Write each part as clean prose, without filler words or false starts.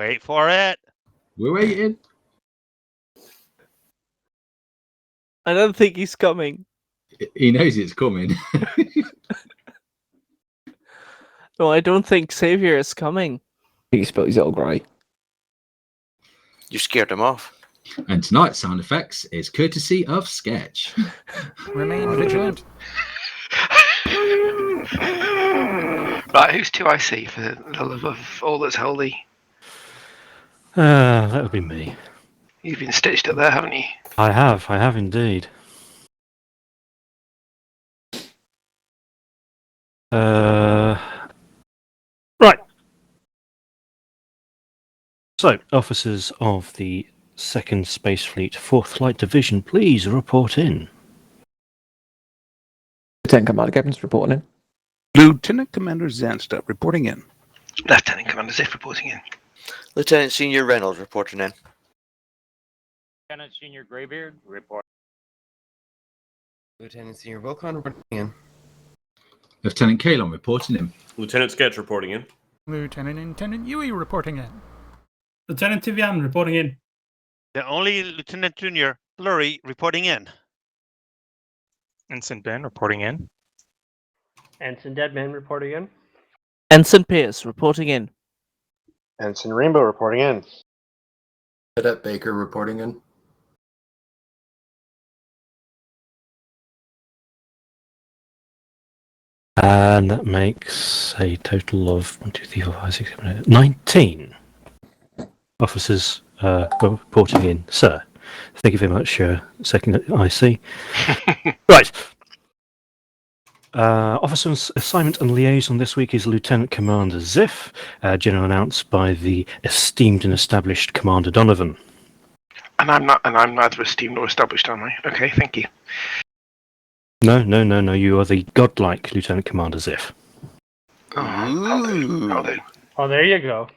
Wait for it. We're waiting. I don't think he's coming. He knows it's coming. No, I don't think Xavier is coming. He spilled his Earl Grey. You scared him off. And tonight's sound effects is courtesy of Sketch. Remain vigilant. Right, who's 2IC for the love of all that's holy? That would be me. You've been stitched up there, haven't you? I have indeed. Right. So, officers of the Second Space Fleet, 4th Flight Division, please report in. Lieutenant Commander Gibbons reporting in. Lieutenant Commander Zansta reporting in. Lieutenant Commander Ziff reporting in. Lieutenant Senior Reynolds reporting in. Lieutenant Senior Greybeard, report. Lieutenant Senior Wilcon reporting in. Lieutenant Kalon reporting in. Lieutenant Sketch reporting in. Lieutenant Intendant Yui reporting in. Lieutenant Tivian reporting in. The only Lieutenant Junior Flurry reporting in. Ensign Ben reporting in. Ensign Deadman reporting in. Ensign Pierce reporting in. Ensign Rainbow reporting in. Cadet Baker reporting in. And that makes a total of 1, 2, 3, 4, 5, 6, 7, 8, 19 officers reporting in. Sir, thank you very much, Second IC. Right. Officer assignment and liaison this week is Lieutenant Commander Ziff, general announced by the esteemed and established Commander Donovan. And I'm neither esteemed nor established, am I? Okay, thank you. No. You are the godlike Lieutenant Commander Ziff. Oh, there you go.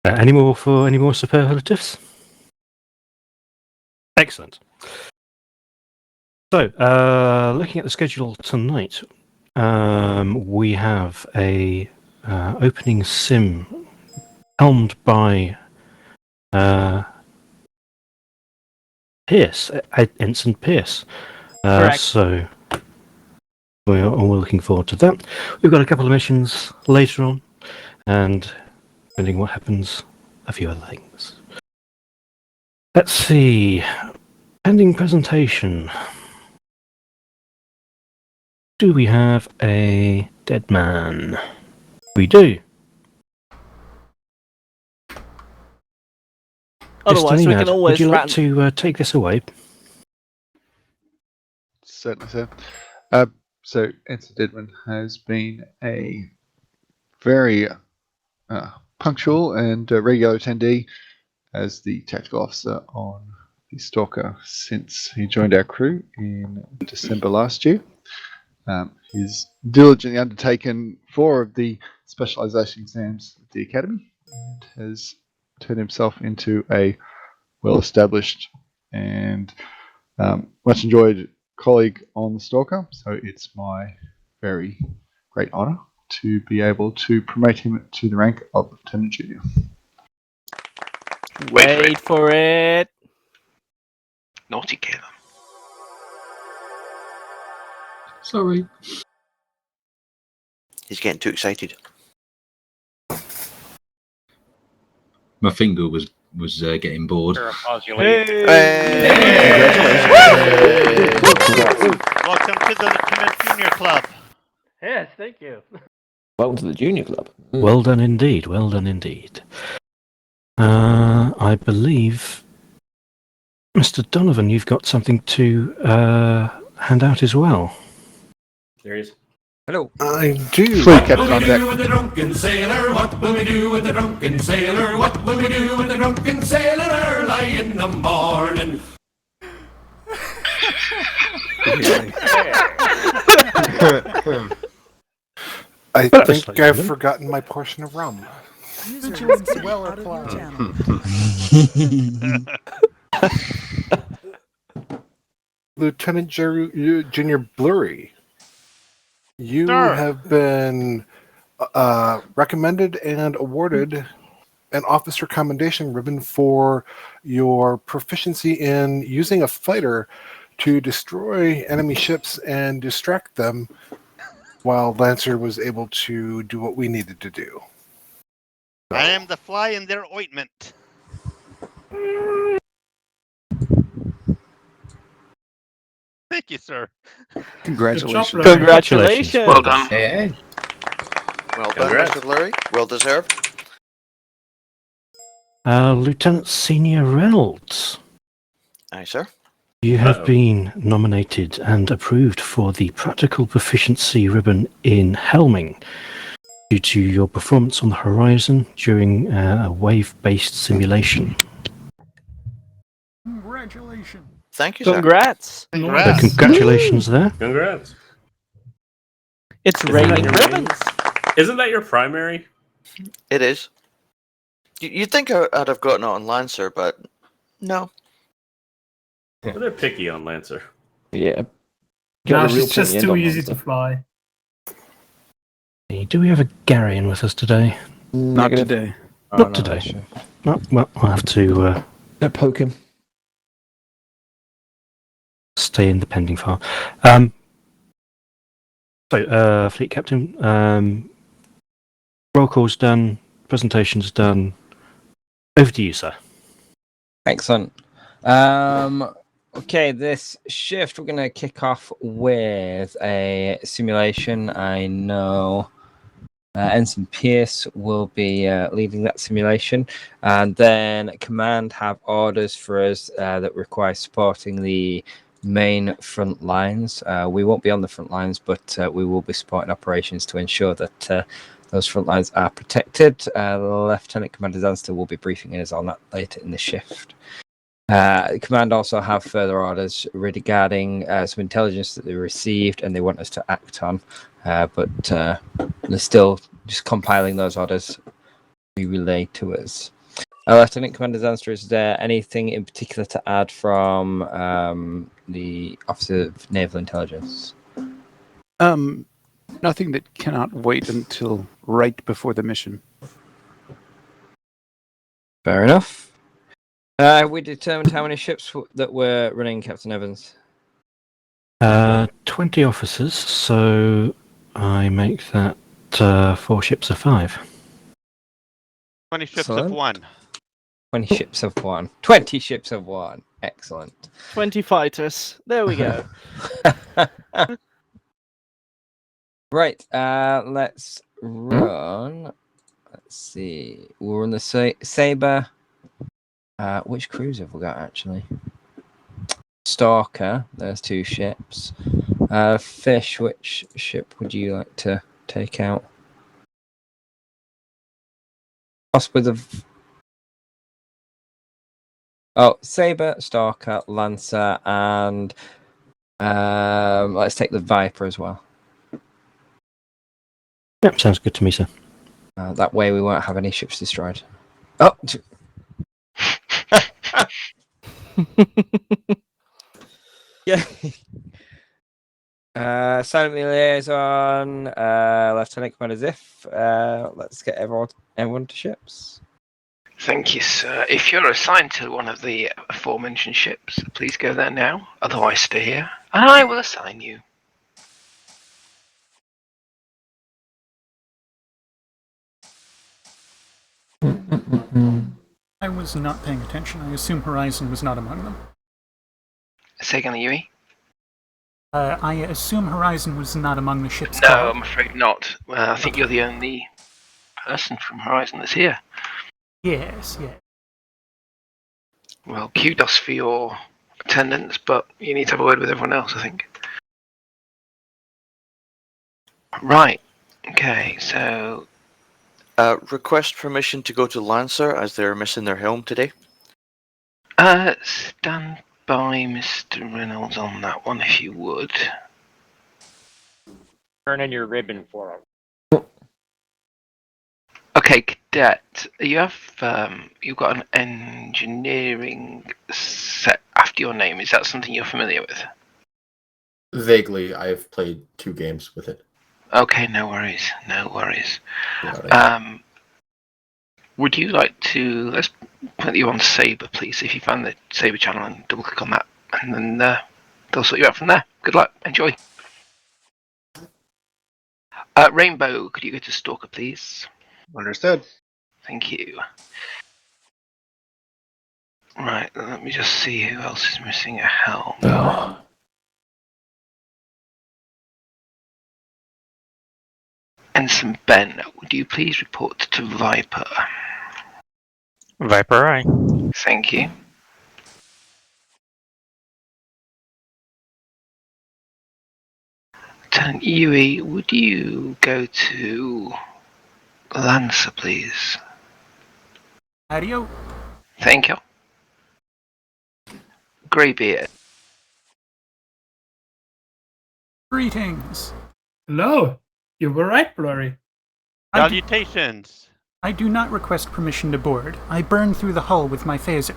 Any more superlatives? Excellent. So, looking at the schedule tonight, we have a opening sim helmed by Pierce, Ensign Pierce. So we're all looking forward to that. We've got a couple of missions later on, and depending what happens, a few other things. Let's see. Pending presentation. Do we have a dead man? We do. Otherwise, we can always would you like rant. to take this away? Certainly, sir. So, Ensign Deadman has been a very punctual and regular attendee as the tactical officer on the Stalker since he joined our crew in December last year. He's diligently undertaken 4 of the specialisation exams at the Academy and has turned himself into a well-established and much enjoyed colleague on the Stalker. So it's my very great honour to be able to promote him to the rank of Lieutenant Junior. Wait for it. Naughty Caleb. Sorry. He's getting too excited. My finger was getting bored. Hey! Welcome to the Lieutenant Junior Club. Yes, thank you. Welcome to the Junior Club. Well done indeed. Well done indeed. I believe, Mr. Donovan, you've got something to hand out as well. There he is. Hello. I do. What Captain will we on deck. do with the drunken sailor? What will we do with the drunken sailor? What will we do with the drunken sailor early in the morning? I think I've forgotten my portion of rum. Vigilance well applied. Lieutenant Junior Blurry, you Sir. have been recommended and awarded an officer commendation ribbon for your proficiency in using a fighter to destroy enemy ships and distract them, while Lancer was able to do what we needed to do. I am the fly in their ointment. Thank you, sir. Congratulations. Congratulations. Well done. Hey, Well done, Congrats. Mr. Flurry. Well deserved. Lieutenant Senior Reynolds, Aye, sir. you have been nominated and approved for the Practical Proficiency Ribbon in Helming due to your performance on the Horizon during a wave-based simulation. Congratulations. Thank you, sir. Congrats. So Congrats. congratulations there. Congrats. It's Isn't raining that your main- ribbons. Isn't that your primary? It is. You'd think I'd have gotten it on Lancer, but no. Well, they're picky on Lancer. Yeah. No, Got a real it's just pity too end on easy to Monster. fly. Hey, do we have a Garian with us today? Not Negative. today. Not today. No, well, I'll have to Don't poke him. stay in the pending file. Fleet Captain, roll call's done, presentation's done. Over to you, sir. Excellent. Okay, this shift we're going to kick off with a simulation. I know Ensign Pierce will be leading that simulation, and then Command have orders for us that require supporting the main front lines. We won't be on the front lines, but we will be supporting operations to ensure that those front lines are protected. Lieutenant Commander Zanster will be briefing us on that later in the shift. Command also have further orders regarding some intelligence that they received and they want us to act on, but they're still just compiling those orders to be relayed to us. Lieutenant Commander Zanster, is there anything in particular to add from the Officer of Naval Intelligence? Nothing that cannot wait until right before the mission. Fair enough. We determined how many ships that were running, Captain Evans. 20 officers, so I make that 4 ships of 5. 20 ships Excellent. of 1. 20 ships of 1. 20 ships of 1. Excellent. 20 fighters. There we go. Right, let's run. Let's see. We'll run the Sabre. Which cruiser have we got, actually? Stalker. There's 2 ships. Fish, which ship would you like to take out? Possibly the... Oh, Sabre, Stalker, Lancer, and... let's take the Viper as well. Yep, sounds good to me, sir. That way we won't have any ships destroyed. Oh! Yeah. Silent liaison, Lieutenant Commander Ziff. Let's get everyone to ships. Thank you, sir. If you're assigned to one of the aforementioned ships, please go there now. Otherwise, stay here, and I will assign you. I was not paying attention. I assume Horizon was not among them. Say again, Yui? I assume Horizon was not among the ships. No, I'm afraid not. I think you're the only person from Horizon that's here. Yes, yes. Well, kudos for your attendance, but you need to have a word with everyone else, I think. Right. Okay, so... Request permission to go to Lancer as they're missing their helm today. Stand by, Mr. Reynolds, on that one, if you would. Turn in your ribbon for him. Okay, Cadet, you have you've got an engineering set after your name. Is that something you're familiar with? Vaguely, I've played 2 games with it. Okay, no worries. No worries. Would you like to... Let's put you on Sabre, please. If you find the Sabre channel and double click on that. And then they'll sort you out from there. Good luck. Enjoy. Rainbow, could you go to Stalker, please? Understood. Thank you. Right, let me just see who else is missing a helm. Ensign Ben, would you please report to Viper? Viper, aye. Thank you. Lieutenant Yui, would you go to Lancer, please? Adio. Thank you. Greybeard. Greetings. Hello. You were right, Blurry. Salutations. I do not request permission to board. I burn through the hull with my phaser.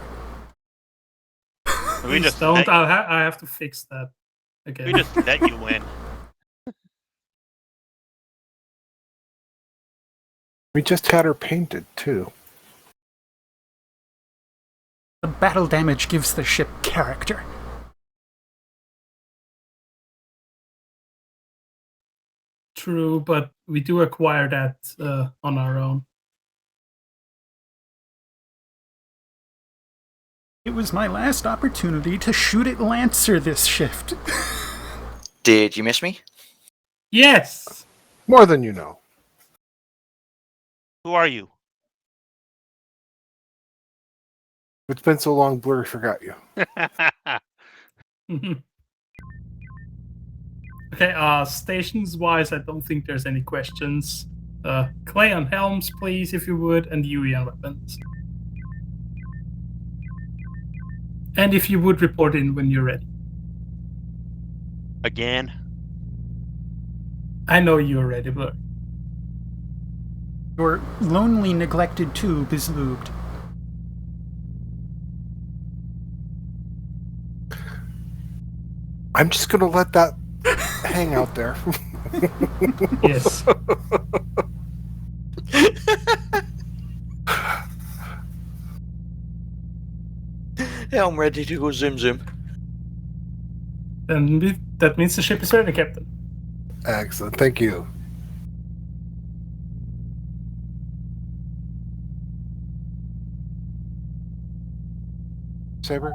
We Please just don't. let, I have to fix that again. we just let you win. We just had her painted, too. The battle damage gives the ship character. True, but we do acquire that on our own. It was my last opportunity to shoot at Lancer this shift. Did you miss me? Yes! More than you know. Who are you? It's been so long, Blurry forgot you. Okay, stations-wise, I don't think there's any questions. Clay on helms, please, if you would, and Yui on weapons. And if you would report in when you're ready. Again? I know you're ready, Blur. Your lonely, neglected tube is lubed. I'm just going to let that hang out there. Yes. Yeah, I'm ready to go zoom zoom. Then that means the ship is ready, Captain. Excellent. Thank you. Saber?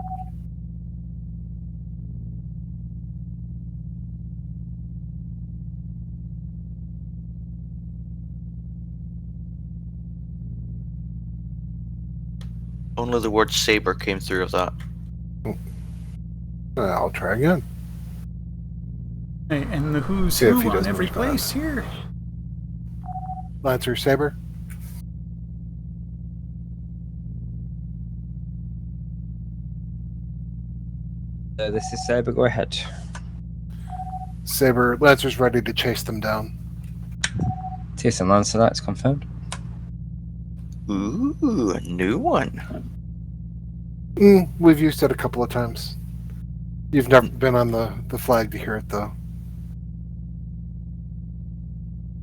Only the word saber came through of that. I'll try again. Hey, and the who's See if who he on doesn't every respond. place here. Lancer, Saber? This is Saber, go ahead. Saber, Lancer's ready to chase them down. TSN Lancer, that's confirmed. Ooh, a new one. We've used it a couple of times. You've never been on the flag to hear it, though.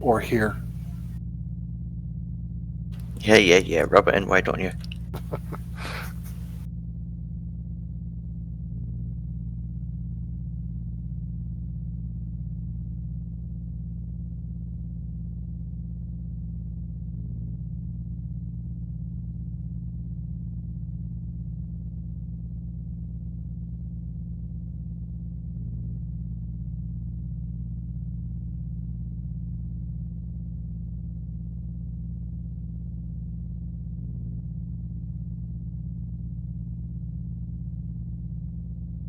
Or hear. Yeah. Rub it in, why don't you?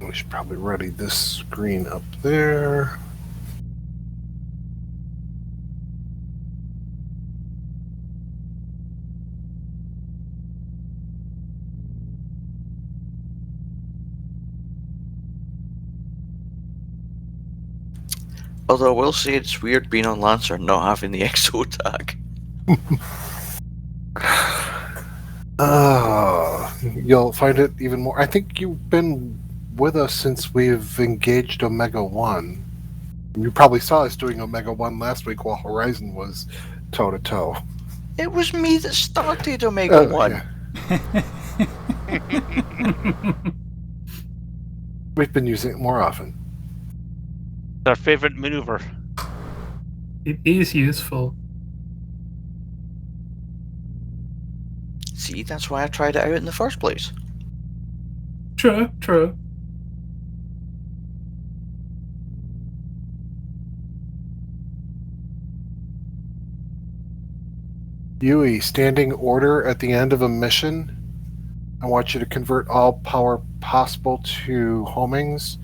We should probably ready this screen up there. Although I will say it's weird being on Lancer and not having the exo tag. You'll find it even more. I think you've been with us since we've engaged Omega 1. You probably saw us doing Omega 1 last week while Horizon was toe-to-toe. It was me that started Omega 1. Yeah. We've been using it more often. Our favorite maneuver. It is useful. See, that's why I tried it out in the first place. True, true. Yui, standing order at the end of a mission. I want you to convert all power possible to homings.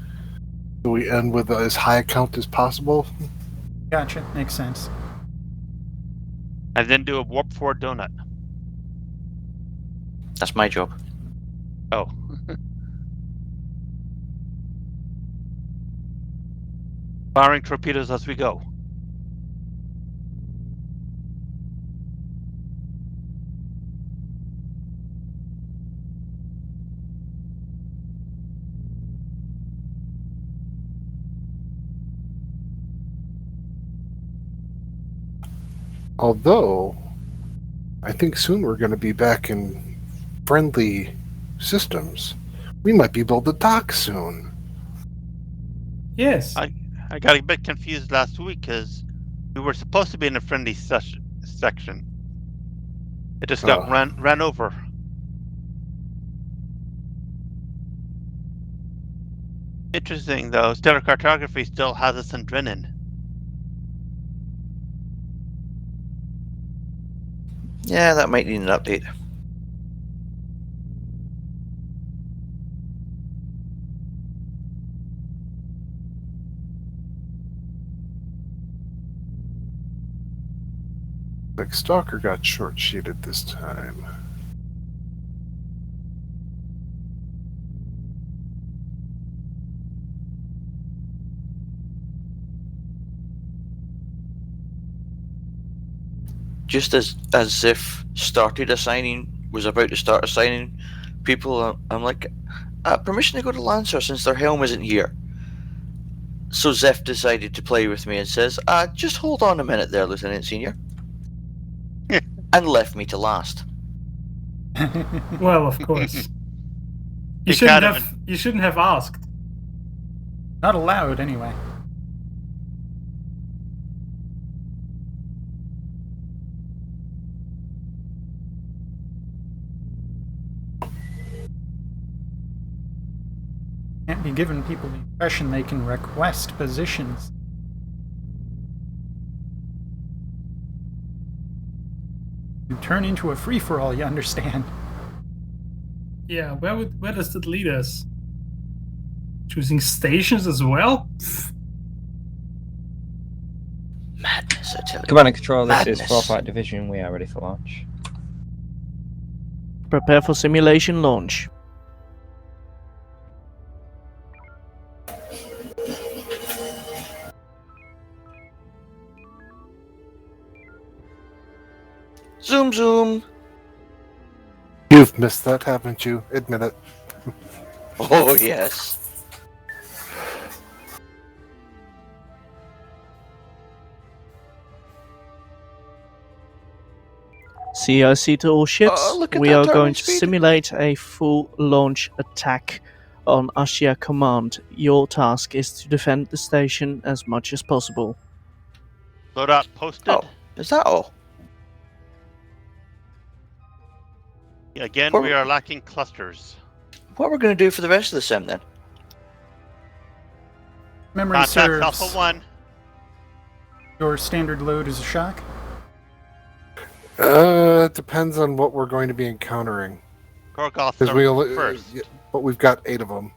So we end with as high a count as possible. Gotcha. Makes sense. And then do a warp 4 donut. That's my job. Oh. Firing torpedoes as we go. Although, I think soon we're going to be back in friendly systems. We might be able to dock soon. Yes. I got a bit confused last week because we were supposed to be in a friendly section. It just got ran over. Interesting though, stellar cartography still has us in Drennan. Yeah, that might need an update. Like Stalker got short-sheeted this time. Just as if started assigning, was about to start assigning people, I'm like, permission to go to Lancer since their helm isn't here. So Zeph decided to play with me and says, just hold on a minute there, Lieutenant Senior. And left me to last. Well, of course. You shouldn't have asked. Not allowed, anyway. Can't be giving people the impression they can request positions. You turn into a free-for-all, you understand. Yeah, where does that lead us? Choosing stations as well? Madness, I tell you. Command and Control, this Madness. is Foresight Division. We are ready for launch. Prepare for simulation launch. Zoom, zoom. You've missed that, haven't you? Admit it. Oh, yes. CIC to all ships. look at We that are turning going to speed. simulate a full launch attack on Ashia Command. Your task is to defend the station as much as possible. Loadout posted. Oh, is that all? Again, What- we are lacking clusters. What we're going to do for the rest of the sim then? Memory Contact serves. Alpha 1. Your standard load is a shock. It depends on what we're going to be encountering. Gorgoth Because we only, first. but we've got 8 of them,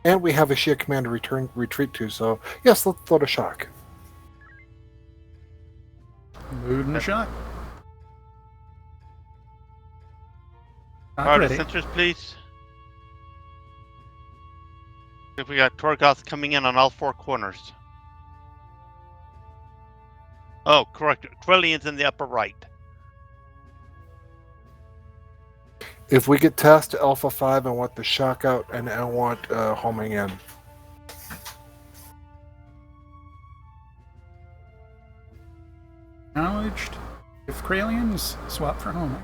and we have a Shia command to retreat to. So yes, let's load a shock. Load and a shock. Fire Ready. the sensors, please. If we got Torgoth coming in on all 4 corners. Oh, correct. Corellian's in the upper right. If we get tasked to Alpha 5, I want the shock out, and I want homing in. Acknowledged. If Kralians, swap for homing.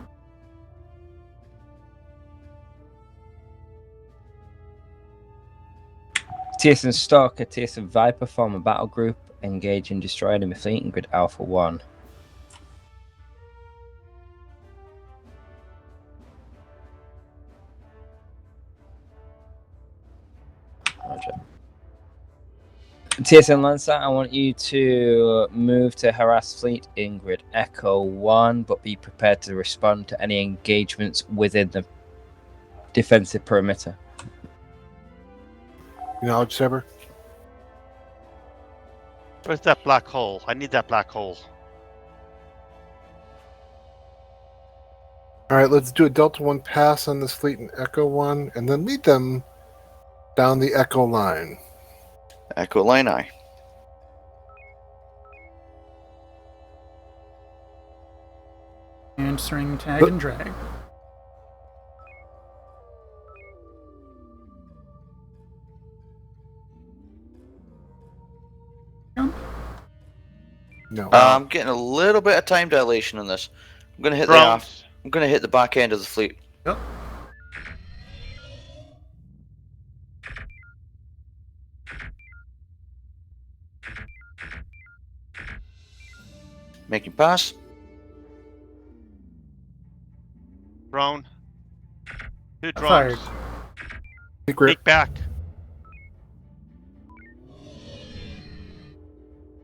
TSN Stalker, TSN Viper form a battle group, engage and destroy enemy fleet in grid Alpha 1. Roger. TSN Lancer, I want you to move to harass fleet in grid Echo 1, but be prepared to respond to any engagements within the defensive perimeter. Acknowledge, Saber. Where's that black hole? I need that black hole. All right, let's do a Delta 1 pass on this fleet in Echo 1, and then lead them down the Echo line. Echo line I. Answering tag and drag. No. I'm getting a little bit of time dilation on this. I'm gonna hit Drones. I'm gonna hit the back end of the fleet. Yep. Making pass. Drone. Two Fired. drones. Secret. Peek back.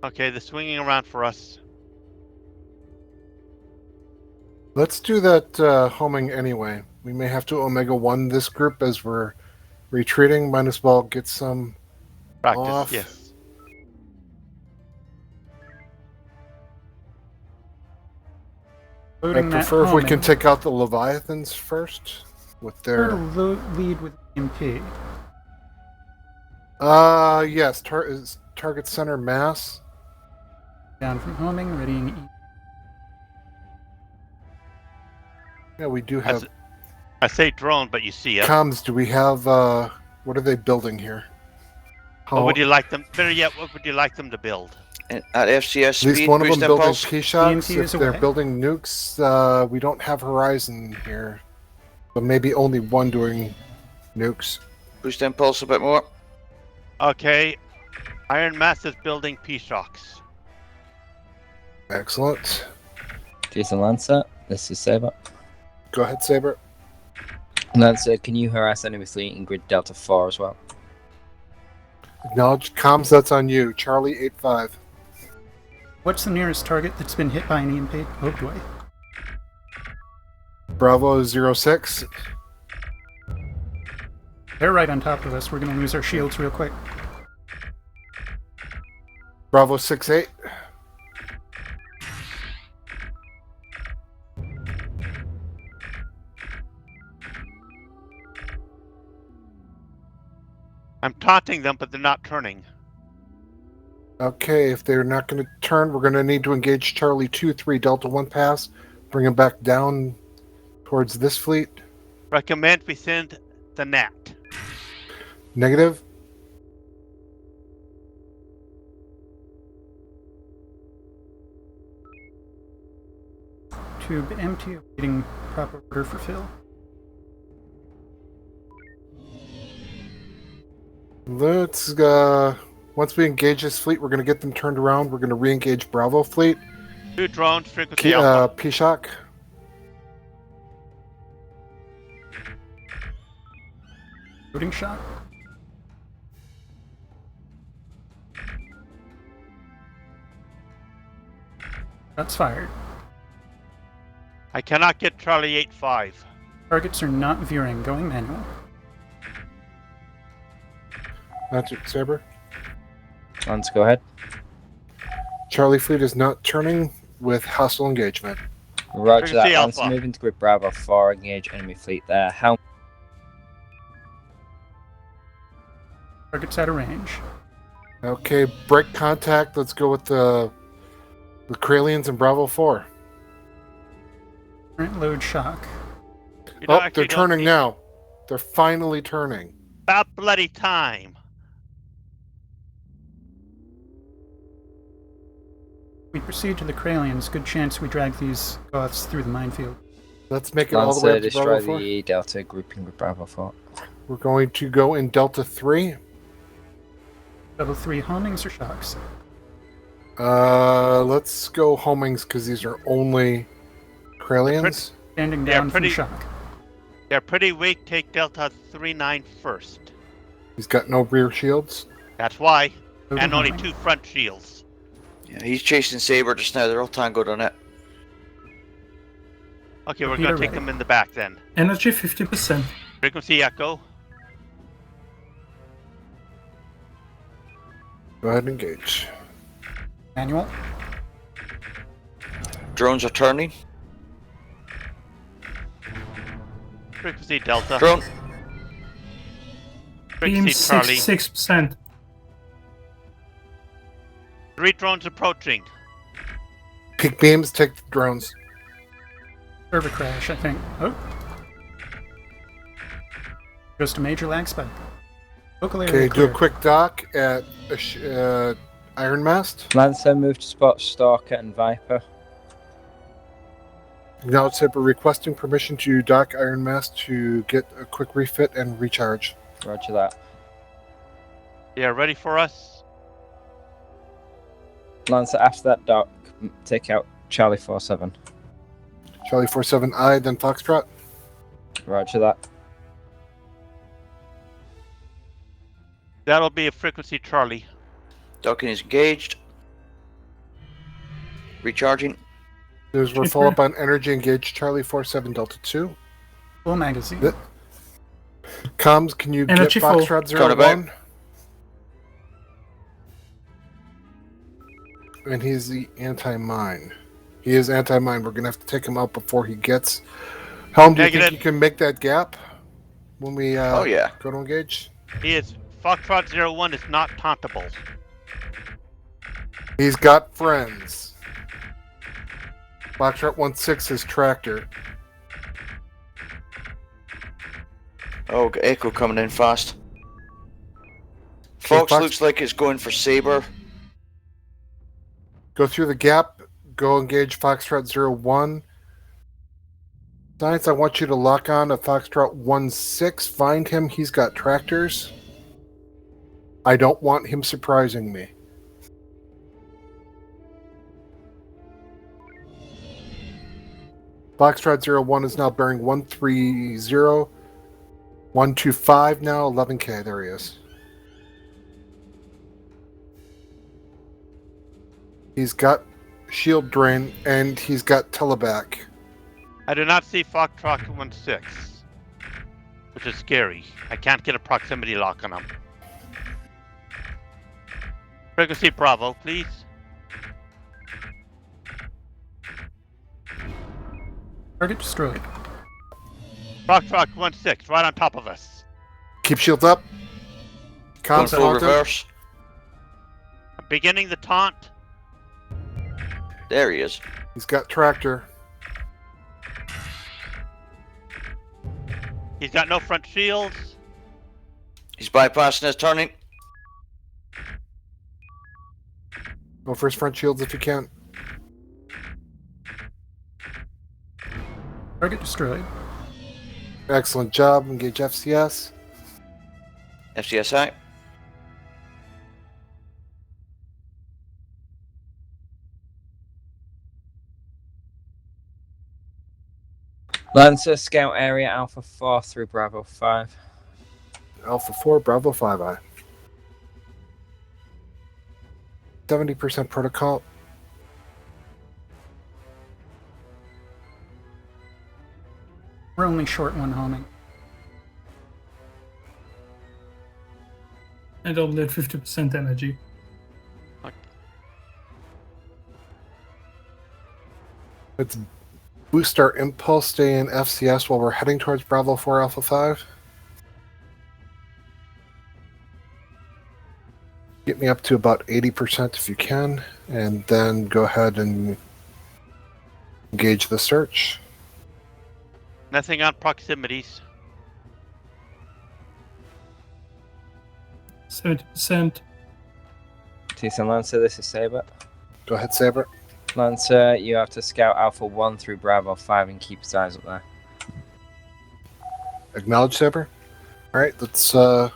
Okay, they're swinging around for us. Let's do that homing anyway. We may have to Omega 1 this group as we're retreating. Might as well get some Practice, off. yes. I Loading that prefer if we can homing. take out the Leviathans first with Prefer their. to lead with MP. Yes. Target center mass. Down from homing, readying E. Yeah, we do have I say drone, but you see it. comms. Do we have? What are they building here? What would you like them? Better yet, what would you like them to build? At FCS At least speed, one of boost them building impulse. P-Shocks. TNT is If they're away. building nukes, we don't have Horizon here. But maybe only one doing nukes. Boost impulse a bit more. Okay. Iron Mass is building P-Shocks. Excellent. TSN Lancer, this is Saber. Go ahead, Saber. Lancer, can you harass enemy fleet in grid Delta 4 as well? Acknowledged. Comms, that's on you. Charlie 8-5. What's the nearest target that's been hit by an EMP? Oh boy. Bravo 06. They're right on top of us. We're going to lose our shields real quick. Bravo 6-8. I'm taunting them, but they're not turning. Okay, if they're not going to turn, we're going to need to engage Charlie 2-3 Delta 1 pass. Bring him back down towards this fleet. Recommend we send the NAT. Negative. Tube empty, awaiting proper order for fill. Let's, once we engage this fleet, we're going to get them turned around. We're going to re-engage Bravo fleet. Two drones, frequency alpha. P-Shock. Loading shot. Shots fired. I cannot get Charlie 8-5. Targets are not veering. Going manual. That's it, Saber. Lance, go ahead. Charlie fleet is not turning with hostile engagement. Roger that. Frequency Lance, Alpha. moving to grid Bravo 4, engage enemy fleet there. How Target's out of range. Okay, break contact. Let's go with the Kralians and Bravo 4. Current load shock. You Oh, actually they're don't turning need- now. They're finally turning. About bloody time. We proceed to the Kralians. Good chance we drag these Goths through the minefield. Let's make it all the way up to destroy Bravo 4. the Delta grouping with Bravo 4. We're going to go in Delta 3. Level 3 homings or shocks? Let's go homings because these are only Kralians. Standing down from shock. They're pretty weak. Take Delta 3-9 first. He's got no rear shields. That's why. Loading And only homing. 2 front shields. Yeah, he's chasing Saber just now. They're all tangled on it. Okay, we're Torpedo going to take ready. them in the back then. Energy 50%. Frequency echo. Go ahead and engage. Manual. Drones are turning. Frequency delta. Drone. Beam Frequency Charlie. 6%. 3 drones approaching. Peak beams, take the drones. Server crash, I think. Oh. Goes to major lag spike. Local area Okay, do clear. a quick dock at Iron Mast. Lancer, move to spot Stalker and Viper. Now it's Saber requesting permission to dock Iron Mast to get a quick refit and recharge. Roger that. Yeah, ready for us? Lancer, after that dock, take out Charlie 47. Charlie 47I, then Foxtrot. Roger that. That'll be a frequency Charlie. Docking is engaged. Recharging. There's we're Super. follow up on energy engaged Charlie 47 Delta 2. Full magazine. Comms, can you Energy get full. Foxtrot Coming back. 01? And he's the anti-mine. He is anti-mine. We're going to have to take him out before he gets... Helm, do you think Negative. you can make that gap when we Oh yeah. go to engage? He is. Foxtrot 01 is not tauntable. He's got friends. Foxtrot 16 is tractor. Oh, Echo coming in fast. Fox Fox- looks like it's going for Saber. Go through the gap. Go engage Foxtrot 01. Science, I want you to lock on to Foxtrot 16. Find him. He's got tractors. I don't want him surprising me. Foxtrot 01 is now bearing 130. 125 now. 11K. There he is. He's got shield drain and he's got teleback. I do not see Foxtrot 16, which is scary. I can't get a proximity lock on him. Frequency Bravo, please. Target destroyed. Foxtrot 16, right on top of us. Keep shields up. Going Comms full taunt him. reverse. Beginning the taunt. There he is. He's got tractor. He's got no front shields. He's bypassing his turning. Go for his front shields if you can. Target destroyed. Excellent job. Engage FCS. FCSI. Lancer, scout area Alpha 4 through Bravo 5. Alpha 4, Bravo 5I. 70% protocol. We're only short one homing. And only at 50% energy. Let's boost our impulse, stay in FCS while we're heading towards Bravo 4 Alpha 5. Get me up to about 80% if you can, and then go ahead and engage the search. Nothing on proximities. 70%. TSN Lancer, this is Saber. Go ahead, Saber. Lancer, you have to scout Alpha 1 through Bravo 5 and keep his eyes up there. Acknowledge, Saber. Alright, let's do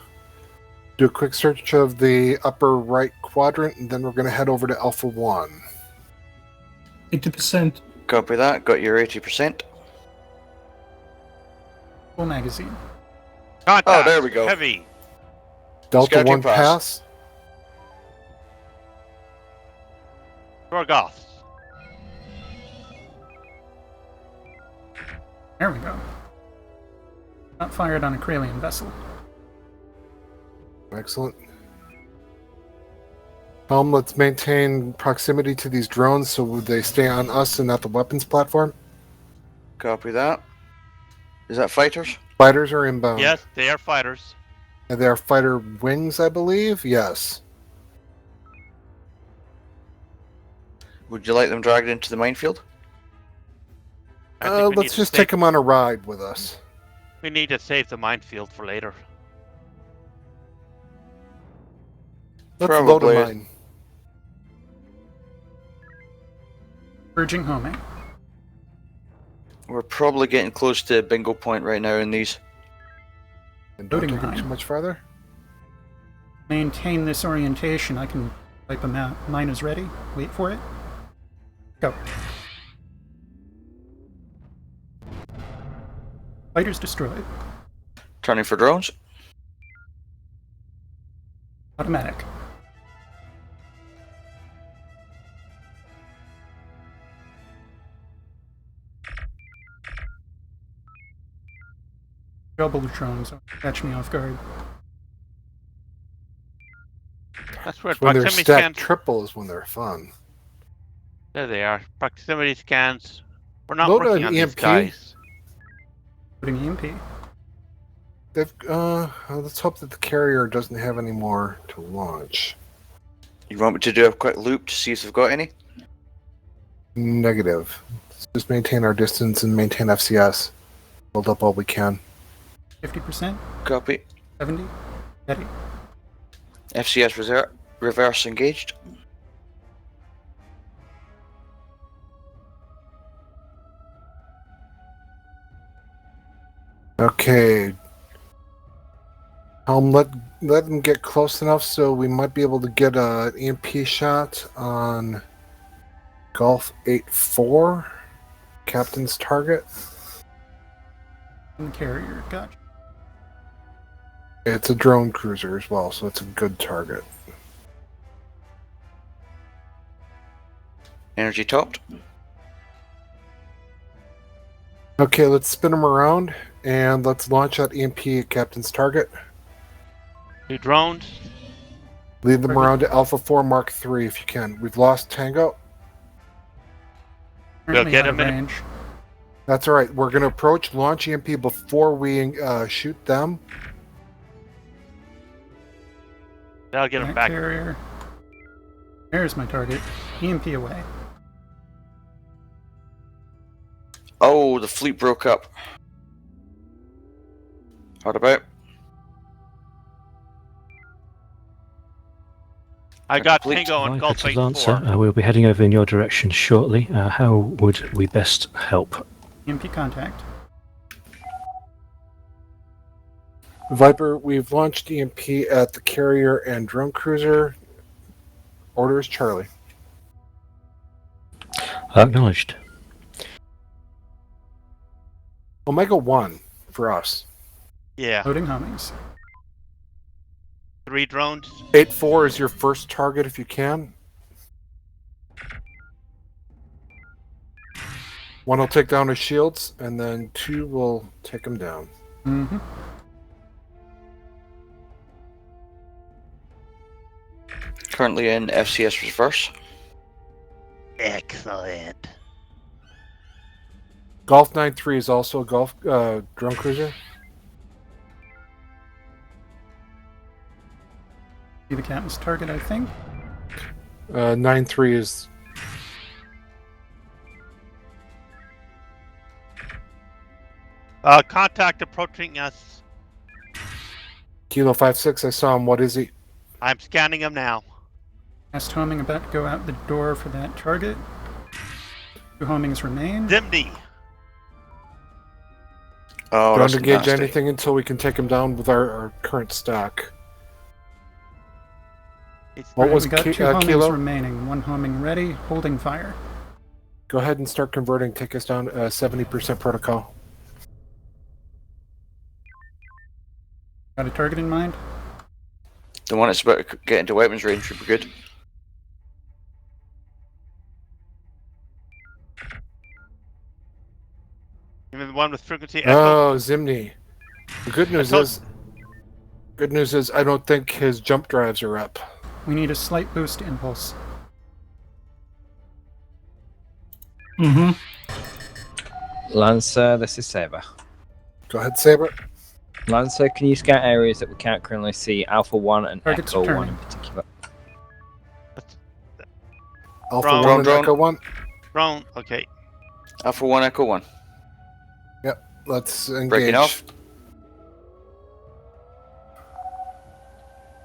a quick search of the upper right quadrant, and then we're going to head over to Alpha 1. 80%. Copy that. Got your 80%. Full magazine. Contact. Oh, there we go. Heavy. Delta Scouting 1 pass. pass. Gorgoths. There we go. Not fired on a Kralian vessel. Excellent. Let's maintain proximity to these drones so they stay on us and not the weapons platform. Copy that. Is that fighters? Fighters are inbound. Yes, they are fighters. And they are fighter wings, I believe? Yes. Would you like them dragged into the minefield? Let's just take them on a ride with us. We need to save the minefield for later. Let's load a Probably. mine. Urging homing. We're probably getting close to bingo point right now in these. And don't Loading take it mine. too much farther. Maintain this orientation. I can wipe them out. Mine is ready. Wait for it. Go. Fighters destroyed. Turning for drones. Automatic. Double drones. Catch me off guard. That's where When they're proximity stacked scans. triple is when they're fun. There they are. Proximity scans. We're not Load working an on these EMP. guys. Putting EMP. They've, let's hope that the carrier doesn't have any more to launch. You want me to do a quick loop to see if they've got any? Negative. Let's just maintain our distance and maintain FCS. Build up all we can. 50%. Copy. 70. Ready. FCS reverse engaged. Okay. Let them get close enough so we might be able to get an EMP shot on Golf 8-4, Captain's target. And the carrier. Gotcha. It's a drone cruiser as well, so it's a good target. Energy topped. Okay, let's spin them around and let's launch that EMP at Captain's target. Two drones. Lead them around to Alpha 4 Mark III if you can. We've lost Tango. We'll Currently get out of him in. range. That's all right. We're going to approach launch EMP before we shoot them. That'll get him Alright, back. Carrier. There's my target. EMP away. Oh, the fleet broke up. What about? I got Complete. Tango on Gulf Right, 8-4. Lancer, we'll be heading over in your direction shortly. How would we best help? EMP contact. Viper, we've launched EMP at the carrier and drone cruiser. Orders Charlie. Acknowledged. Omega 1 for us. Yeah. Loading homings. 3 drones. 8-4 is your first target if you can. 1 will take down his shields, and then 2 will take him down. Mm-hmm. Currently in FCS reverse. Excellent. Golf 9-3 is also a Golf drone cruiser. Be the captain's target, I think. 9-3 is... Contact approaching us. Kilo 5-6, I saw him. What is he? I'm scanning him now. Fast homing about to go out the door for that target. 2 homings remain. Zimni. Oh, Don't that's engage nasty. anything until we can take him down with our current stack. What was we got 2 homings Kilo? remaining. 1 homing ready, holding fire. Go ahead and start converting. Take us down 70% protocol. Got a target in mind? The one that's about to get into weapons range should be good. You mean the one with frequency echo? Oh, Zimni. The good news is I don't think his jump drives are up. We need a slight boost impulse. Mm-hmm. Lancer, this is Saber. Go ahead, Saber. Lancer, can you scout areas that we can't currently see? Alpha 1 and Targets Echo 1 returning. in particular. Alpha Drone. 1 and Drone. Echo 1. Drone. Okay. Alpha 1, Echo 1. Yep, let's engage. Breaking off.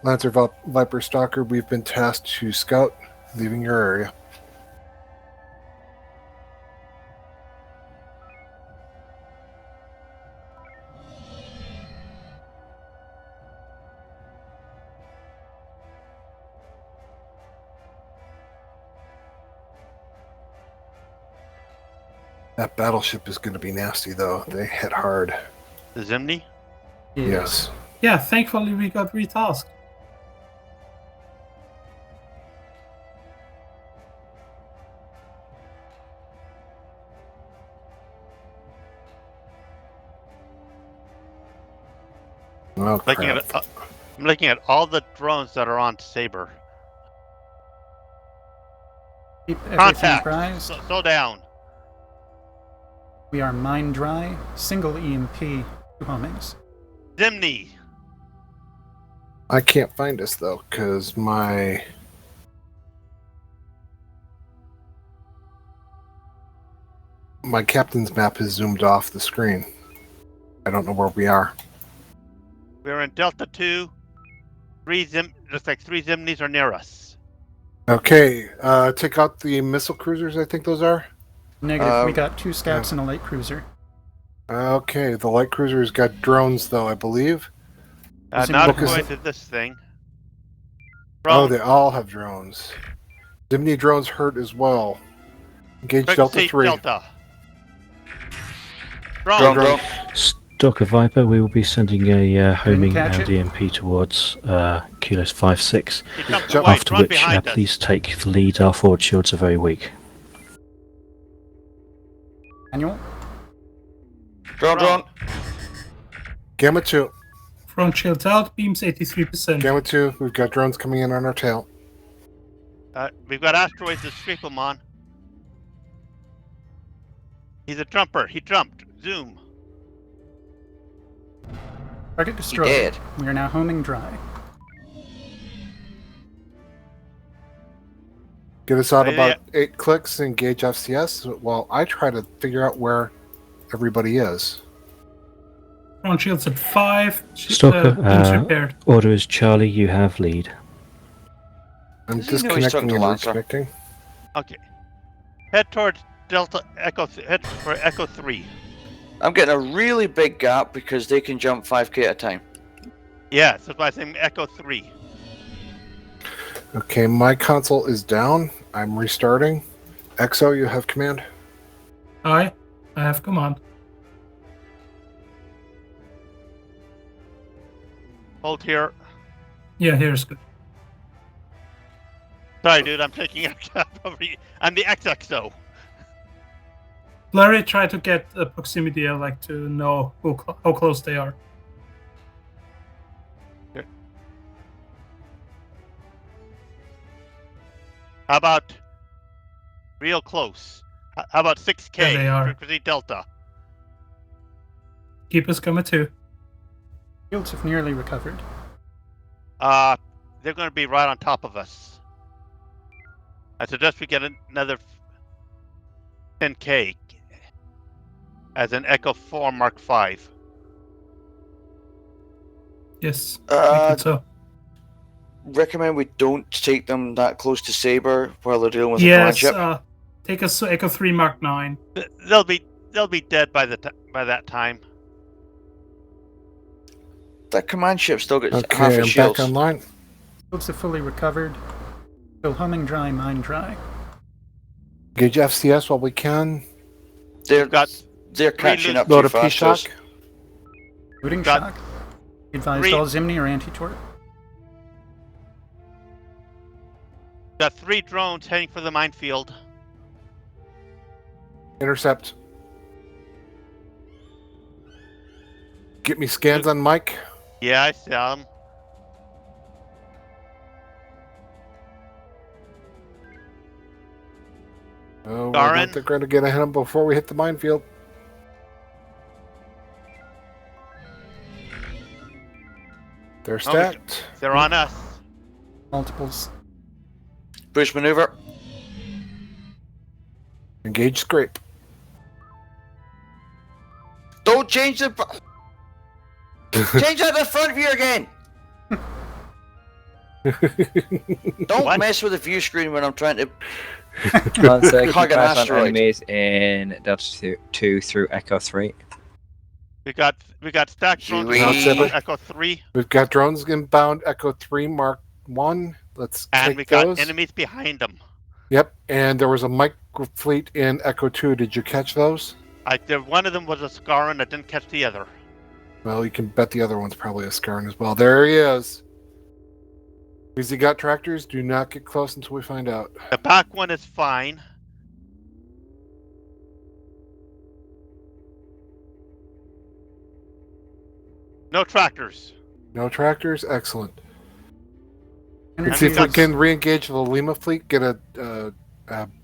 Lancer Viper Stalker, we've been tasked to scout, leaving your area. That battleship is going to be nasty, though. They hit hard. The Zimni? Yes. Yeah, thankfully we got retasked. Oh, Looking crap. at, I'm looking at all the drones that are on Saber. Keep everything Contact. apprised. Slow down. We are mine dry. Single EMP. 2 homings. Zimni. I can't find us, though, because my captain's map has zoomed off the screen. I don't know where we are. We're in Delta 2. Just like 3 Zimnis are near us. Okay, take out the missile cruisers, I think those are. Negative. We got 2 scouts and a light cruiser. Okay, the light cruiser's got drones, though, I believe. Not according to this thing. Oh, they all have drones. Zimni drones hurt as well. Engage Delta 3. Delta. Drone. Stalker Viper, we will be sending a homing catch and it. EMP towards Kilos 5-6. Away, After run which, behind us. please take the lead. Our forward shields are very weak. Annual. Drone. Gamma 2. Front shields out, beams 83%. Gamma 2, we've got drones coming in on our tail. We've got asteroids to sweep him on. He's a jumper. He jumped. Zoom. Target destroyed. dead. We are now homing dry. Get us out Yeah. about 8 clicks, engage FCS, while I try to figure out where everybody is. Front shields at 5. Stalker, Beams repaired. order is Charlie, you have lead. I'm Does he know he's talking disconnecting to and Lancer? reconnecting. Okay. Head towards Delta Echo. Head for Echo 3. I'm getting a really big gap because they can jump 5k at a time. Yes, that's why I'm saying Echo 3. Okay, my console is down. I'm restarting. EXO, you have command? I have command. Hold here. Yeah, here's good. Sorry, dude. I'm taking a cap over you. I'm the XXO. Larry, try to get a proximity. I like to know how close they are. How about real close? How about 6K? There they are. Frequency Delta. Keep us coming too. Shields have nearly recovered. They're going to be right on top of us. I suggest we get another 10K as an Echo 4 Mark 5. Yes, I think so. Recommend we don't take them that close to Saber while they're dealing with the command Yes, ship. Take us to Echo 3 Mark 9. They'll be dead by that time. That command ship still gets Okay, half I'm its shields. back online. Shields are fully recovered. Still humming dry, mine dry. Engage FCS while we can. They're three catching up Load too a fast. to us. P-Shock. Booting Got shock. Advised three- all Zimni or anti-torp. Got 3 drones heading for the minefield. Intercept. Get me scans on Mike. Yeah, I saw them. Oh, we're Garin. not going to get ahead of them before we hit the minefield. They're stacked. They're on us. Multiples. Boost maneuver. Engage scrape. Don't change the. Change out the front view again. Don't mess with the view screen when I'm trying to. Lancer, keep Hug an eyes on asteroid. enemies in Delta 2 through Echo 3. We got stacked drones Huey. on Seven. Echo 3, We've got drones inbound. Echo 3 Mark 1. Let's and take we got those. enemies behind them. Yep, and there was a micro fleet in Echo 2. Did you catch those? One of them was a Scaran. I didn't catch the other. Well, you can bet the other one's probably a Scaran as well. There he is. Has he got tractors? Do not get close until we find out. The back one is fine. No tractors. No tractors? Excellent. And Let's see if we got- can re-engage the Lima fleet. Get a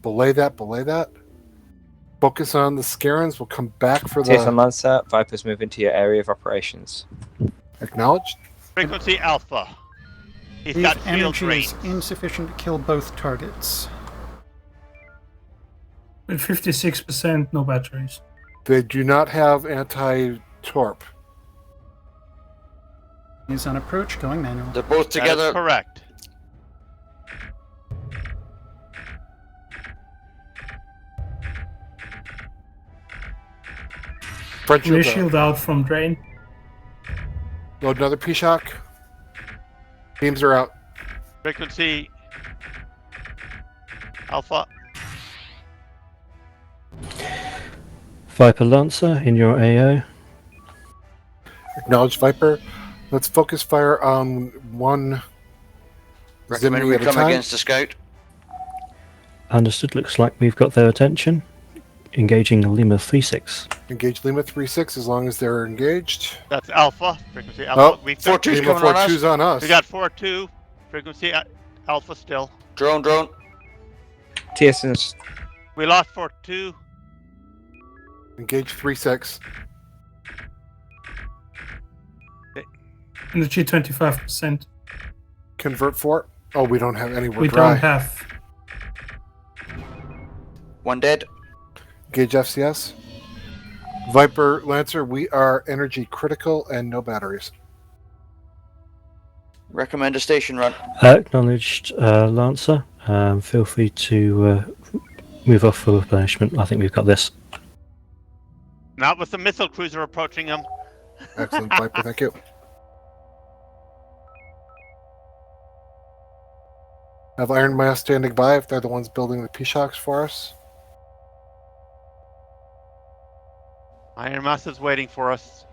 belay that. Focus on the Scarans. We'll come back for TSN the Lancer, Vipers move into your area of operations. acknowledged. Frequency Alpha. He's If got shield energy range. is insufficient to kill both targets. With 56%, no batteries. They do not have anti-torp. He's on approach, going manual. They're both That is together. correct. Front Rear shield out. shield out from drain. Load another P-Shock. Beams are out. Frequency Alpha. Viper Lancer in your AO. Acknowledged Viper. Let's focus fire on one Recommend Zimni we at a come time. against the scout. Understood. Looks like we've got their attention. Engaging Lima 36. Engage Lima 3-6 as long as they're engaged. That's Alpha. Frequency Alpha. Oh, We've 4-2's Lima coming on us. 4-2's on us. We got 4-2. Frequency Alpha still. Drone. TSN's We lost 4-2. Engage 3-6. Energy 25%. Convert 4. Oh, we don't have any. We're We dry. don't have. One dead. Engage FCS. Viper Lancer, we are energy critical and no batteries. Recommend a station run. Acknowledged Lancer. Feel free to move off for replenishment. I think we've got this. Not with the missile cruiser approaching him. Excellent, Viper. Thank you. Have Iron Mass standing by if they're the ones building the P-Shocks for us. Iron Mass is waiting for us.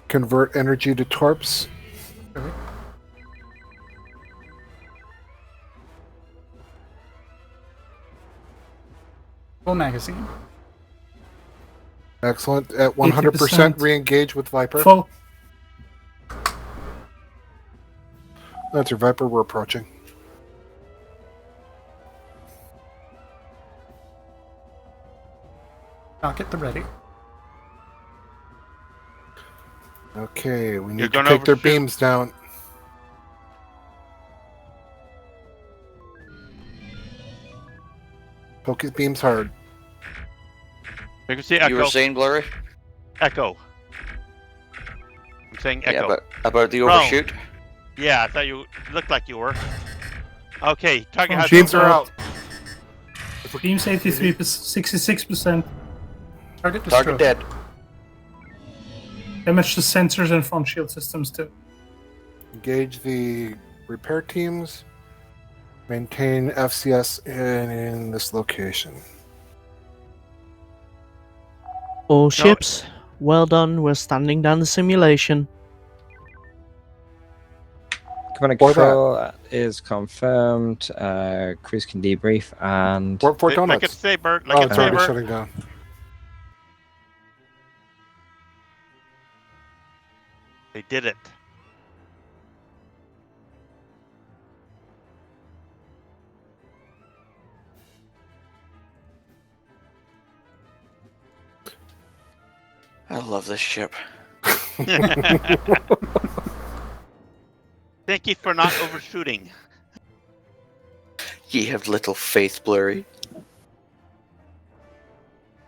Convert energy to torps. Full magazine. Excellent. At 100% 80%. re-engage with Viper. Full. That's your Viper. We're approaching. Rocket the ready. Okay, we You're need to gonna take their overshoot. beams down. Focus beams hard. Frequency echo. You were saying, Blurry? Echo. I'm saying echo. Yeah, about the Drone. overshoot. Yeah, I thought you looked like you were. Okay, target has Beams are out. Beam safety 66%. Target destroyed. Target dead. Damage to sensors and front shield systems too. Engage the repair teams. Maintain FCS in this location. All ships, well done. We're standing down the simulation. Command and control is confirmed. Crews can debrief and. Warp 4 Like donuts. it Saber. Oh, it's already shutting down. They did it. I love this ship. Thank you for not overshooting. Ye have little faith, Blurry.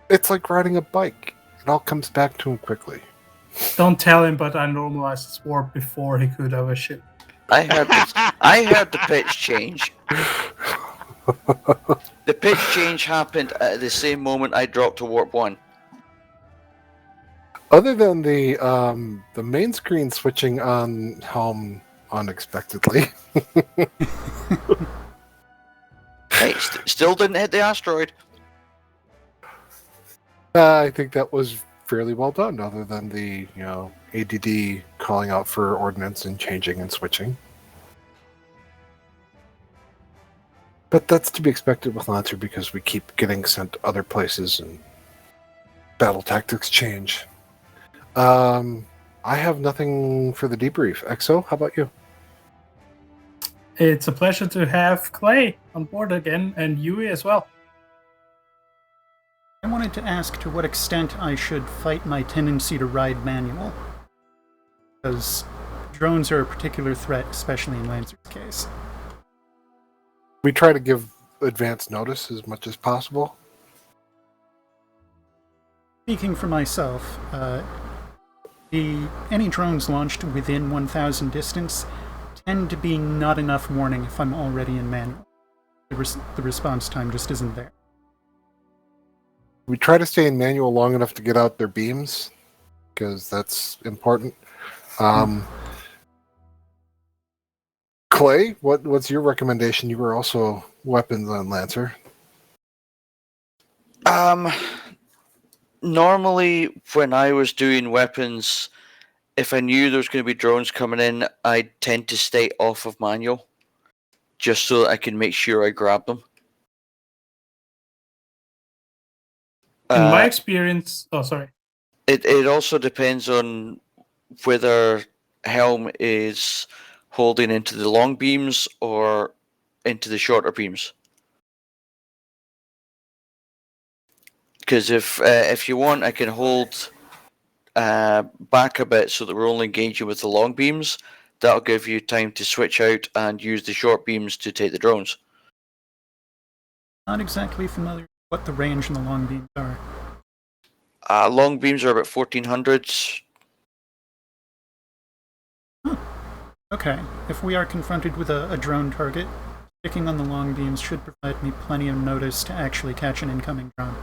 It's like riding a bike. It all comes back to him quickly. Don't tell him, but I normalized his warp before he could overshoot. I heard the pitch change. The pitch change happened at the same moment I dropped to warp 1. Other than the main screen switching on helm unexpectedly. Hey, still didn't hit the asteroid. I think that was fairly well done, other than the ADD calling out for ordnance and changing and switching. But that's to be expected with Lancer because we keep getting sent to other places and battle tactics change. I have nothing for the debrief. XO, how about you? It's a pleasure to have Clay on board again, and Yui as well. I wanted to ask to what extent I should fight my tendency to ride manual. Because drones are a particular threat, especially in Lancer's case. We try to give advance notice as much as possible. Speaking for myself, any drones launched within 1,000 distance tend to be not enough warning if I'm already in manual. The response time just isn't there. We try to stay in manual long enough to get out their beams, because that's important. Clay, what's your recommendation? You were also weapons on Lancer. Normally, when I was doing weapons, if I knew there was going to be drones coming in, I'd tend to stay off of manual, just so that I can make sure I grab them. In my experience, sorry. It also depends on whether helm is holding into the long beams or into the shorter beams. Because if you want, I can hold back a bit so that we're only engaging with the long beams. That'll give you time to switch out and use the short beams to take the drones. Not exactly familiar with what the range and the long beams are. Long beams are about 1400. Okay, if we are confronted with a drone target, sticking on the long beams should provide me plenty of notice to actually catch an incoming drone.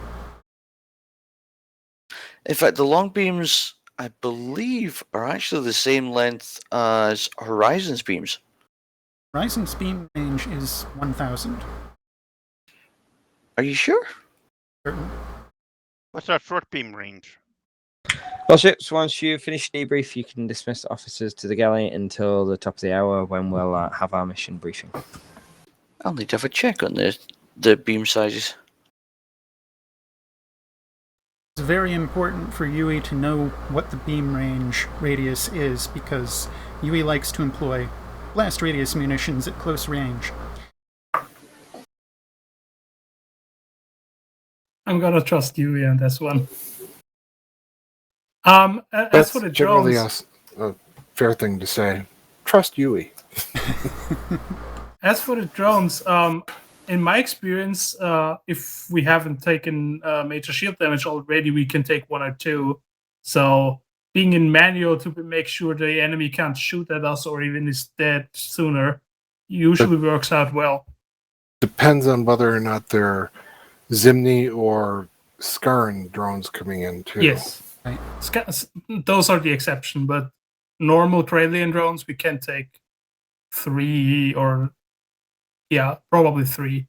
In fact, the long beams, I believe, are actually the same length as Horizon's beams. Horizon's beam range is 1,000. Are you sure? Certain. What's our short beam range? Well, ships, once you finish debrief, you can dismiss the officers to the galley until the top of the hour when we'll have our mission briefing. I'll need to have a check on the beam sizes. It's very important for Yui to know what the beam range radius is, because Yui likes to employ blast radius munitions at close range. I'm gonna trust Yui on this one. As for the generally drones, a fair thing to say. Trust Yui. as for the drones, in my experience, if we haven't taken major shield damage already, we can take 1 or 2. So being in manual to make sure the enemy can't shoot at us or even is dead sooner usually works out well. Depends on whether or not they're Zimni or Skarn drones coming in too. Yes, right. Those are the exception, but normal Kralian drones we can take 3 or probably 3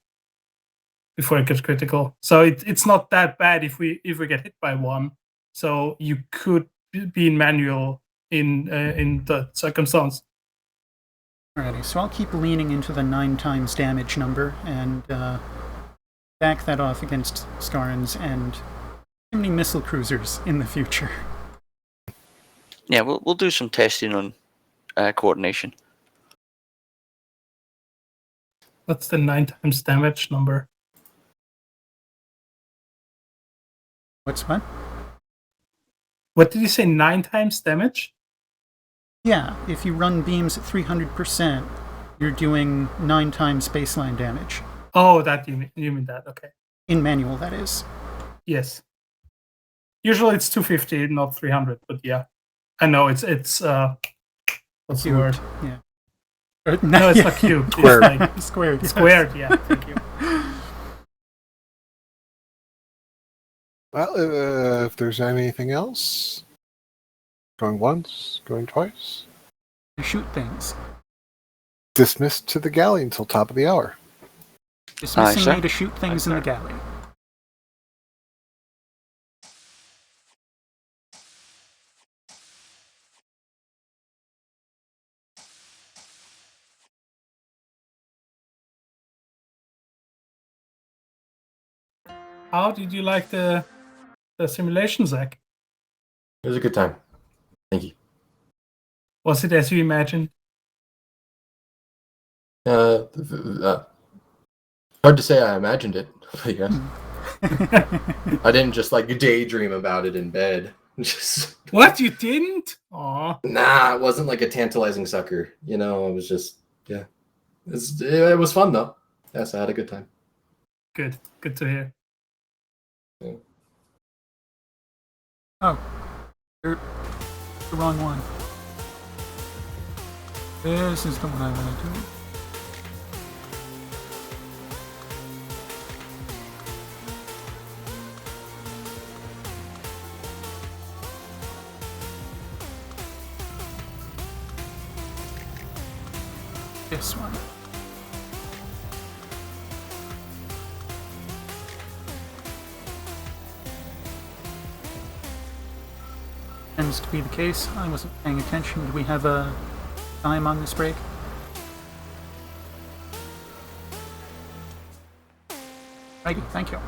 before it gets critical. So it's not that bad if we get hit by 1. So you could be in manual in the circumstance. Alrighty, so I'll keep leaning into the 9 times damage number and back that off against Skarns and many missile cruisers in the future. Yeah, we'll do some testing on coordination. What's the 9 times damage number? What's what? What did you say? 9 times damage? Yeah, if you run beams at 300%, you're doing 9 times baseline damage. Oh, that you mean that? Okay. In manual, that is. Yes. Usually it's 250, not 300. But yeah, I know it's what's the word? Yeah. No, it's not cubed. Squared. It's like Squared. Yes. Squared. Yeah. Thank you. Well, if there's anything else, going once, going twice. Shoot things. Dismissed to the galley until top of the hour. Dismissing me to shoot things in the galley. How did you like the simulation, Zach? It was a good time. Thank you. Was it as you imagined? Hard to say I imagined it, but yeah. I didn't just like daydream about it in bed. Just What, you didn't? Aw. Nah, it wasn't like a tantalizing sucker. You know, it was just it was fun though. Yes, I had a good time. Good to hear. Yeah. Oh, you're the wrong one. This is the one I want to do. This one. Tends to be the case. I wasn't paying attention. Do we have a time on this break? Righty, thank you.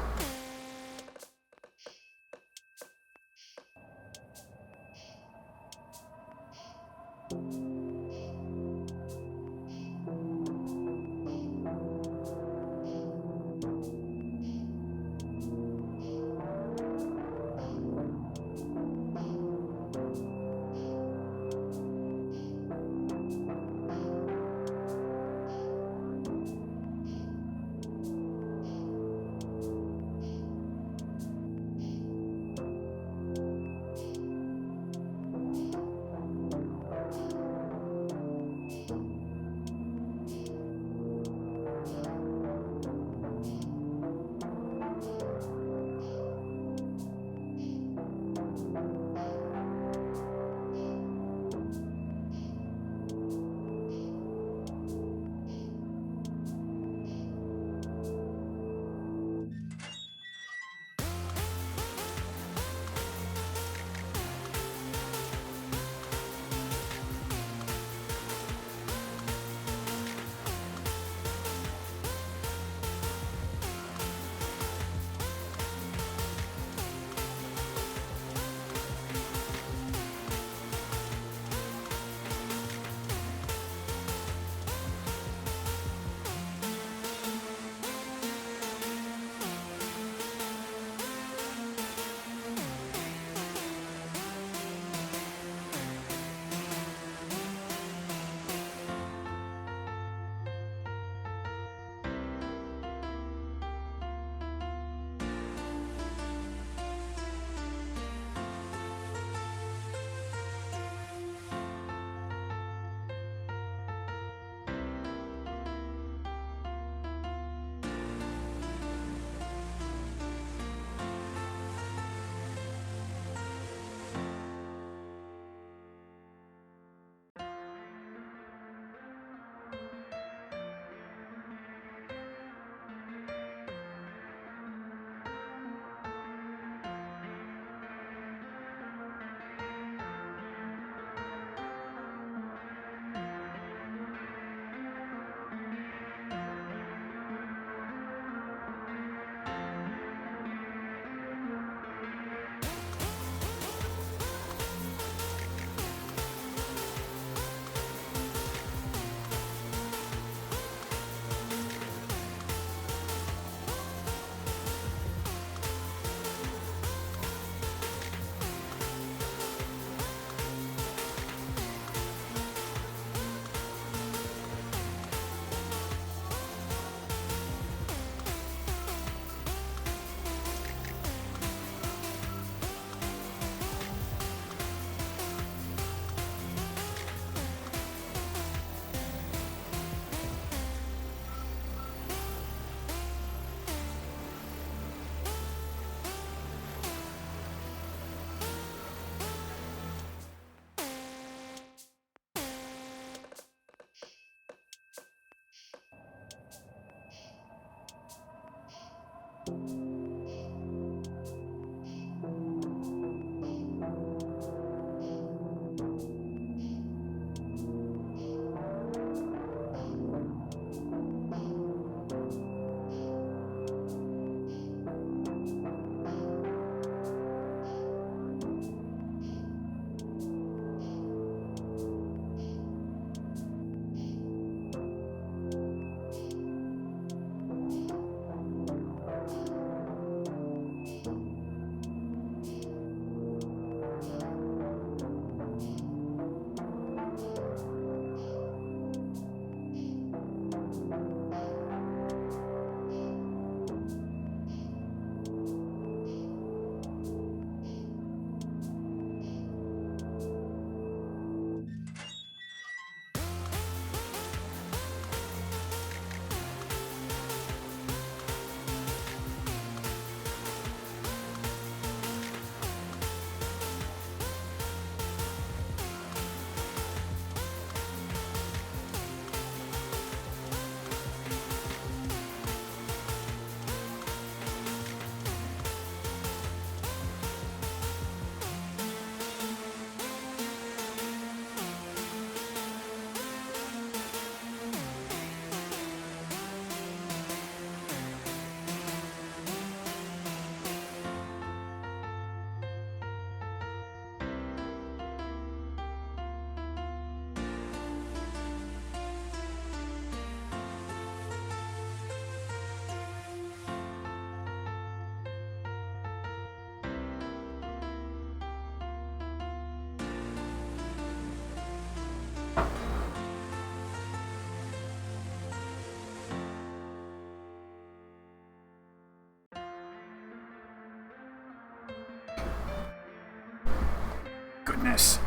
darkness.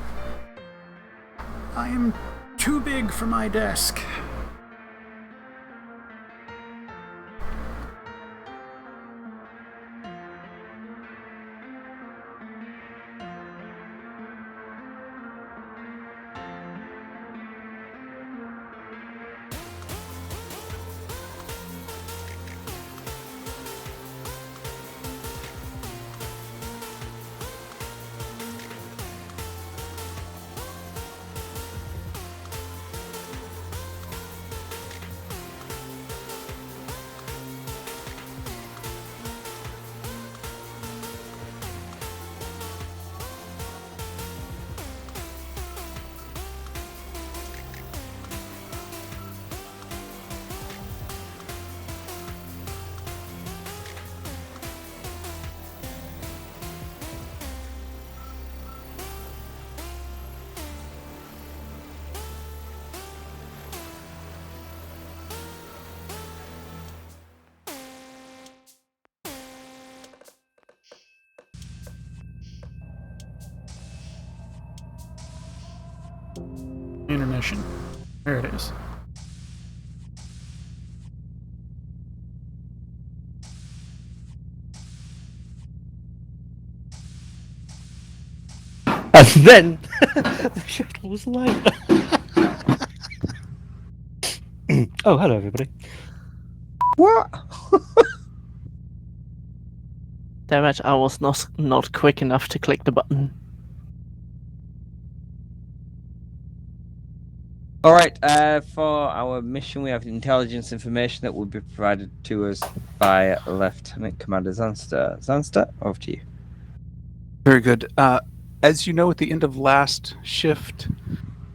I am too big for my desk. Intermission. There it is. And then the shuttle was late. Oh, hello everybody. What? Damn it, I was not quick enough to click the button. Alright, for our mission we have intelligence information that will be provided to us by Lieutenant Commander Zanster. Zanster, over to you. Very good. As you know, at the end of last shift,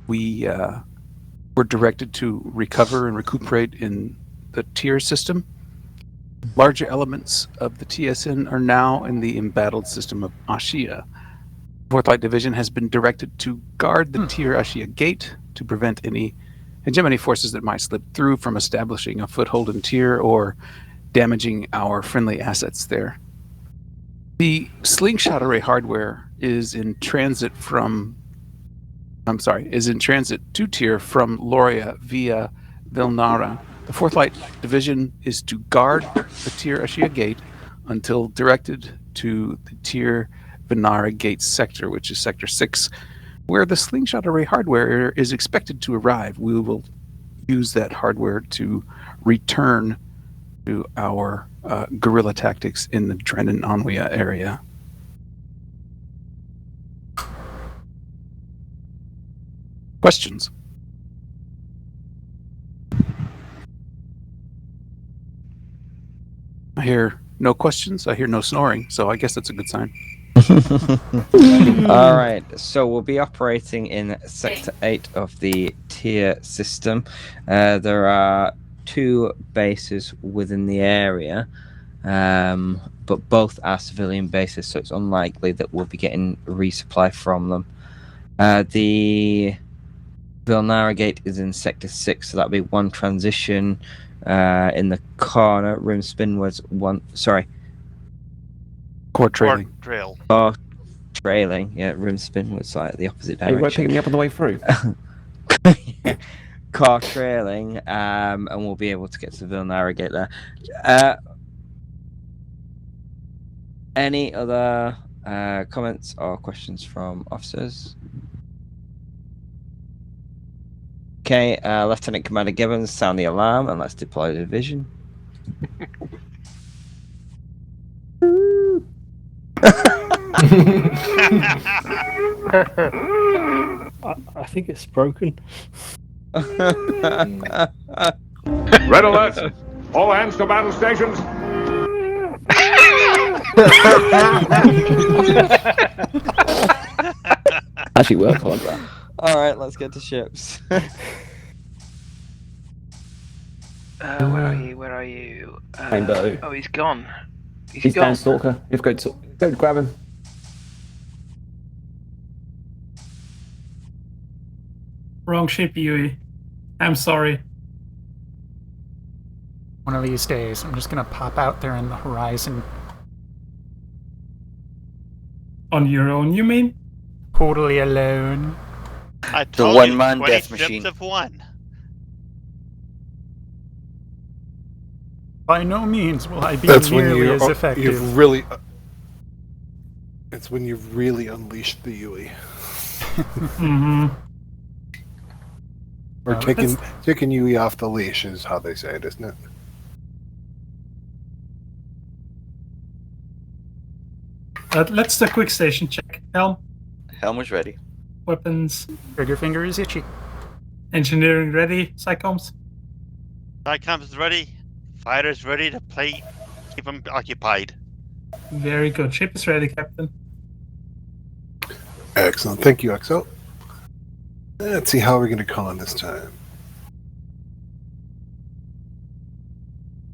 we were directed to recover and recuperate in the tier system. Larger elements of the TSN are now in the embattled system of Ashia. Fourth Light Division has been directed to guard the tier Ashia gate to prevent any hegemony forces that might slip through from establishing a foothold in tier or damaging our friendly assets there. The slingshot array hardware is in transit to tier from Loria via Vilnara. The Fourth Light Division is to guard the tier Ashia gate until directed to the tier Vilnara gate sector, which is sector 6, where the slingshot array hardware is expected to arrive. We will use that hardware to return to our guerrilla tactics in the Drennan Anwia area. Questions? I hear no questions. I hear no snoring, so I guess that's a good sign. Alright, so we'll be operating in Sector 8 of the tier system. There are 2 bases within the area, but both are civilian bases, so it's unlikely that we'll be getting resupply from them. The Vilnara gate is in Sector 6, so that'll be 1 transition in the corner. Rim spin was 1. Sorry. Core trailing. Trail. Oh, trailing. Yeah, rim spin was like the opposite direction. You won't pick me up on the way through. Car trailing, and we'll be able to get to the Vilnara gate there. Any other comments or questions from officers? Okay, Lieutenant Commander Gibbons, sound the alarm and let's deploy the division. I think it's broken. Red alert! All hands to battle stations! Actually work on that. Alright, let's get to ships. Where are you? Where are you? Rainbow. Oh, he's gone. He's gone. down, Stalker. You've got to go grab him. Wrong ship, Yui. I'm sorry. One of these days, I'm just gonna pop out there in the horizon. On your own, you mean? totally alone. I The told one-man you, 20 death ships machine. have won. By no means will I be That's when nearly you're, as effective. you've really. It's when you've really unleashed the Yui. Hmm. Or No, taking Yui off the leash is how they say it, isn't it? Let's do a quick station check. Helm, Helm is ready. weapons, Trigger finger is itchy. engineering ready. Psychoms. Psychoms is ready. Fighters ready to play. Keep them occupied. Very good. Ship is ready, Captain. Excellent. Thank you, XO. Let's see how we're going to con this time.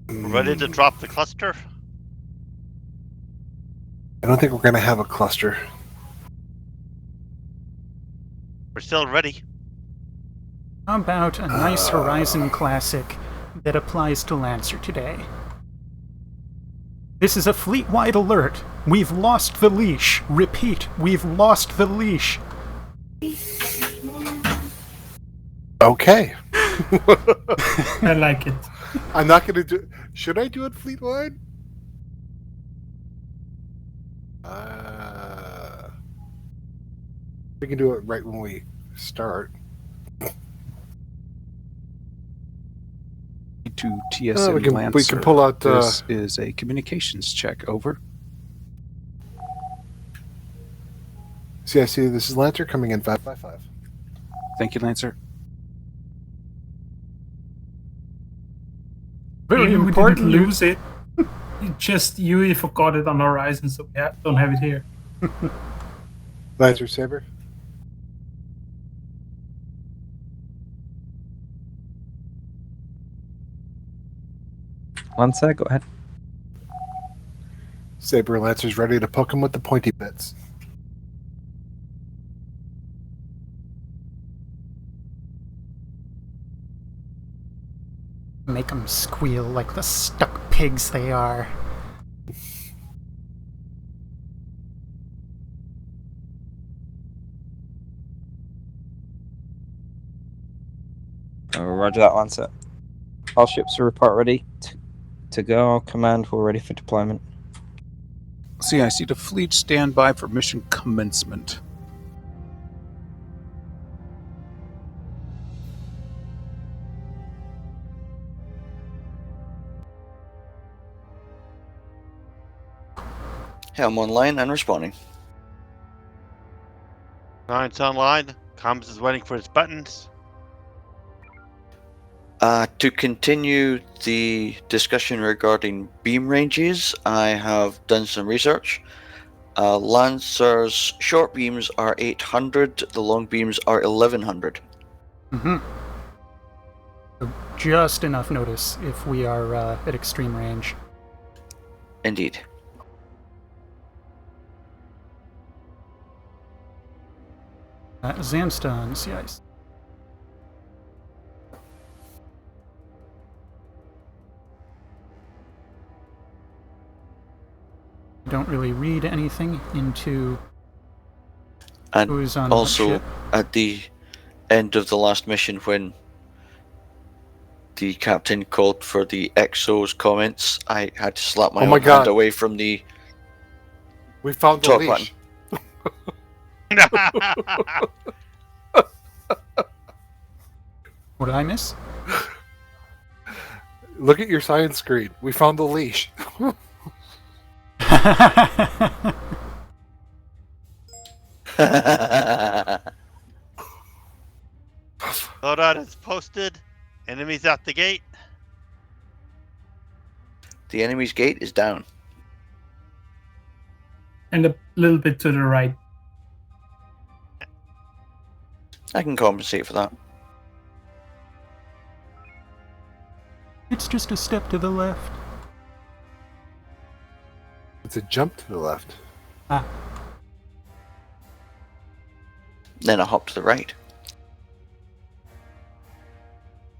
Ready to drop the cluster? I don't think we're going to have a cluster. We're still ready. How about a nice Horizon classic that applies to Lancer today? This is a fleet-wide alert. We've lost the leash. Repeat, we've lost the leash. Okay. I like it. I'm not going to do... Should I do it fleet-wide? We can do it right when we start. To TSN we can Lancer. pull out... This is a communications check. Over. CIC, this is Lancer coming in 555. Thank you, Lancer. Very We important didn't news. lose it. Just Yui forgot it on Horizon, so we don't have it here. Lancer Saber. Lancer, go ahead. Saber Lancer's ready to poke him with the pointy bits. Make them squeal like the stuck pigs they are. Roger that, Lancer. All ships are report ready to go. Command, we're ready for deployment. CIC to fleet, stand by for mission commencement. Helm online and responding. Science online. Comms is waiting for its buttons. To continue the discussion regarding beam ranges, I have done some research. Lancer's short beams are 800, the long beams are 1100. Mm-hmm. So just enough notice if we are at extreme range. Indeed. Zamsta on CIC. Don't really read anything into And who's on also, what ship. at the end of the last mission, when the captain called for the XO's comments, I had to slap my Oh my own hand God. away from the We found the talk leash. button. What did I miss? Look at your science screen. We found the leash. Loadout is posted. Enemies at the gate. The enemy's gate is down. And a little bit to the right. I can compensate for that. It's just a step to the left. It's a jump to the left. Ah. Then I hop to the right.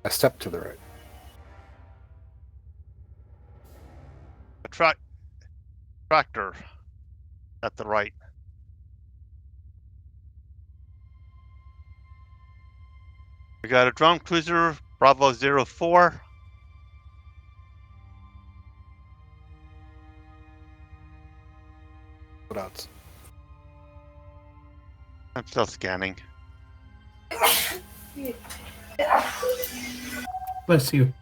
A step to the right. A tractor at the right. We got a drone cruiser, Bravo 04. What else? I'm still scanning. Bless you.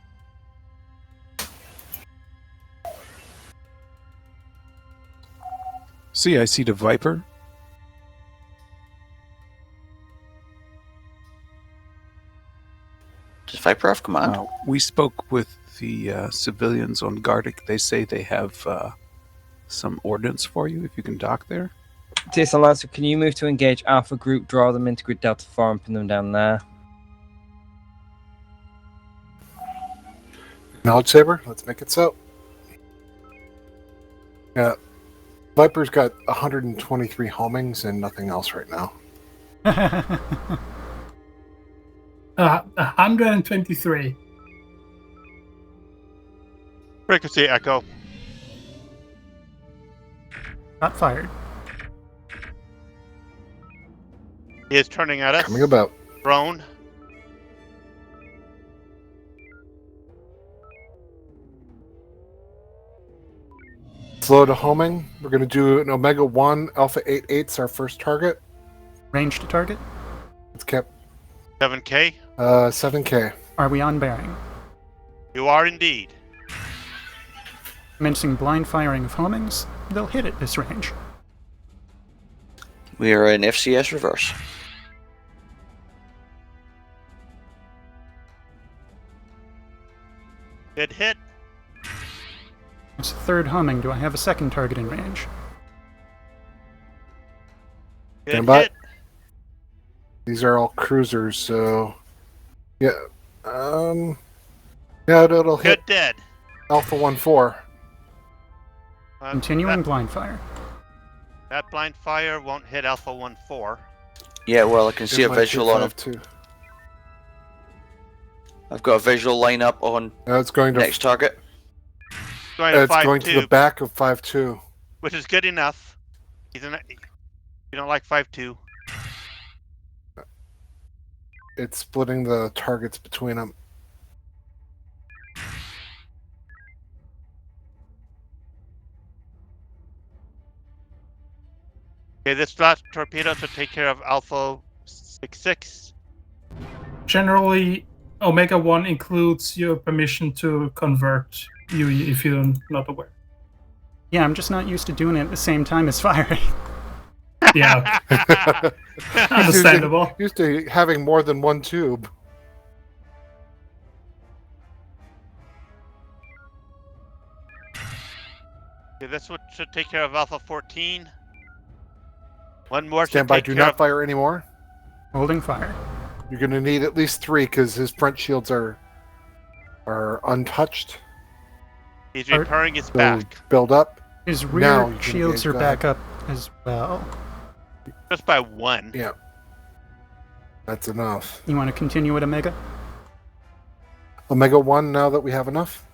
See, I see the Viper. Does Viper have command? We spoke with the civilians on Gardic. They say they have some ordnance for you if you can dock there. TSN Lancer, can you move to engage Alpha Group, draw them into Grid Delta 4 and pin them down there? Knowledge Saber, let's make it so. Yeah. Viper's got 123 homings and nothing else right now. 123. Frequency Echo. Not fired. He is turning at us. Coming about. Drone. Slow to homing. We're going to do an Omega 1 Alpha 88's our first target. Range to target? It's kept 7K. 7K. Are we on bearing? You are indeed. Commencing blind firing of homings. They'll hit at this range. We are in FCS reverse. Good hit. It's a third homing. Do I have a second target in range? Good Stand by. hit. These are all cruisers, so yeah. Yeah, it'll hit Good dead. Alpha 1-4. Continuing blind fire. That blind fire won't hit Alpha 1-4. Yeah, well, I can see a Here's my visual on him. 252. I've got a visual line up on It's going to next target. Going to it's going to the 5-2, back of 5-2. which is good enough. You don't like 5-2. It's splitting the targets between them. Okay, this last torpedo should take care of Alpha 6-6. Generally, Omega 1 includes your permission to convert you if you're not aware. Yeah, I'm just not used to doing it at the same time as firing. Yeah. Understandable. Used to having more than one tube. Okay, this one should take care of Alpha 14. One more Stand should by. take Do care not of... fire anymore. Holding fire. You're going to need at least 3 because his front shields are untouched. He's repairing his back. Build up. His Now rear you can shields engage. are Go back ahead. up as well. Just by 1. Yeah. That's enough. You want to continue at Omega? Omega 1 now that we have enough?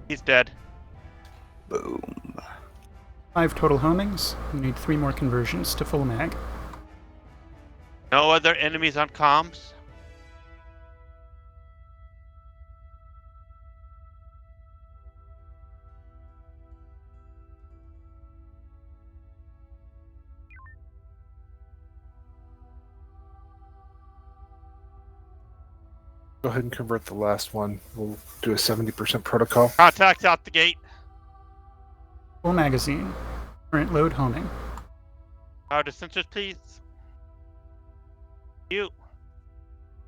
He's dead. Boom. 5 total homings. You need 3 more conversions to full mag. No other enemies on comms. Go ahead and convert the last one. We'll do a 70% protocol. Contacts out the gate. Full magazine. Current load homing. Power distances, please. You.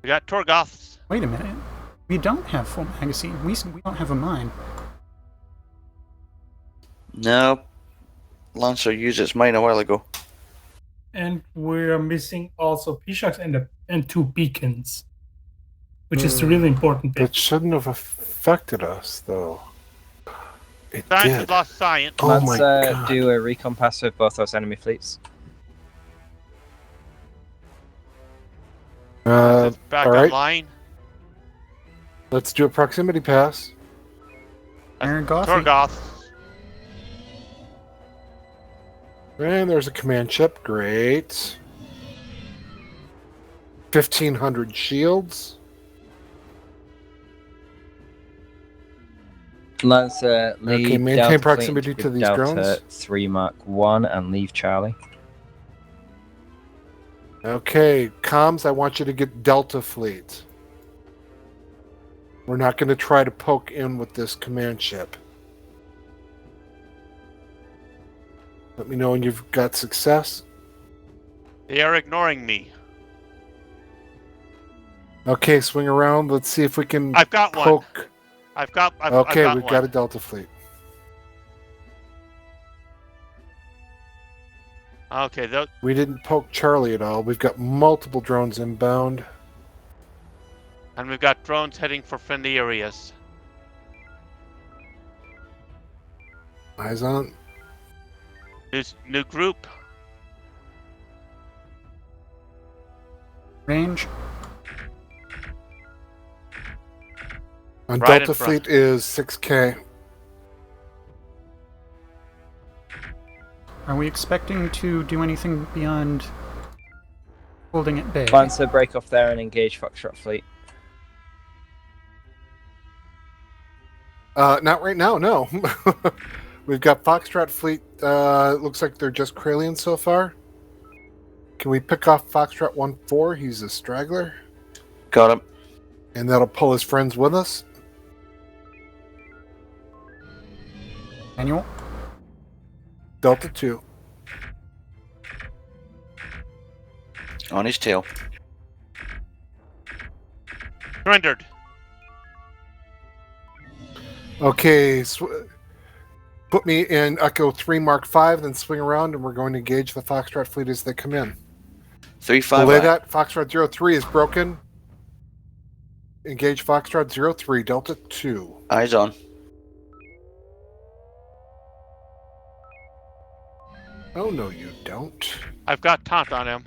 We got Torgoths. Wait a minute. We don't have full magazine. We don't have a mine. No. Lancer used its mine a while ago. And we're missing also P-Shocks and 2 beacons, which is the really important bit. It shouldn't have affected us, though. It Science did. has lost science. Oh my Let's God. do a recon pass with both those enemy fleets. Uh, Back all right. online. Let's do a proximity pass. Torgoth. And there's a command ship. Great. 1,500 shields. Lancer, leave Okay, maintain Delta proximity Fleet to these Delta drones. 3 Mark 1 and leave Charlie. Okay, comms, I want you to get Delta Fleet. We're not going to try to poke in with this command ship. Let me know when you've got success. They are ignoring me. Okay, swing around. Let's see if we can I've got one. poke. I've got We've one. got a Delta Fleet. Okay, we didn't poke Charlie at all. We've got multiple drones inbound. And we've got drones heading for friendly areas. Eyes on. New group. Range. On Right Delta in front. Fleet is 6K. Are we expecting to do anything beyond holding at bay? Lancer, break off there and engage Foxtrot Fleet. Not right now, no. We've got Foxtrot Fleet. Looks like they're just Kralian so far. Can we pick off Foxtrot 1-4? He's a straggler. Got him. And that'll pull his friends with us. Manual. Delta 2. On his tail. Surrendered. Okay, put me in Echo 3 Mark 5, then swing around, and we're going to engage the Foxtrot Fleet as they come in. 3-5. Belay that, Foxtrot 03 is broken. Engage Foxtrot 03, Delta 2. Eyes on. Oh, no, you don't. I've got taunt on him.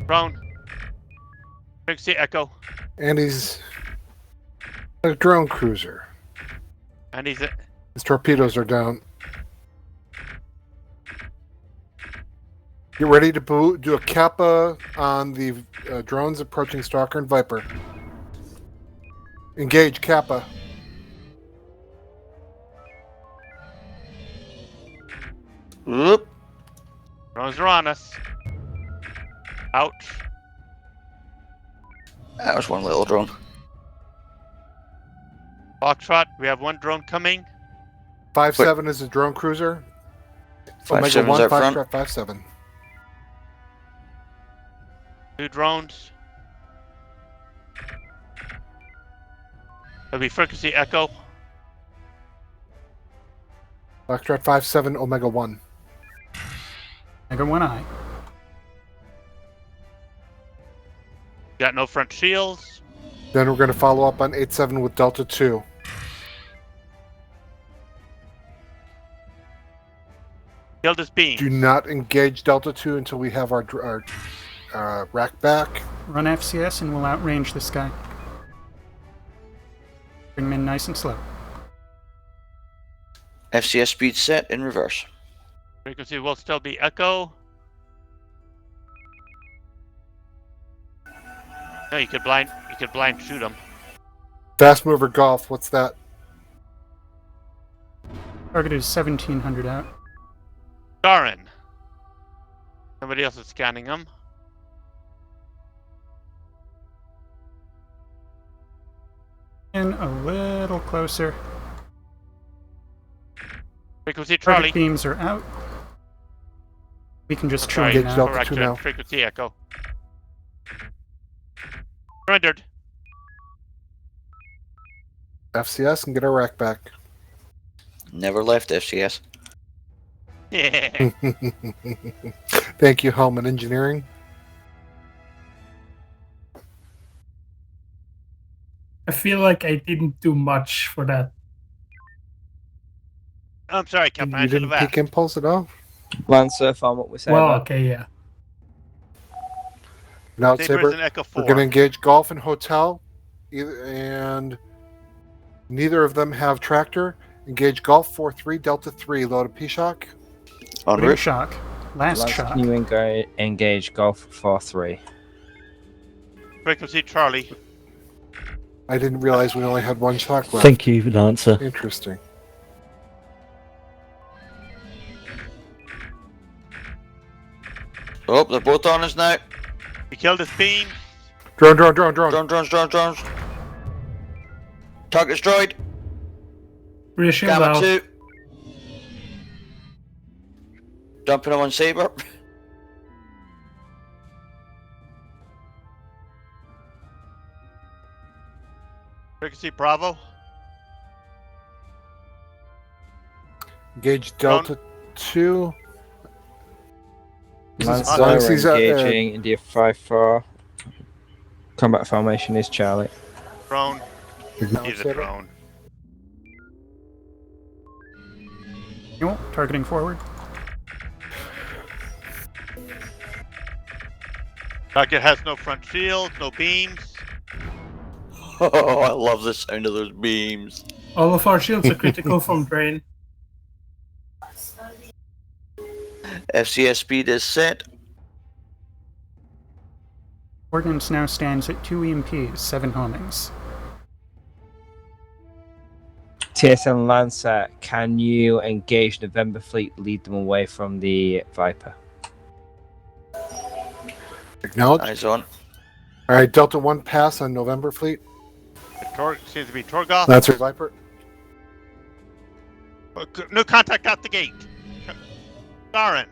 Drone. Frequency echo. And he's a drone cruiser. And he's His torpedoes are down. Get ready to do a Kappa on the drones approaching Stalker and Viper. Engage Kappa. Whoop. drones are on us. Ouch. That was one little drone. Foxtrot, we have one drone coming. 5-7 is a drone cruiser. 5-7's Omega 1, out front. Foxtrot 5-7. 2 drones. There'll be frequency echo. Foxtrot 5-7, Omega 1. I got one eye. Got no front shields. Then we're going to follow up on 8-7 with Delta 2. Killed his beam. Do not engage Delta 2 until we have our rack back. Run FCS and we'll outrange this guy. Bring him in nice and slow. FCS speed set in reverse. Frequency will still be echo. No, you could blind shoot him. Fast mover golf, what's that? Target is 1700 out. Darren. Somebody else is scanning him. In a little closer. Frequency Charlie. Target beams are out. We can just Sorry, try now. correction. Frequency echo. Surrendered. FCS and get our rack back. Never left FCS. Yeah. Thank you, Hellman Engineering. I feel like I didn't do much for that. I'm sorry, Captain. I You should didn't have peak asked. impulse at all? Lancer, farm what we're saying. Well, okay, yeah. Now, Saber's Saber, in Echo we're 4. going to engage Golf and Hotel and neither of them have tractor. Engage Golf 4-3, Delta 3, load a P-Shock. En Ring route. shock. Last Lance, shock. can you engage Golf 4-3? Frequency Charlie. I didn't realize we only had one shock left. Thank you, Lancer. Interesting. Oh, they're both on us now. He killed his beam. Drone. Drones. Target destroyed. Reassure Gamma valve. 2. Dumping him on Saber. Frequency Bravo. Engage Delta 2. Lance, as long as he's, engaging India 5-4. Combat formation is Charlie. Drone. Acknowledge He's a Saber. drone. Mule, targeting forward. Target has no front shields, no beams. Oh, I love the sound of those beams. All of our shields are critical from drain. FCS speed is set. Ordnance now stands at 2 EMPs, 7 homings. TSN Lancer, can you engage November Fleet, lead them away from the Viper? Acknowledge. Eyes on. Alright, Delta 1 pass on November Fleet. Seems to be Torgoth. Lancer Viper. No contact at the gate. Darren.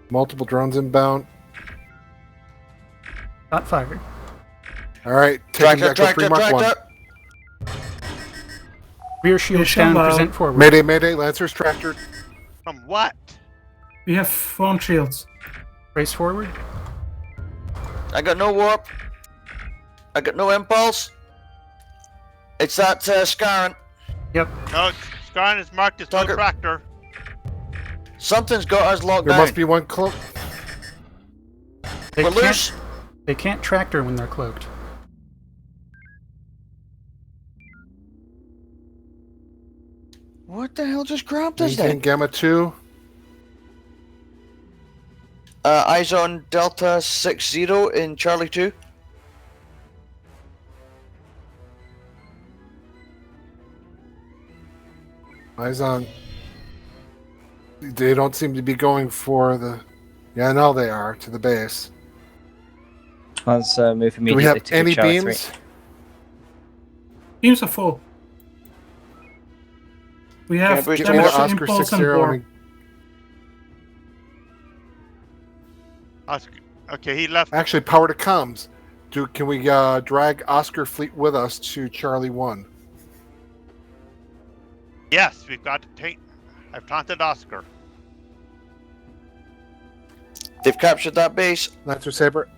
Multiple drones inbound. Not fired. Alright, taking Tractor, Echo 3 Mark 1. Rear shields down, present forward. Mayday, Lancer's tractor. From what? We have front shields. Race forward. I got no warp. I got no impulse. It's that Scarran. Yep. No, Scarn is marked as no Target. tractor. Something's got us locked There down. must be one cloak. They We're can't, loose. they can't tractor when they're cloaked. What the hell just grabbed us Maintain then? Gamma 2. Eyes on Delta 6-0 in Charlie 2. Eyes on. They don't seem to be going for the. Yeah, now they are to the base. Lancer, move Do we immediately have to any Charlie beams? 3. Beams are full. We have boost Give me the damage to Oscar impulse and 6-0. warp. Okay, he left. Actually, power to comms. Can we drag Oscar Fleet with us to Charlie 1? Yes, we've got to take. I've taunted Oscar. They've captured that base. Lancer Saber.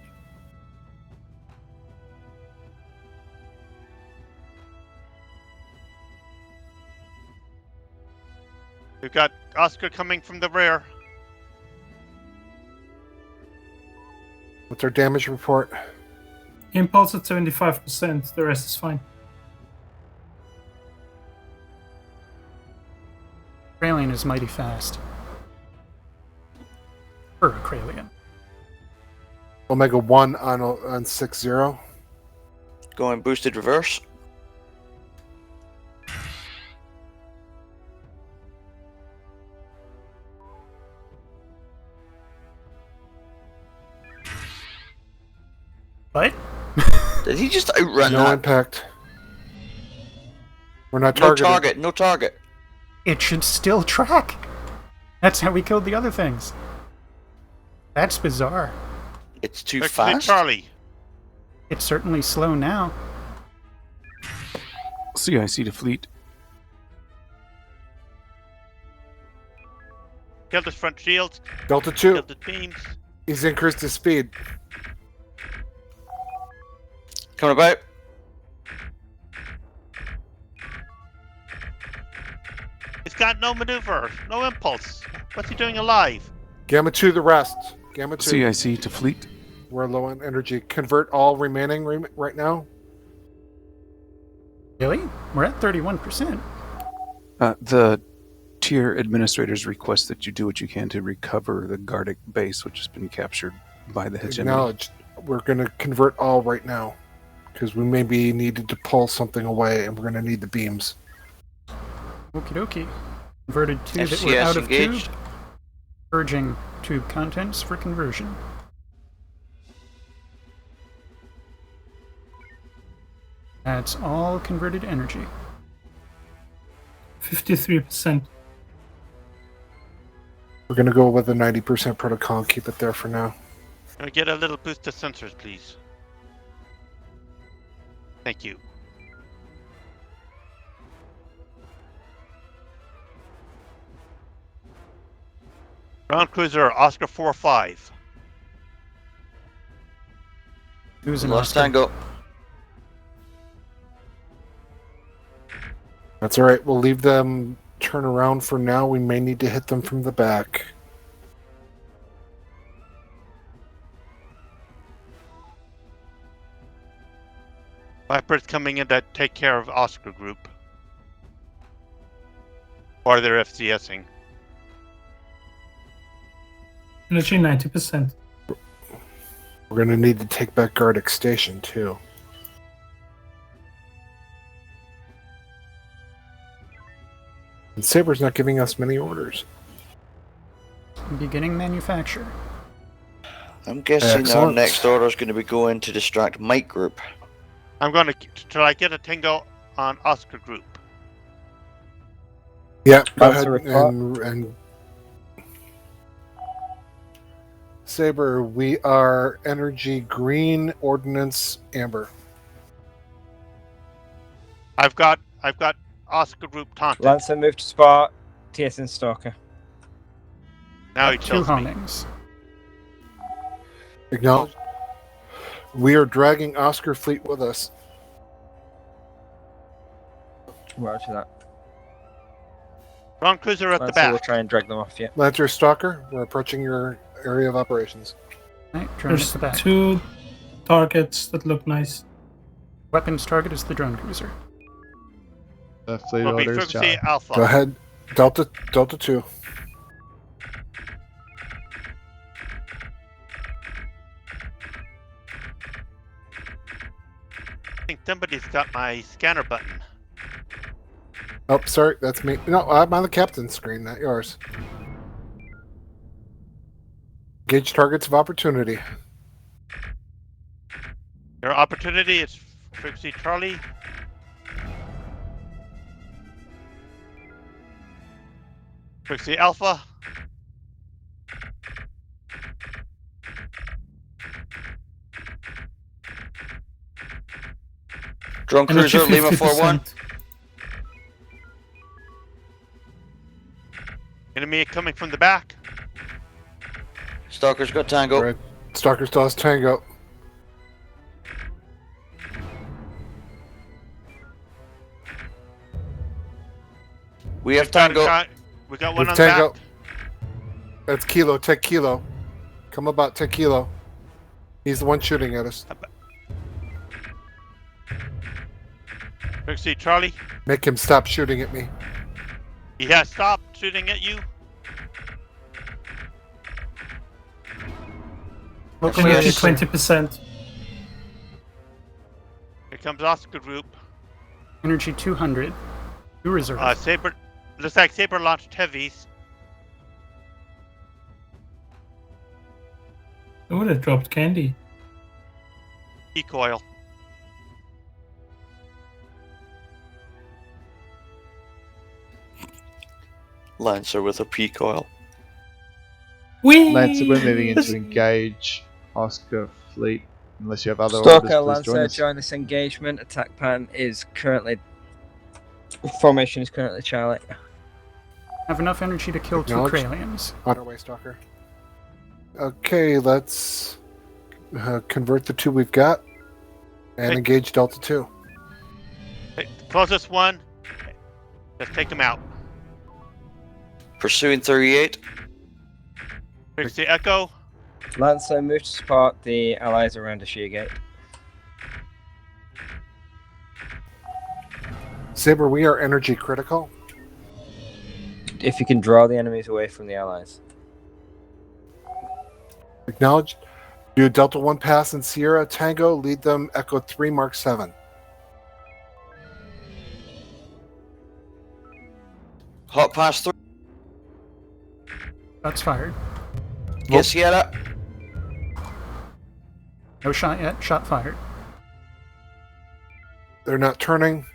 We've got Oscar coming from the rear. What's our damage report? Impulse at 75%, the rest is fine. Kralian is mighty fast. For a Kralian. Omega 1 on 6-0. Going boosted reverse. What? Did he just outrun No that? impact. We're not No targeted. target, no target. It should still track. That's how we killed the other things. That's bizarre. It's too Frequency fast. Charlie. It's certainly slow now. CIC to fleet. Killed his front shields. Delta 2. Killed his beams. He's increased his speed. Coming about. He's got no maneuver, no impulse. What's he doing alive? Gamma 2 the rest. Gamma 2. CIC to fleet. We're low on energy. Convert all remaining right now. Really? We're at 31%. The tier administrators request that you do what you can to recover the Gardic base, which has been captured by the hegemony. Acknowledged. We're going to convert all right now because we maybe needed to pull something away, and we're going to need the beams. Okie dokie. Converted 2 that were FCS out of engaged. tube. Purging tube contents for conversion. That's all converted energy. 53%. We're going to go with a 90% protocol and keep it there for now. Can we get a little boost of sensors, please? Thank you. Ground cruiser Oscar 4-5. Who's an Lost Oscar? Tango. That's all right. We'll leave them turn around for now. We may need to hit them from the back. Viper's coming in to take care of Oscar Group. Or they're FCSing. Energy 90%. We're going to need to take back Gardic Station, too. And Saber's not giving us many orders. Beginning manufacture. I'm guessing our Excellent. next order is going to be going to distract Mike Group. I'm going to try get a Tango on Oscar Group. Yeah, go Answer ahead report. and Saber, we are energy green, ordnance amber. I've got Oscar Group taunted. Lancer move to spot. TSN Stalker. Now he 2 kills me. homings. Acknowledge. We are dragging Oscar Fleet with us. Roger that. Ground cruiser at the Lancer will back. try and drag them off, yeah. Lancer Stalker, we're approaching your area of operations. Right, drone There's at the back. 2 targets that look nice. Weapons target is the drone cruiser. The fleet Will be order is frequency Charlie. Alpha. Go ahead. Delta 2. I think somebody's got my scanner button. Oh, sorry, that's me. No, I'm on the captain's screen, not yours. Gauge targets of opportunity. Your opportunity is frequency Charlie. Frequency Alpha. Drone Energy Cruiser, Lima 50%. 4-1. Enemy coming from the back. Stalker's got Tango. Right. Stalker still has Tango. We have Tango. We got one With on Tango. the back. That's Kilo. Take Kilo. Come about, take Kilo. He's the one shooting at us. Frequency Charlie. Make him stop shooting at me. He has stopped shooting at you. Local Yes. energy 20%. Here comes Oscar Group. Energy 200. 2 reserve. Saber. Looks like Saber launched heavies. I would have dropped candy. Recoil. Lancer with a P-coil. Whee! Lancer, we're moving into engage Oscar Fleet, unless you have other Stalker, orders. Please join Lancer, us. join this engagement. Attack plan is currently... Formation is currently Charlie. Have enough energy to kill 2 Acknowledged. Kralians. On our way, Stalker. Okay, let's convert the 2 we've got and Hey. engage Delta 2. Closest one. Let's take him out. Pursuing 38. Frequency Echo. Lancer, move to support the allies around Ashia Gate. Saber, we are energy critical. If you can draw the enemies away from the allies. Acknowledged. Do Delta 1 pass and Sierra Tango, lead them Echo 3 Mark 7. Hot pass through. Shots fired. Get Sierra. No shot yet. Shot fired. They're not turning.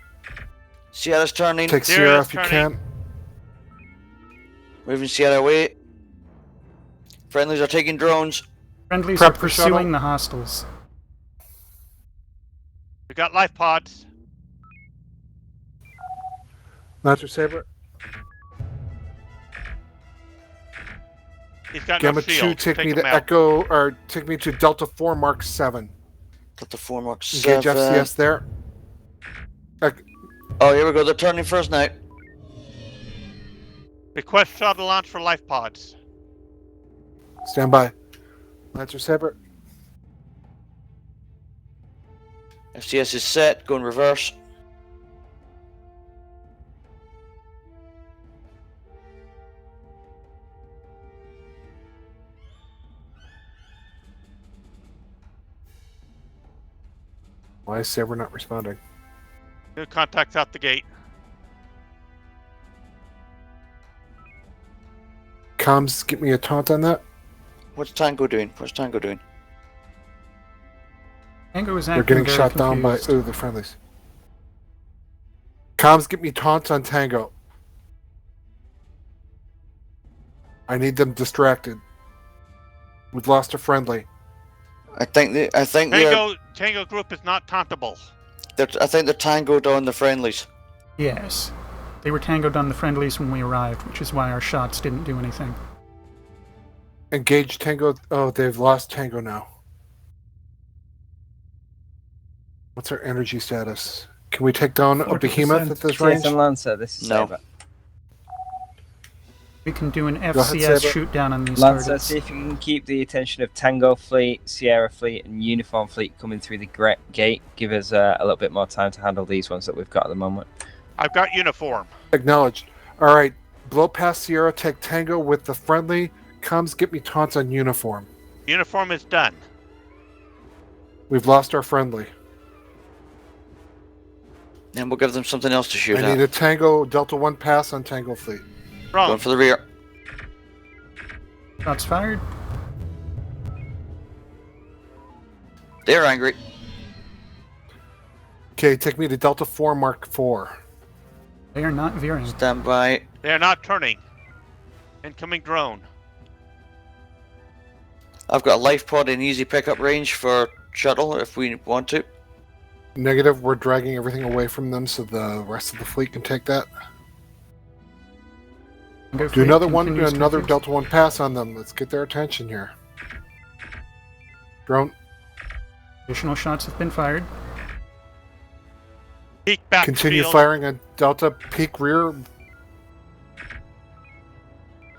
Sierra's turning. Take Sierra if you can. Moving Sierra away. Friendlies are taking drones. Friendlies Prep are for shuttle. pursuing the hostiles. We got life pods. Lancer Saber. He's got Gamma no shield. 2, take me him to out. Echo, or take me to Delta 4 Mark 7. Delta 4 Mark 7. Engage FCS there. Oh, here we go. They're turning first now. Request shuttle launch for life pods. Stand by. Lancer Saber. FCS is set. Going reverse. Why is Saber not responding? New contacts out the gate. Comms, get me a taunt on that. What's Tango doing? What's Tango doing? Tango is They're acting getting very shot down by confused. the friendlies. Comms, get me taunts on Tango. I need them distracted. We've lost a friendly. I think Tango group is not tauntable. I think they're tangoed on the friendlies. Yes. They were tangoed on the friendlies when we arrived, which is why our shots didn't do anything. Engage Tango. Oh, they've lost Tango now. What's our energy status? Can we take down a 40%. behemoth at this range? TSN Lancer, this is No. Saber. We can do an ahead, FCS Saber. shoot down on these Lancer, targets. see if you can keep the attention of Tango Fleet, Sierra Fleet, and Uniform Fleet coming through the gate. Give us a little bit more time to handle these ones that we've got at the moment. I've got uniform. Acknowledged. All right. Blow past Sierra, take Tango with the friendly. Comms, get me taunts on uniform. Uniform is done. We've lost our friendly. And we'll give them something else to shoot I at. need a Tango Delta 1 pass on Tango Fleet. Wrong. Going for the rear. Shots fired. They're angry. Okay, take me to Delta 4 Mark 4. They are not veering. Stand by. They are not turning. Incoming drone. I've got a life pod in easy pickup range for shuttle if we want to. Negative, we're dragging everything away from them so the rest of the fleet can take that. Tango Do Fleet another one, continues to another refuse. Delta 1 pass on them. Let's get their attention here. Drone, Additional shots have been fired. Peek back. continue field. firing on Delta, peak rear.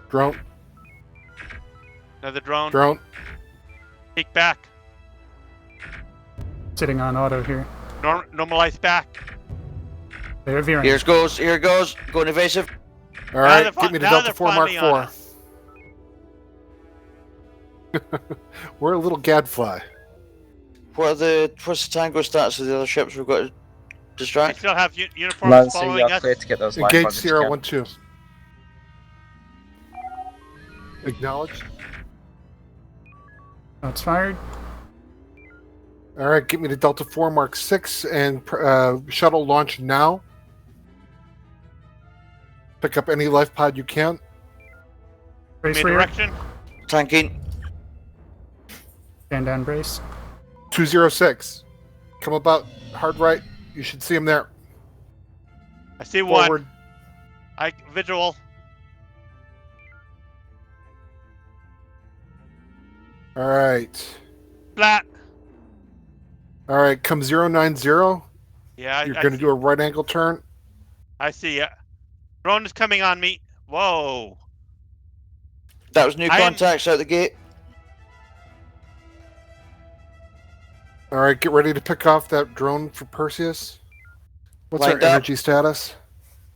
Drone, Another drone. drone. Peek back. Sitting on auto here. Normalize back. They're veering. Here it goes. Here it goes. Going evasive. All right, they're get me to now Delta they're 4 Mark finally on 4. We're a little gadfly. What's the Tango status of the other ships we've got to We distract? still have uniforms Lancer, following you're us. clear to get those life Engage pods into Sierra camp. 1-2. Acknowledged. Shots fired. All right, get me to Delta 4 Mark 6 and shuttle launch now. Pick up any life pod you can. Brace Main rear. direction. Tanking. Stand down brace. 206. Come about hard right. You should see him there. I see Forward. one. Visual. All right. Flat. All right, come 090. Yeah, You're going to do a right angle turn. I see ya. Drone is coming on me. Whoa. That was new I am- contacts out the gate. All right, get ready to pick off that drone for Perseus. What's Lined our up. energy status?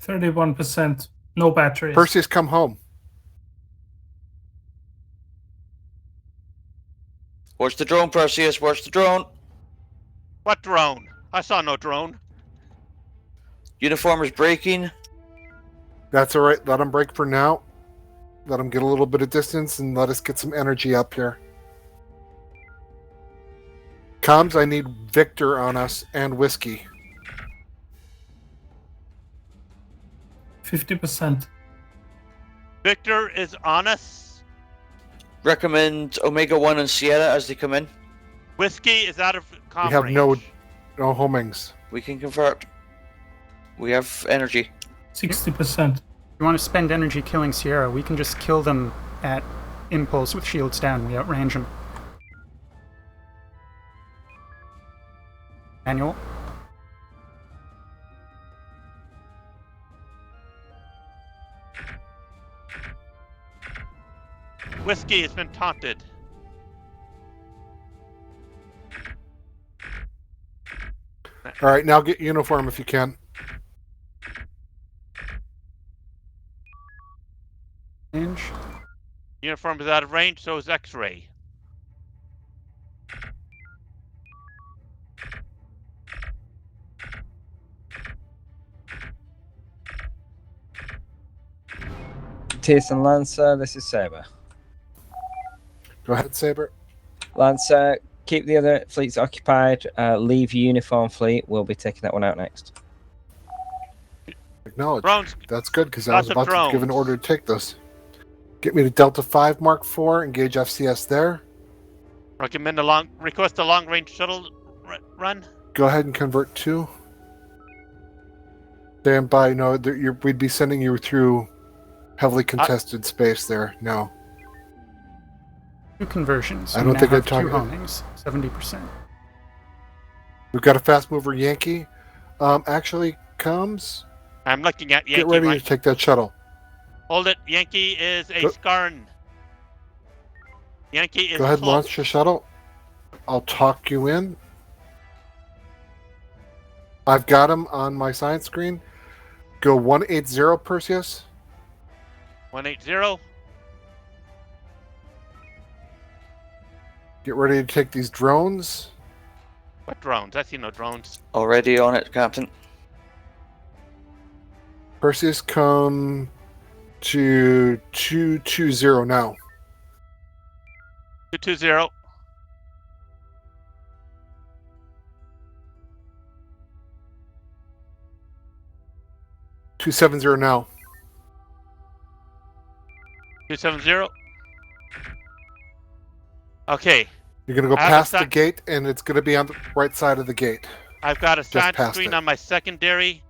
31%. No batteries. Perseus, come home. Where's the drone, Perseus? Where's the drone? What drone? I saw no drone. Uniform is breaking. That's all right. Let him break for now. Let him get a little bit of distance and let us get some energy up here. Comms, I need Victor on us and Whiskey. 50%. Victor is on us. Recommend Omega 1 and Sierra as they come in. Whiskey is out of comm We have range. no homings. We can convert. We have energy. 60%. If you want to spend energy killing Sierra, we can just kill them at impulse with shields down. We outrange them. Manual. Whiskey has been taunted. All right, now get uniform if you can. Range. Uniform is out of range, so is X-ray. TSN Lancer, this is Saber. Go ahead, Saber. Lancer, keep the other fleets occupied. Leave uniform fleet. We'll be taking that one out next. Acknowledge. Drones. That's good, because I Lots was of about to give an drones. order to take this. Get me to Delta 5 Mark IV, engage FCS there. Request a long-range shuttle run. Go ahead and convert 2. Stand by. No, we'd be sending you through heavily contested space there. No. 2 conversions. I We don't now think have I'd 2 talk- homings. 70%. We've got a fast mover Yankee. Actually comes. I'm looking at Yankee. Get ready Right? to take that shuttle. Hold it. Yankee is a Go- Skarn. Yankee is Go ahead, close. launch your shuttle. I'll talk you in. I've got him on my science screen. Go 180, Perseus. 180. Get ready to take these drones. What drones? I see no drones. Already on it, Captain. Perseus, come to 220 now. 220. $270 now. 270. Okay. You're going to go I have a past the gate, and it's going to be on the right side of the gate. I've got a side past screen it. on my secondary,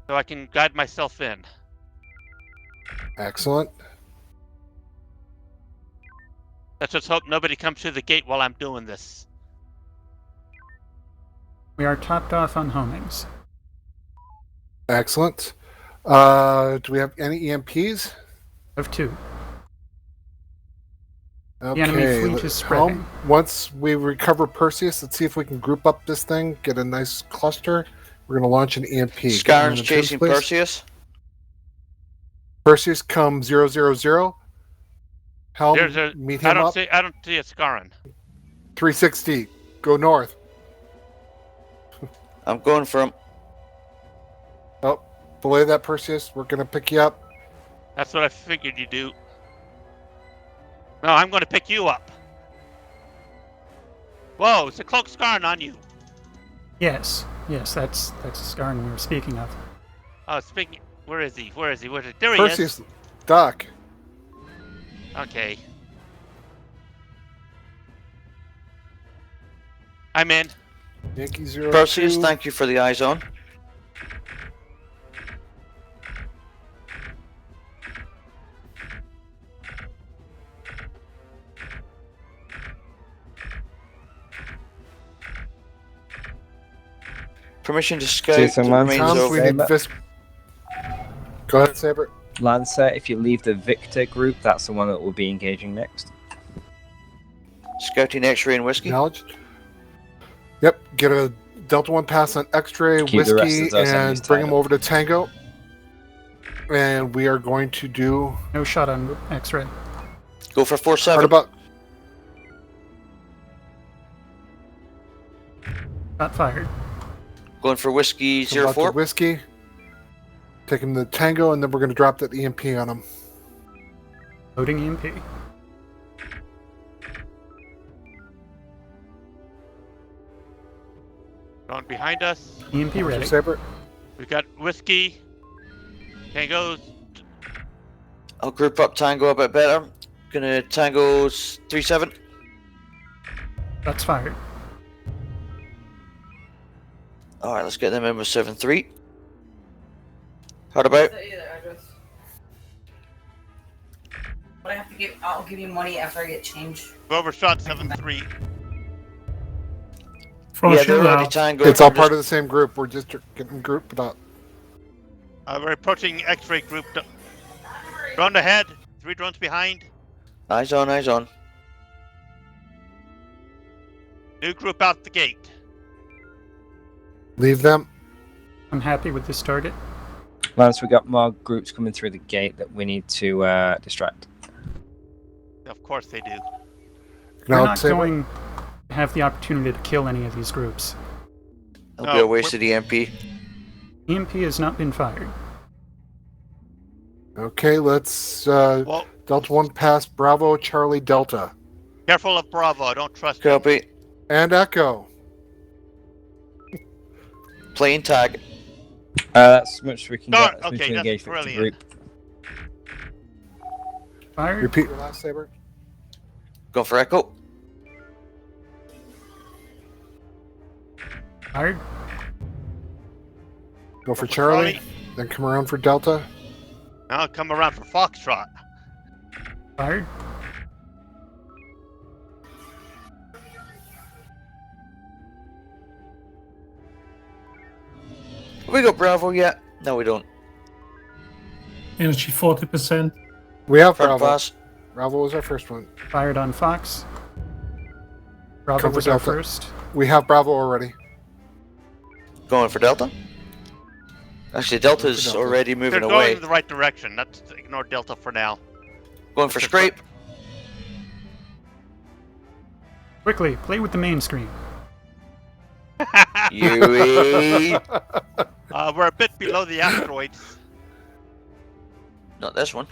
so I can guide myself in. Excellent. Let's just hope nobody comes through the gate while I'm doing this. We are topped off on homings. Excellent. Do we have any EMPs? Of 2. Okay. The enemy fleet is spreading. Once we recover Perseus, let's see if we can group up this thing, get a nice cluster. We're going to launch an EMP. Skarn's chasing Perseus. Perseus, come 000. Helm, meet him up. I don't see a Skarn. 360. Go north. I'm going for him. Oh, belay that, Perseus. We're going to pick you up. That's what I figured you'd do. No, I'm going to pick you up. Whoa, it's a cloak Skarn on you. Yes, that's a Skarn we were speaking of. Oh, speaking. Where is he? There he Perseus, is. duck. Okay. I'm in. Yankee 02. Perseus, thank you for the eyes on. Permission to scout Jason the remains Lancer. of... We need Go ahead, Saber. Lancer, if you leave the Victor group, that's the one that will be engaging next. Scouting X-ray and whiskey. Acknowledged. Yep. Get a Delta 1 pass on X-ray, Keep the rest whiskey, of those enemies and bring tied them up. over to Tango. And we are going to do... No shot on X-ray. Go for 4-7. Hard about... Not fired. Going for whiskey Come back to 04. Whiskey. Take him to Tango, and then we're going to drop that EMP on him. Loading EMP. Going behind us. EMP ready. Saber. We've got whiskey. Tango's. I'll group up Tango a bit better. Gonna Tango's 3-7. That's fired. Alright, let's get them in with 7-3. Hard about. But I have to give. I'll give you money after I get change. Overshot 7-3. Yeah, they're already Tango. It's all part of the same group. We're just getting grouped up. We're approaching X-ray group. Drone ahead. 3 drones behind. Eyes on, eyes on. New group out the gate. Leave them. I'm happy with this target. Lance, we got more groups coming through the gate that we need to distract. Of course they do. We're not going to have the opportunity to kill any of these groups. That'll be a wasted EMP. EMP has not been fired. Okay, let's Delta 1 pass Bravo, Charlie, Delta. Careful of Bravo. I don't trust Copy. And Echo. Playing tag. That's as much as we can Start. get. That's Okay, to that's engage with the brilliant. group. Fired. Repeat your last, Saber. Go for Echo. Fired. Go for Charlie. Then come around for Delta. Now come around for Foxtrot. Fired. We got Bravo yet? No, we don't. Energy 40%. We have Front Bravo. pass. Bravo was our first one. Fired on Fox. Bravo Come for was our Delta. first. We have Bravo already. Going for Delta? Actually, Delta's Delta. already moving They're away. going in the right direction. Let's ignore Delta for now. Going for Scrape. Quickly, play with the main screen. Yui. We're a bit below the asteroids. Not this one.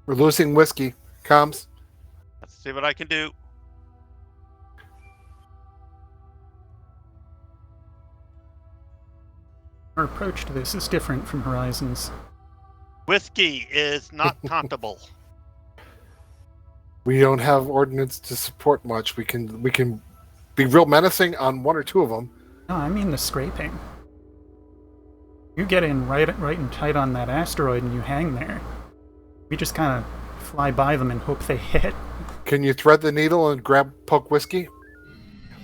We're losing Whiskey. Comms. Let's see what I can do. Our approach to this is different from Horizon's. Whiskey is not tauntable. We don't have ordnance to support much. We can be real menacing on one or two of them. No, I mean the scraping. You get in right and tight on that asteroid and you hang there. We just kind of fly by them and hope they hit. Can you thread the needle and poke Whiskey?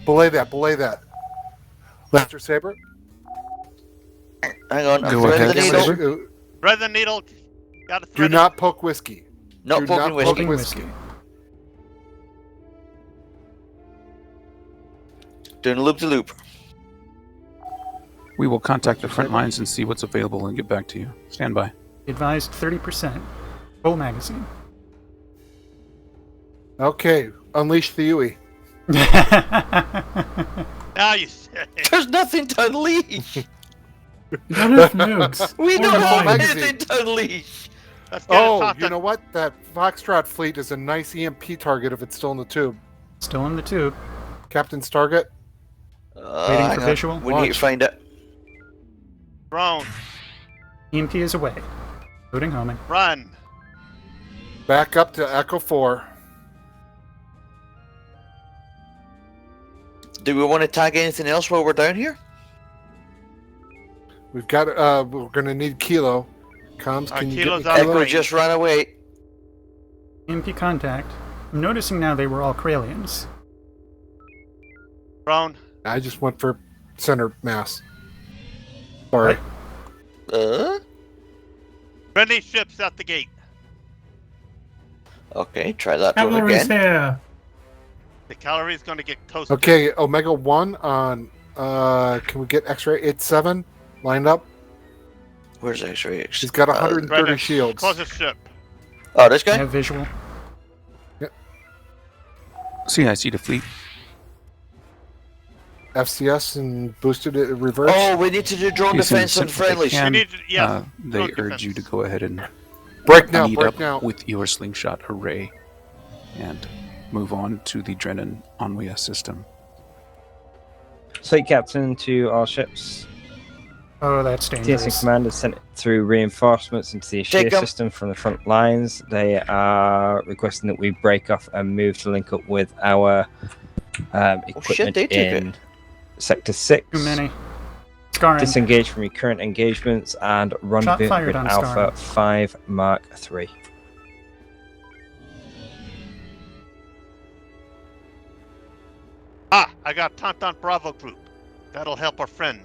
Belay that. Lester Saber. Hang on, I'm Go threading ahead, the needle. Saber. Thread the needle. Gotta Do thread not poke Whiskey. Not Do poking not Whiskey. poke Whiskey. Doing a loop-de-loop. We will contact the front lines and see what's available and get back to you. Stand by. Advised 30%. Full magazine. Okay, unleash the Yui. Now you say. There's nothing to unleash. We don't have nukes. We Or don't the have mines. anything to unleash. Let's get Oh, it you know what? That Foxtrot fleet is a nice EMP target if it's still in the tube. Still in the tube. Captain's target. Waiting hang for on. visual. We need to find it. Drone. EMP is away. Loading homing. Run. Back up to Echo 4. Do we want to tag anything else while we're down here? We've got. We're gonna need Kilo. Comms, can you get Kilo's me out of Kilo? Echo just ran away. EMP contact. I'm noticing now they were all Kralians. Brown. I just went for center mass. Sorry. Friendly ships at the gate. Okay, try that drone Cavalry's again. here. The cavalry is going to get toasted. Okay, Omega 1 on. Can we get X-ray 87 lined up? Where's X-ray? He's got 130 Right, shields. closest ship. Oh, this guy? I have visual. CIC to fleet. FCS and boosted it reverse. Oh, we need to do drone TSN defense on said that they friendlies. can. yes, They drone urge you to go ahead and break now, meet break up now. with your slingshot array and move on to the Drennan Envoy system. Fleet captain to all ships. Oh, that's TSN dangerous. command has sent through reinforcements into the Ashir Take 'em. system from the front lines. They are requesting that we break off and move to link up with our equipment they took in Sector 6. Too many. Scarring. Disengage from your current engagements and rendezvous fired with on Alpha Scarring. 5 Mark III. Ah, I got Tauntaun Bravo group. That'll help our friend.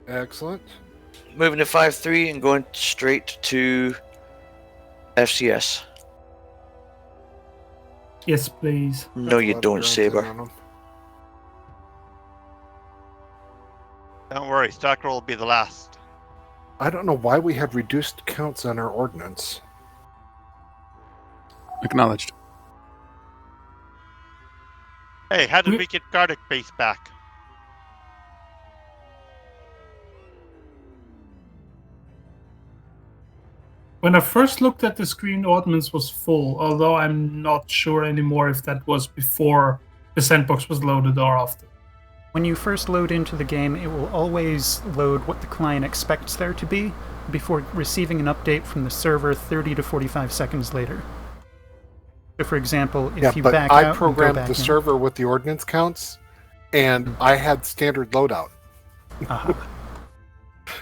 Excellent. Moving to 5-3 and going straight to FCS. Yes, please. No, you Left don't, ground Saber. on him. Don't worry, Stalker will be the last. I don't know why we had reduced counts on our ordnance. Acknowledged. Hey, how did we get Gardic base back? When I first looked at the screen, ordnance was full, although I'm not sure anymore if that was before the sandbox was loaded or after. When you first load into the game, it will always load what the client expects there to be before receiving an update from the server 30 to 45 seconds later. So for example, if you but back I out and go programmed back the in, server with the ordnance counts, and I had standard loadout.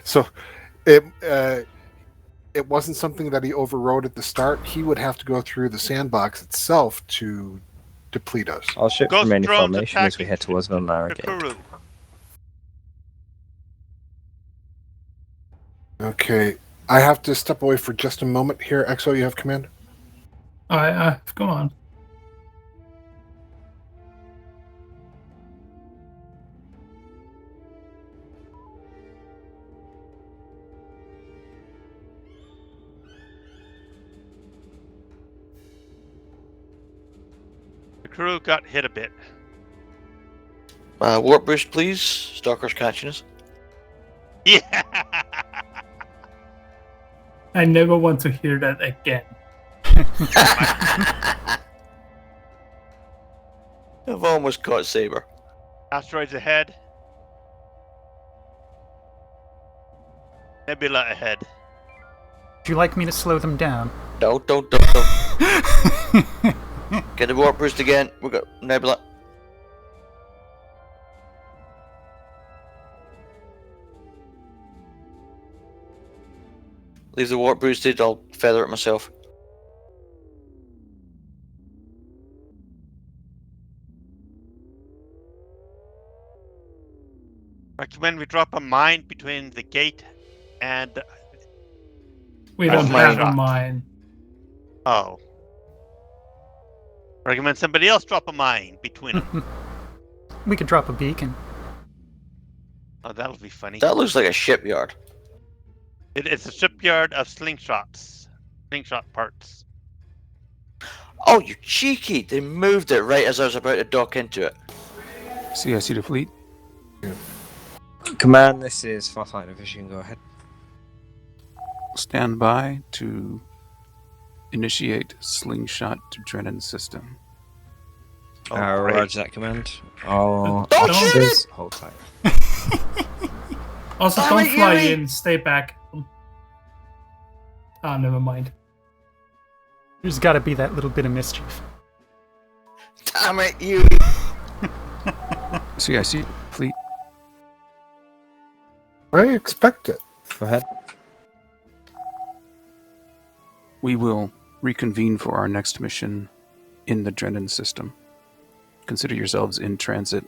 So it wasn't something that he overrode at the start. He would have to go through the sandbox itself to deplete us. All ships Ghost remain in drones formation as we attacking head towards Nulnara Gate. Kuru. Okay, I have to step away for just a moment here. Exo, you have command? Come on. The crew got hit a bit. Warp boost, please. Stalker's catching us. Yeah. I never want to hear that again. I've almost caught Saber. Asteroids ahead. Nebula ahead. would you like me to slow them down? Don't. Get the warp boost again. We got Nebula. Leave the warp boosted. I'll feather it myself. Recommend we drop a mine between the gate and. We don't mine. have a mine. Oh. Recommend somebody else drop a mine between them. We could drop a beacon. Oh, that'll be funny. That looks like a shipyard. It's a shipyard of slingshots. Slingshot parts. Oh, you cheeky! They moved it right as I was about to dock into it. CIC to fleet. Command, this is Flight Division. Go ahead. Stand by to initiate slingshot to Drennan system. Oh, Roger that command. All Don't shoot officers, hold tight. Also, Damn don't it, fly Yuri! in. Stay back. Ah, never mind. There's got to be that little bit of mischief. Damn it, you! CIC fleet. I expect it. Go ahead. We will reconvene for our next mission in the Drennan system. consider yourselves in transit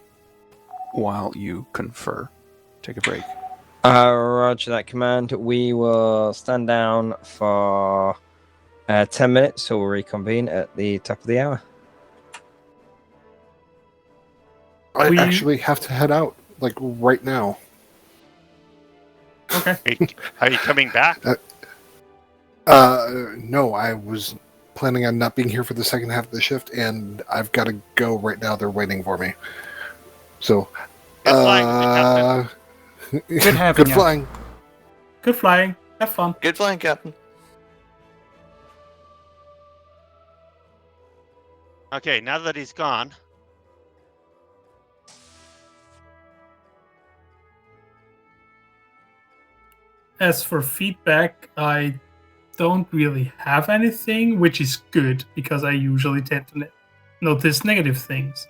while you confer. Take a break. Roger that command. We will stand down for 10 minutes, so we'll reconvene at the top of the hour. I actually have to head out, like, right now. Okay. Are you coming back? No, I was planning on not being here for the second half of the shift, and I've got to go right now. They're waiting for me. So, Good flying, Good having good you. flying. Good flying. Have fun. Good flying, Captain. Okay, now that he's gone, As for feedback, I don't really have anything, which is good because I usually tend to notice negative things.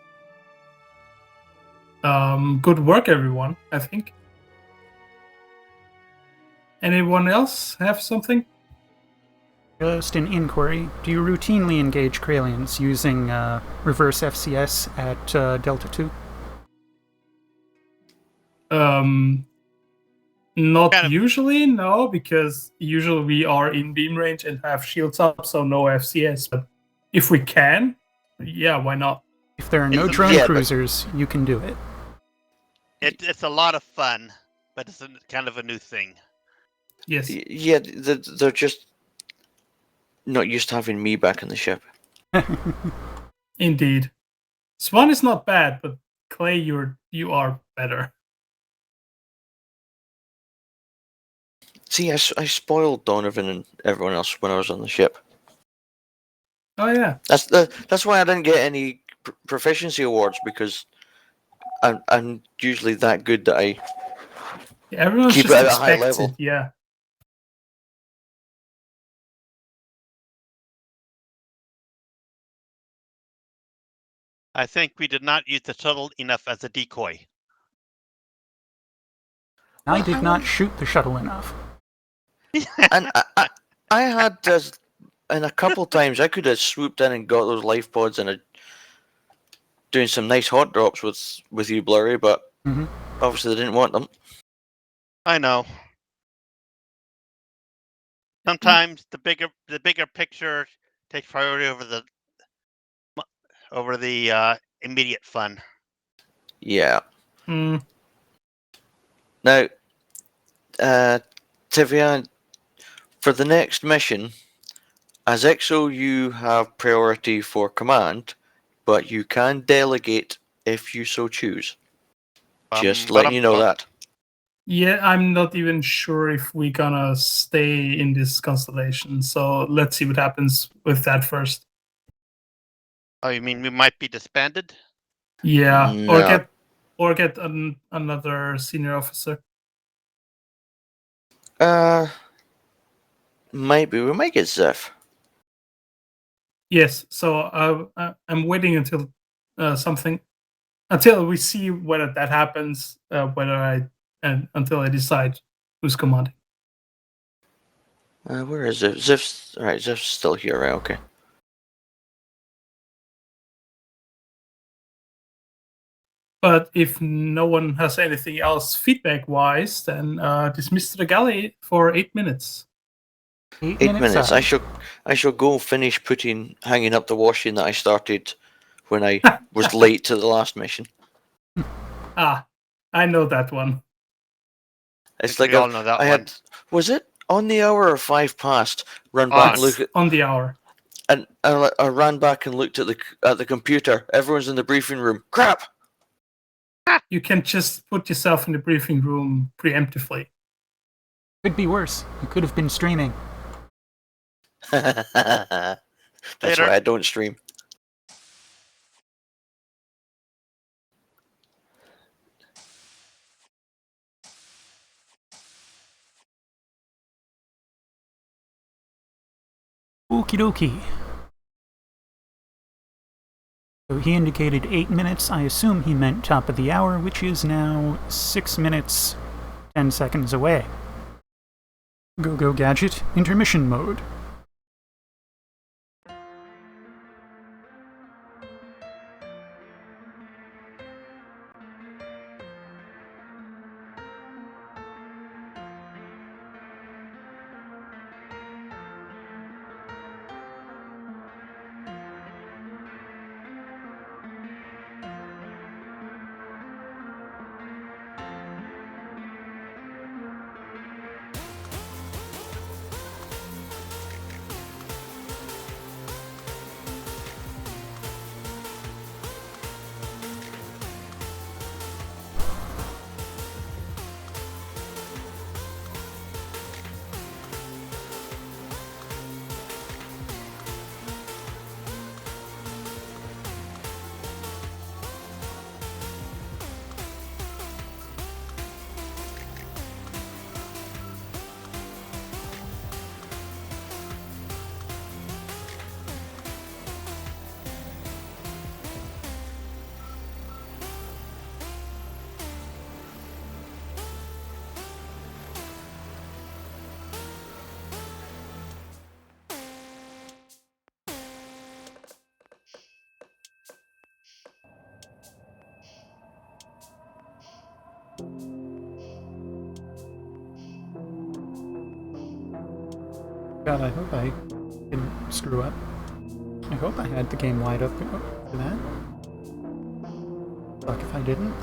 Good work, everyone, I think. Anyone else have something? Just an inquiry. Do you routinely engage Kralians using reverse FCS at Delta 2? Not usually, no, because usually we are in beam range and have shields up, so no FCS. But if we can, yeah, why not? If there are no drone cruisers, you can do it. it's a lot of fun, but it's kind of a new thing. Yes. Yeah, they're just not used to having me back in the ship. Indeed. Swan is not bad, but Clay, you are better. See, I spoiled Donovan and everyone else when I was on the ship. Oh yeah. That's why I didn't get any proficiency awards, because I'm usually that good that I Everyone's keep just it at a high expects level. it, yeah. I think we did not use the shuttle enough as a decoy. I did not shoot the shuttle enough. And I had and a couple times I could have swooped in and got those life pods and doing some nice hot drops with you, Blurry, but obviously they didn't want them. I know. Sometimes the bigger picture takes priority over the immediate fun. Yeah. Mm. Now, Tivian, for the next mission, as EXO, you have priority for command, but you can delegate if you so choose. Just letting you know that. Yeah, I'm not even sure if we're gonna stay in this constellation, so let's see what happens with that first. Oh, you mean we might be disbanded? Yeah, No. or get another senior officer. Maybe we might get Zeph. Yes, so I'm waiting until until we see whether that happens, until I decide who's commanding. Where is Zeph? Zeph's still here, right? Okay. But if no one has anything else feedback-wise, then dismiss the galley for 8 minutes. 8 minutes. I shall go finish hanging up the washing that I started when I was late to the last mission. Ah, I know that one. It's like we all know that I one. had. Was it on the hour or 5 past? Run back and look at on the hour. And I ran back and looked at the computer. Everyone's in the briefing room. Crap. You can just put yourself in the briefing room preemptively. Could be worse. You could have been streaming. That's why I don't stream. Okie dokie. So he indicated 8 minutes. I assume he meant top of the hour, which is now 6 minutes, 10 seconds away. Go gadget, intermission mode. God, I hope I didn't screw up. I hope I had the game wide up for that. Fuck if I didn't.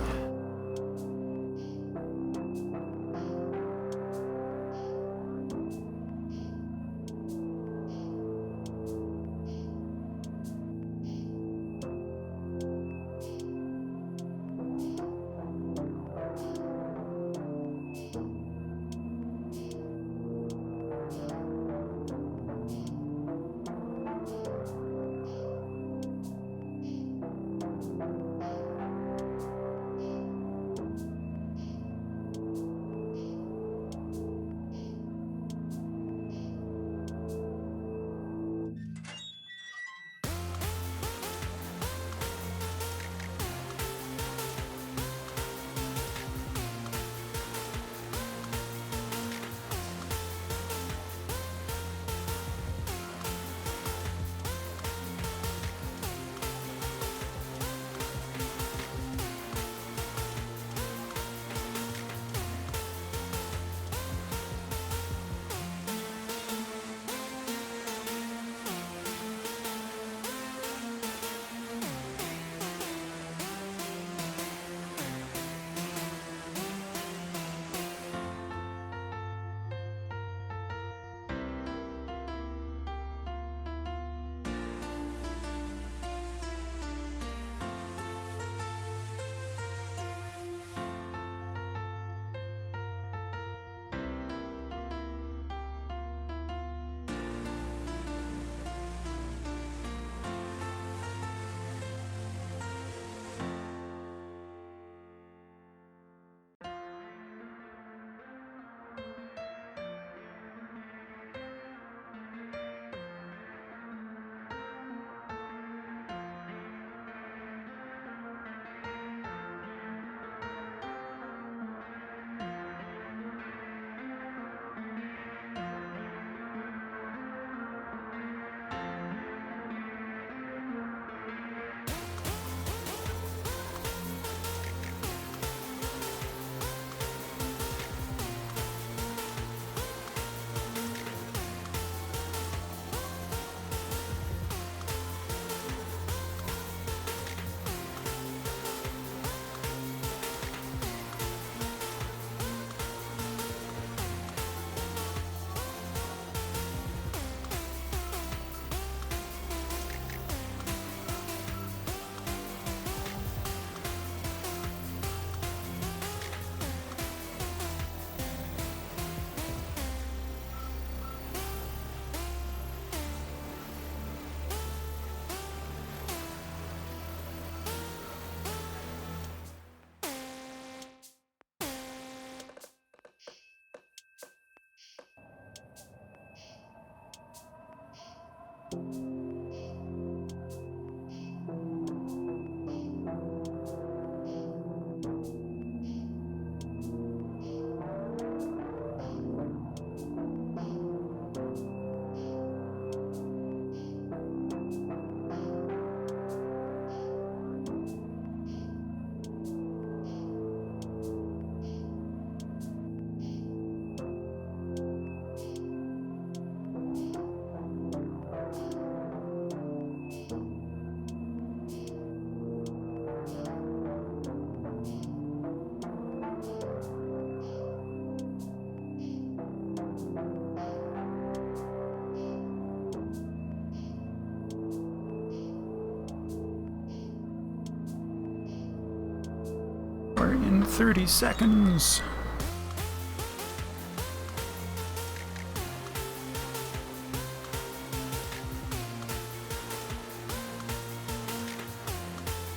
We're in 30 seconds.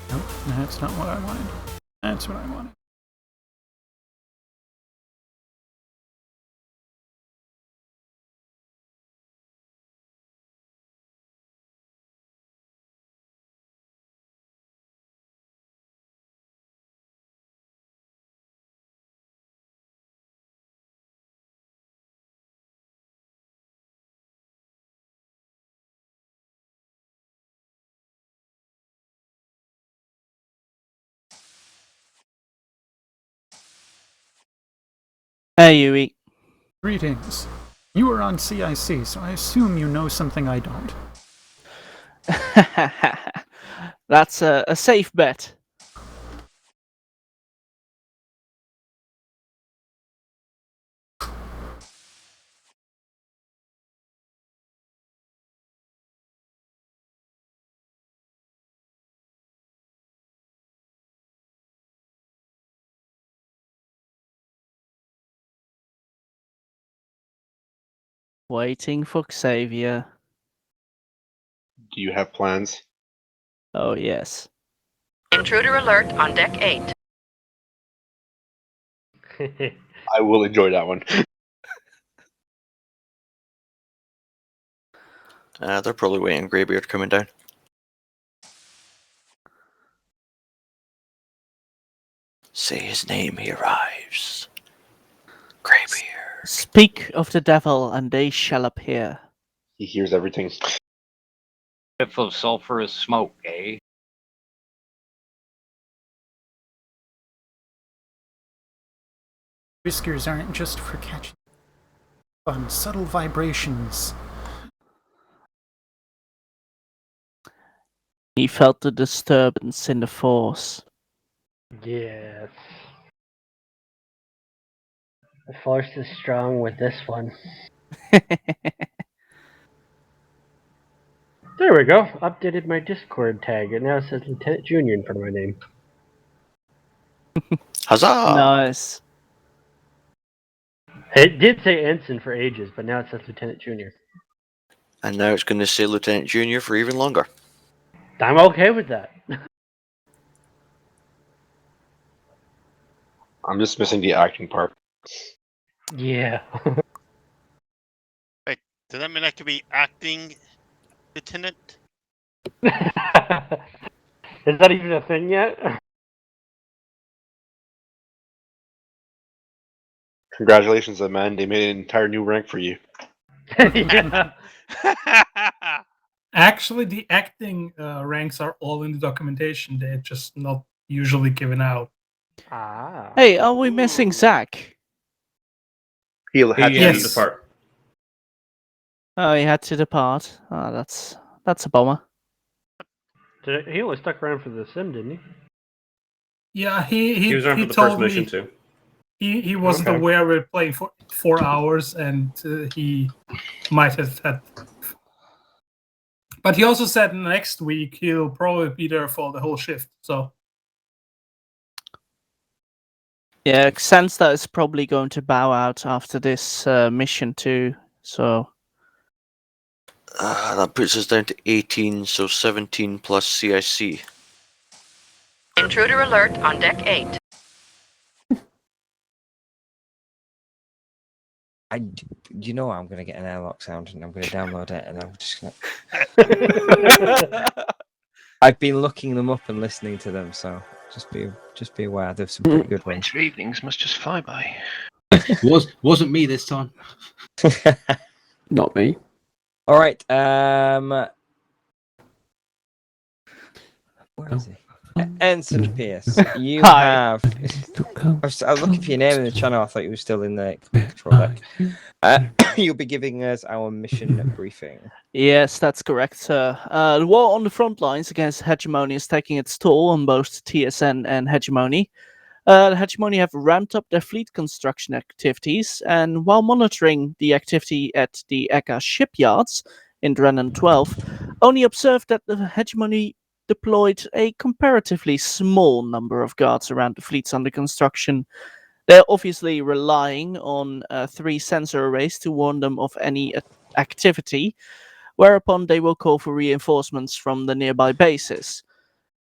Nope, that's not what I wanted. That's what I wanted. Hey, Yui. Greetings. You are on CIC, so I assume you know something I don't. That's a safe bet. Waiting for Xavier. Do you have plans? Oh, yes. Intruder alert on deck 8. I will enjoy that one. They're probably waiting Greybeard coming down. Say his name, he arrives. Greybeard. Speak of the devil, and they shall appear. He hears everything. Whiff of sulfurous smoke, eh? Whiskers aren't just for catching fun, subtle vibrations. He felt the disturbance in the force. Yes. The force is strong with this one. There we go. Updated my Discord tag. It now says Lieutenant Junior in front of my name. Huzzah! Nice. It did say Ensign for ages, but now it says Lieutenant Junior. And now it's going to say Lieutenant Junior for even longer. I'm okay with that. I'm just missing the acting part. Yeah. Wait, does that mean I could be acting lieutenant? Is that even a thing yet? Congratulations, man. They made an entire new rank for you. Yeah. Actually, the acting ranks are all in the documentation. They're just not usually given out. Ah. Hey, are we missing Zach? He'll have He had to depart. Oh, he had to depart. Oh, that's a bummer. He only stuck around for the sim, didn't he? Yeah, he was around for the told first me mission too. He wasn't Okay. aware we were playing for 4 hours, and he might have had. But he also said next week he'll probably be there for the whole shift. So Yeah, Xansta is probably going to bow out after this mission too. So That puts us down to 18, so 17 plus CIC. Intruder alert on deck 8. You know I'm going to get an airlock sound and I'm going to download it and I'm just going to... I've been looking them up and listening to them, so just be aware. There's some pretty good ones. Winter evenings must just fly by. Wasn't me this time. Not me. All right. Where is he? Ensign Pierce, you have. I was looking for your name in the channel. I thought you were still in the control deck. You'll be giving us our mission briefing. yes, that's correct, sir. The war on the front lines against Hegemony is taking its toll on both TSN and Hegemony. The Hegemony have ramped up their fleet construction activities, and while monitoring the activity at the ECA shipyards in Drennan 12, only observed that the Hegemony deployed a comparatively small number of guards around the fleets under construction. They're obviously relying on 3 sensor arrays to warn them of any activity, whereupon they will call for reinforcements from the nearby bases.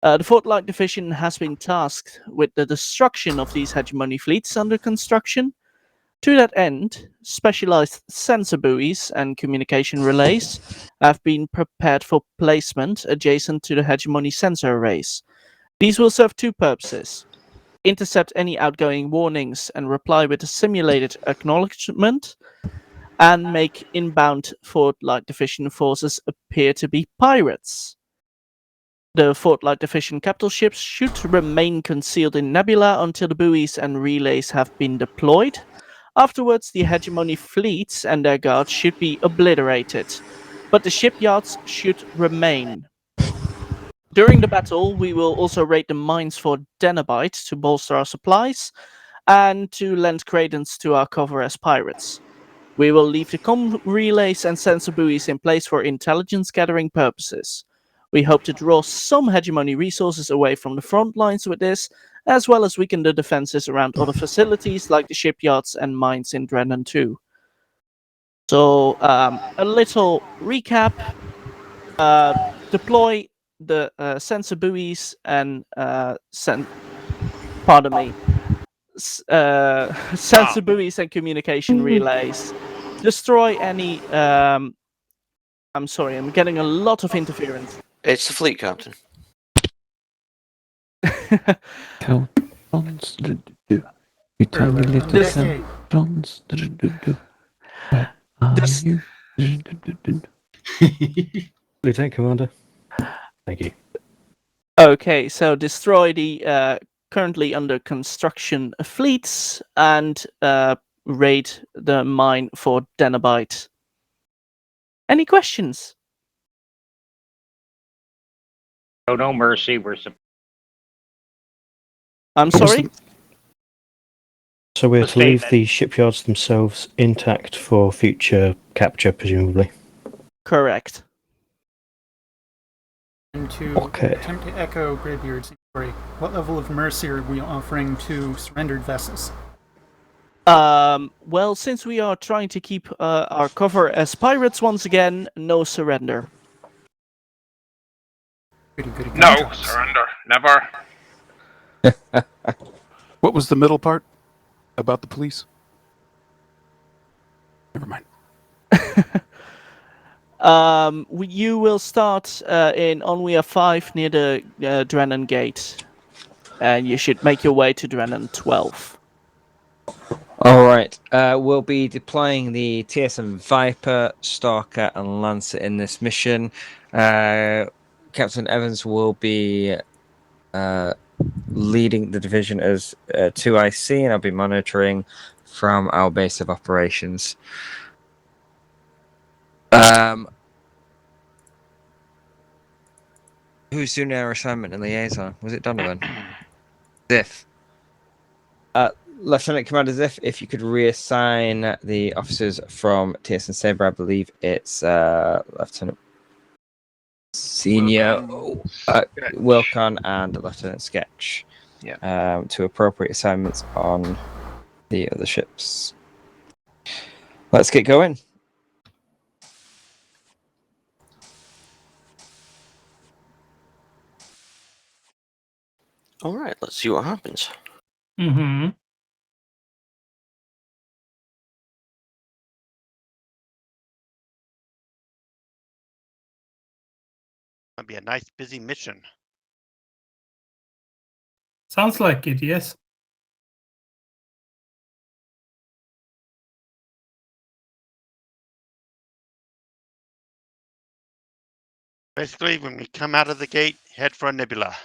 The Fort Light Division has been tasked with the destruction of these Hegemony fleets under construction. To that end, specialized sensor buoys and communication relays have been prepared for placement adjacent to the Hegemony sensor arrays. These will serve 2 purposes: intercept any outgoing warnings and reply with a simulated acknowledgement, and make inbound Fort Light Division forces appear to be pirates. The Fort Light Division capital ships should remain concealed in nebula until the buoys and relays have been deployed, Afterwards, the hegemony fleets and their guards should be obliterated, but the shipyards should remain. During the battle, we will also raid the mines for Denabite to bolster our supplies and to lend credence to our cover as pirates. We will leave the comm relays and sensor buoys in place for intelligence gathering purposes. We hope to draw some hegemony resources away from the front lines with this, as well as weaken the defenses around other facilities like the shipyards and mines in Drennan 2. So, a little recap. Deploy the sensor buoys and pardon me, sensor buoys and communication relays. Destroy any. I'm sorry, I'm getting a lot of interference. It's the fleet, Captain. Electrons, you tiny little electrons. Where are you? Lieutenant Commander. Thank you. Okay, so destroy the currently under construction fleets and raid the mine for Denabite. Any questions? Oh, no mercy. I'm sorry? So we're The to leave statement. the shipyards themselves intact for future capture, presumably. Correct. And to Okay. attempt to echo Greybeard's inquiry, what level of mercy are we offering to surrendered vessels? Well, since we are trying to keep our cover as pirates once again, no surrender. Goody. No surrender. Never. What was the middle part about the police? Never mind. You will start in Onwea 5 near the Drennan Gate, and you should make your way to Drennan 12. All right. We'll be deploying the TSN Viper, Stalker, and Lancer in this mission. Captain Evans will be leading the division as 2IC, and I'll be monitoring from our base of operations. Who's doing our assignment and liaison? Was it Donovan? Ziff. Lieutenant Commander Ziff, if you could reassign the officers from TSN Sabre, I believe it's Lieutenant Senior Wilcon and Lieutenant Sketch, to appropriate assignments on the other ships. Let's get going. All right, let's see what happens. Mm-hmm. That'd be a nice busy mission. Sounds like it, yes. Basically, when we come out of the gate, head for a nebula.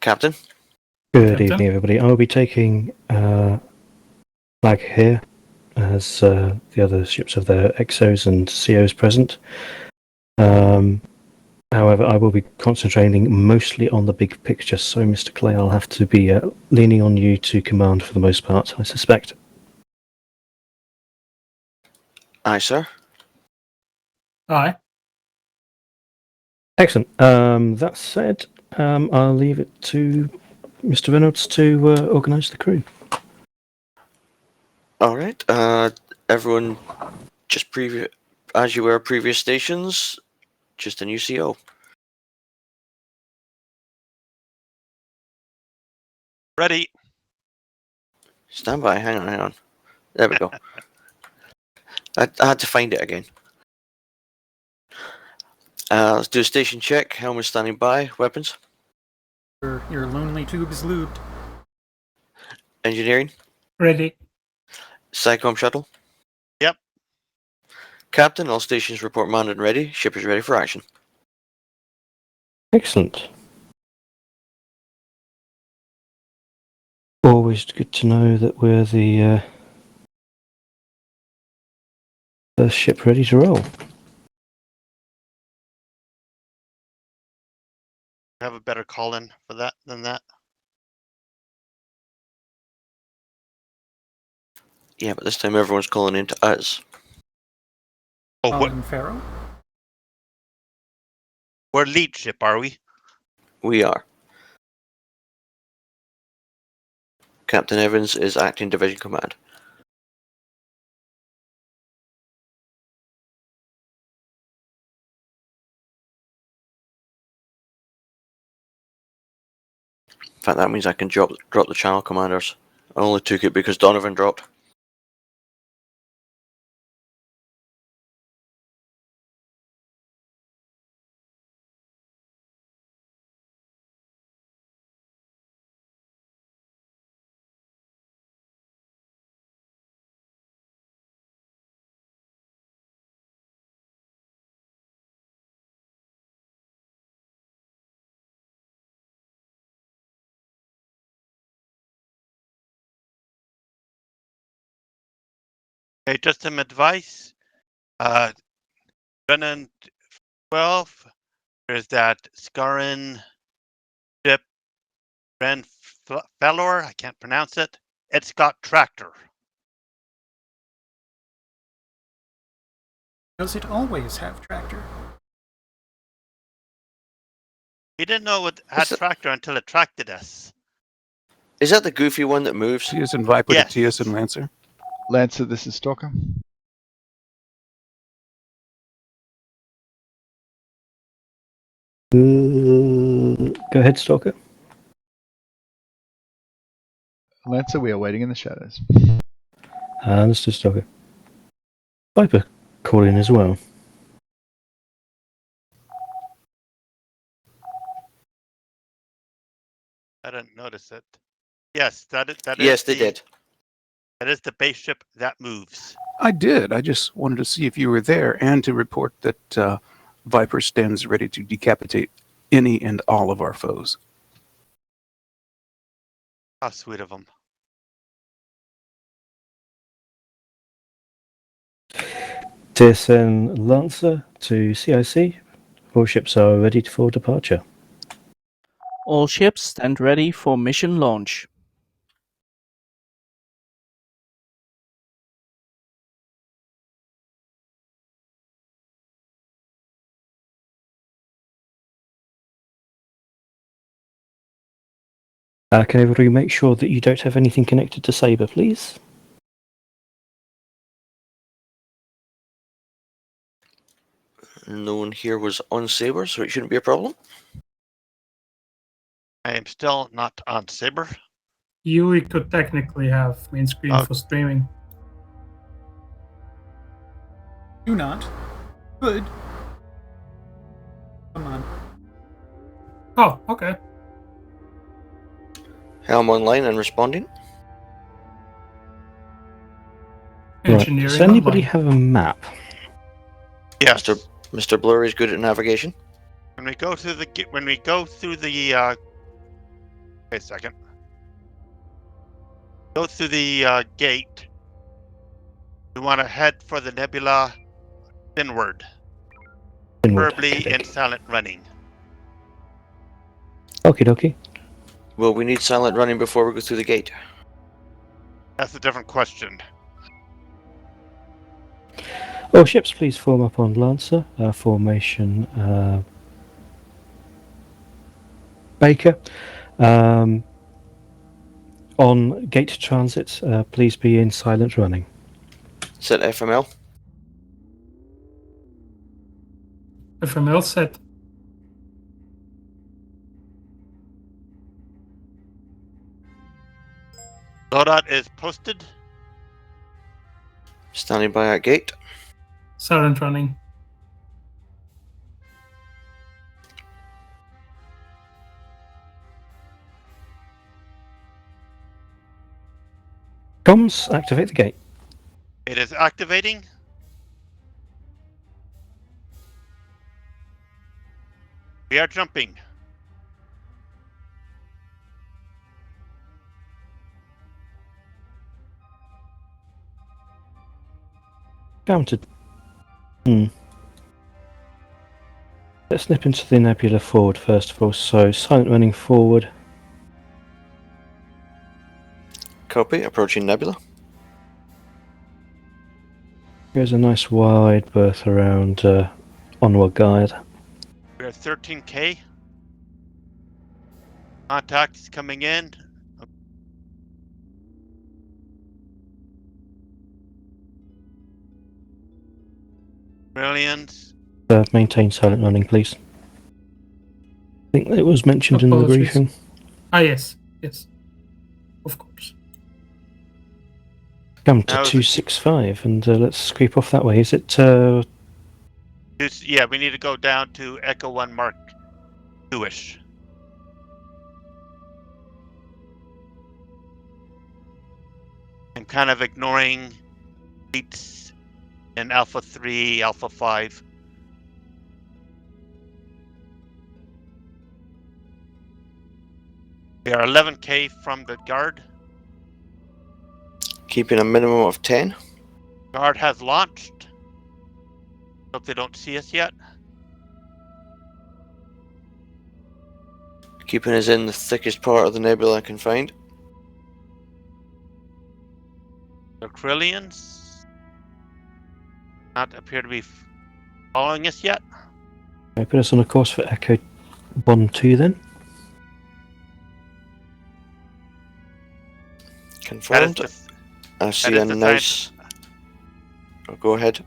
Captain? Good evening, everybody. I'll be taking flag here as the other ships have their XOs and COs present. However, I will be concentrating mostly on the big picture, so Mr. Clay, I'll have to be leaning on you to command for the most part, I suspect. Aye, sir. Aye. Excellent. That said, I'll leave it to Mr. Reynolds to organise the crew. All right. Everyone, just as you were previous stations, just a new CO. Ready. Stand by. Hang on. There we go. I had to find it again. Let's do a station check. Helmet standing by. Weapons. Your lonely tube is lubed. Engineering. Ready. Psychom shuttle. Yep. Captain, all stations report manned and ready. Ship is ready for action. Excellent. Always good to know that we're the the ship ready to roll. Have a better call in for that than that. Yeah, but this time everyone's calling in to us. Oh, what? Paladin Pharaoh? We're lead ship, are we? We are. Captain Evans is acting division command. In fact, that means I can drop the channel commanders. I only took it because Donovan dropped. Okay, just some advice. Brennan 12. There's that Scarin ship, Ren Felor. I can't pronounce it. It's got tractor. Does it always have tractor? We didn't know it had tractor until it attracted us. Is that the goofy one that moves? TSN Viper Yes. to TSN Lancer. Lancer, this is Stalker. Go ahead, Stalker. Lancer, we are waiting in the shadows. Understood, Stalker. Viper, call in as well. I didn't notice it. Yes, that is. Yes, they did. That is the base ship that moves. I did. I just wanted to see if you were there and to report that Viper stands ready to decapitate any and all of our foes. How sweet of them. TSN Lancer to CIC. All ships are ready for departure. All ships stand ready for mission launch. Can everybody make sure that you don't have anything connected to Saber, please? No one here was on Saber, so it shouldn't be a problem. I am still not on Saber. You could technically have main screen for streaming. Do not. Good. Come on. Oh, okay. Helm online and responding. Right. Does anybody have a map? Yes. Mr. Blurry is good at navigation. When we go through the wait a second. Go through the gate. We want to head for the nebula inward. Preferably in silent running. Okie dokie. Well, we need silent running before we go through the gate. That's a different question. All ships, please form up on Lancer. Formation Baker. On gate transits, please be in silent running. Set FML. FML set. Loadout is posted. Standing by at gate. Silent running. Comms, activate the gate. It is activating. We are jumping. Counted. Let's nip into the nebula forward first of all. So silent running forward. Copy. Approaching nebula. There's a nice wide berth around onward guide. We're at 13K. Contact is coming in. Brilliant. Maintain silent running, please. I think it was mentioned in the Apologies. briefing. Ah, yes. Yes. Of course. Come to Now is it- 265 and let's creep off that way. Is it? Yeah, we need to go down to Echo 1 Mark 2-ish. I'm kind of ignoring beats in Alpha 3, Alpha 5. We are 11K from the guard. Keeping a minimum of 10. Guard has launched. Hope they don't see us yet. Keeping us in the thickest part of the nebula I can find. The Krillians not appear to be following us yet. Okay, put us on a course for Echo 1-2 then. Confirmed. I see a nice. Oh, go ahead.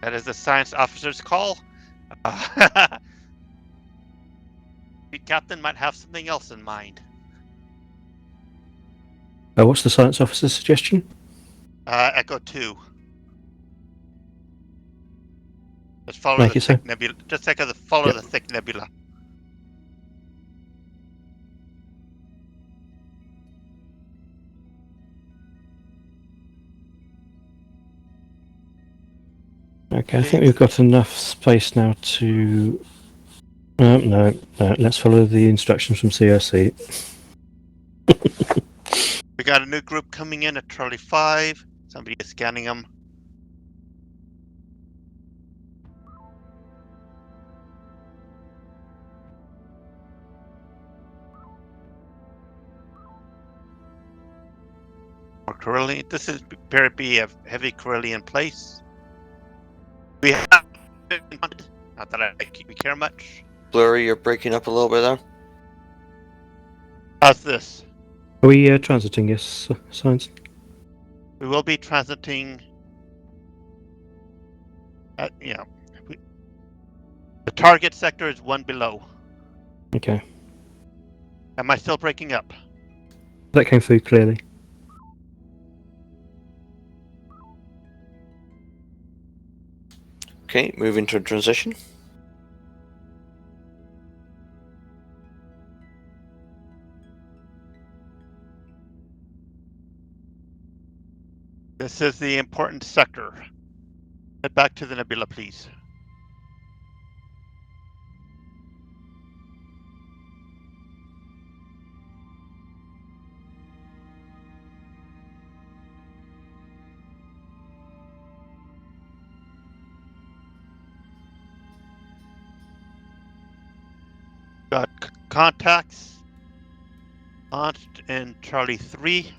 That is the science officer's call. The captain might have something else in mind. What's the science officer's suggestion? Echo 2. Just follow the thick nebula. Just follow the thick nebula. Okay, I think we've got enough space now to... No, let's follow the instructions from CRC. We got a new group coming in at Charlie 5. Somebody is scanning them. More Corellian. This is appear to be a heavy Corellian place. We have not that we care much. Blurry, you're breaking up a little bit there. How's this? Are we transiting? Yes, science. We will be transiting. The target sector is 1 below. Okay. Am I still breaking up? That came through clearly. Okay, moving to transition. This is the important sector. Head back to the nebula, please. Got contacts launched in Charlie 3.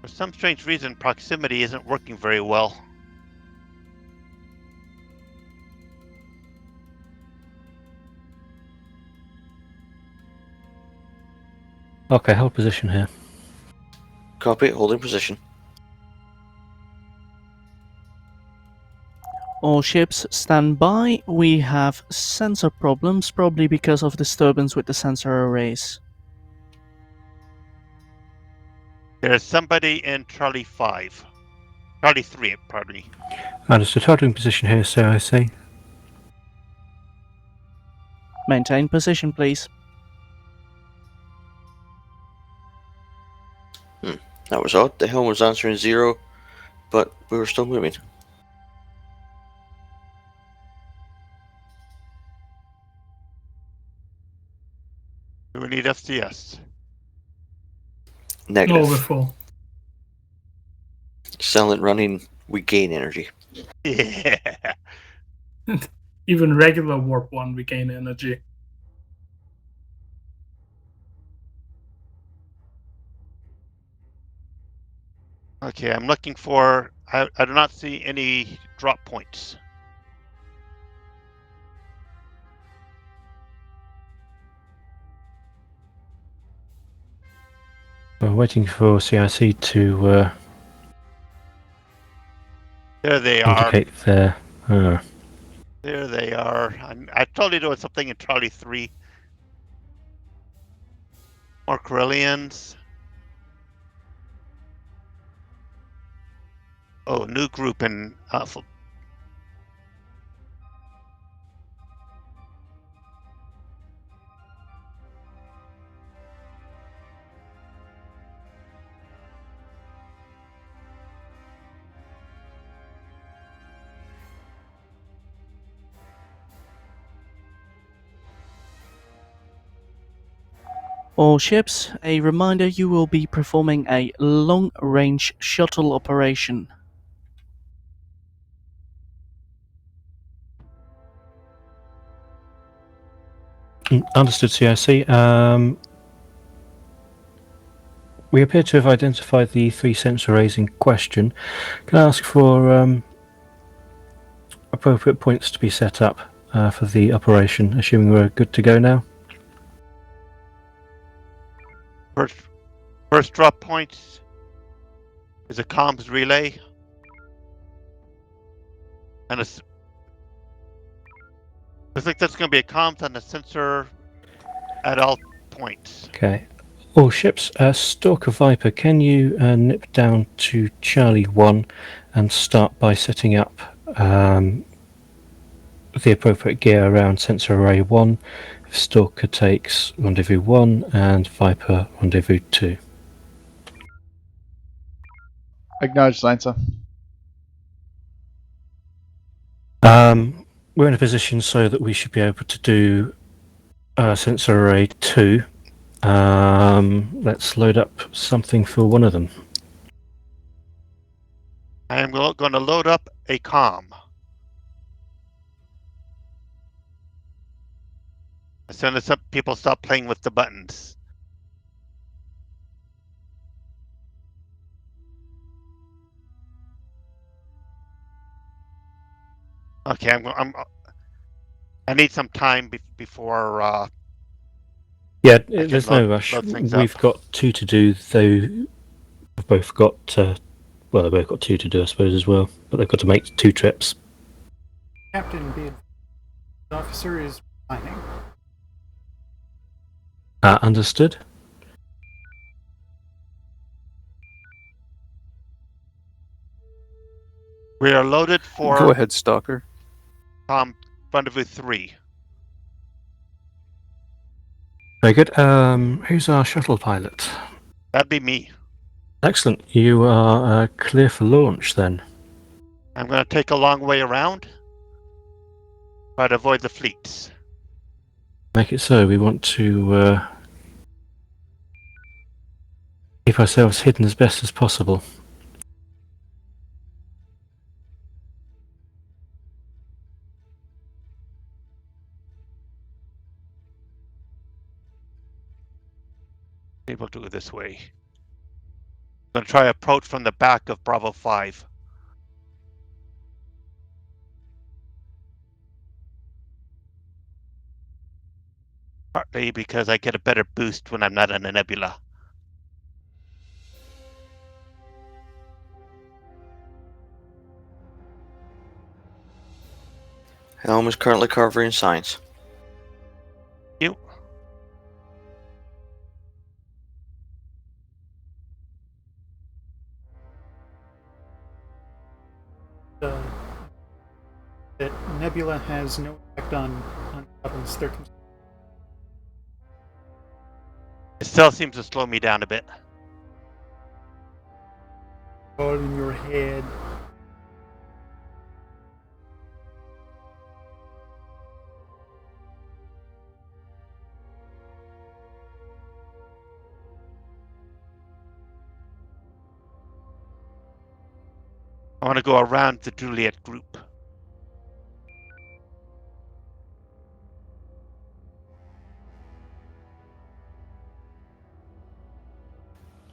For some strange reason, proximity isn't working very well. Okay, hold position here. Copy, holding position. All ships stand by. We have sensor problems, probably because of disturbance with the sensor arrays. There's somebody in Charlie 5. Charlie 3, pardon me. Understood. Holding position here, so I say. Maintain position, please. That was odd. The helm was answering 0, but we were still moving. Do we need FCS? Negative. No, we're full. Silent running, we gain energy. Yeah. Even regular warp 1, we gain energy. Okay, I'm looking for. I do not see any drop points. We're waiting for CIC to There they are. indicate their. There they are. I totally doing something in Charlie 3. More Corellians. Oh, new group in Alpha. All ships, a reminder you will be performing a long-range shuttle operation. Understood, CIC. We appear to have identified the 3 sensor arrays in question. Can I ask for appropriate points to be set up for the operation, assuming we're good to go now? First drop points is a comms relay. And looks like that's going to be a comms and a sensor at all points. Okay. All ships, Stalker Viper, can you nip down to Charlie 1 and start by setting up the appropriate gear around sensor array 1? Stalker takes rendezvous 1 and Viper rendezvous 2. Acknowledged, Lancer. We're in a position so that we should be able to do sensor array 2. Let's load up something for one of them. I am going to load up a comm. As soon as some people stop playing with the buttons. Okay, I need some time before. Yeah, there's no rush. We've got 2 to do, though. We've both got. Well, they've both got 2 to do, I suppose, as well. But they've got to make 2 trips. Captain Bid, the officer is mining. Understood. We are loaded for. Go ahead, Stalker. Rendezvous 3. Very good. Who's our shuttle pilot? That'd be me. Excellent. You are clear for launch then. I'm going to take a long way around. Try to avoid the fleets. Make it so. We want to keep ourselves hidden as best as possible. Able to go this way. I'm going to try approach from the back of Bravo 5. Partly because I get a better boost when I'm not in a nebula. Helm is currently covering signs. You. That nebula has no effect on weapons. It still seems to slow me down a bit. All in your head. I want to go around the Juliet group.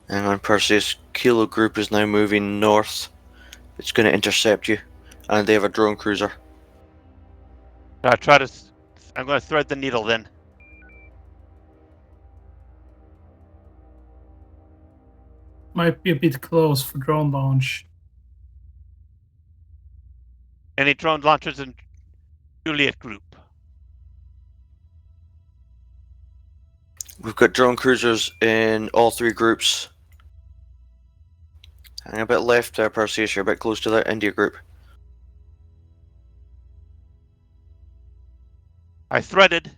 Hang on, Perseus. Kilo group is now moving north. It's going to intercept you, and they have a drone cruiser. I try to. I'm going to thread the needle then. Might be a bit close for drone launch. Any drone launchers in Juliet group? We've got drone cruisers in all three groups. Hang a bit left there, Perseus. You're a bit close to that India group. I threaded.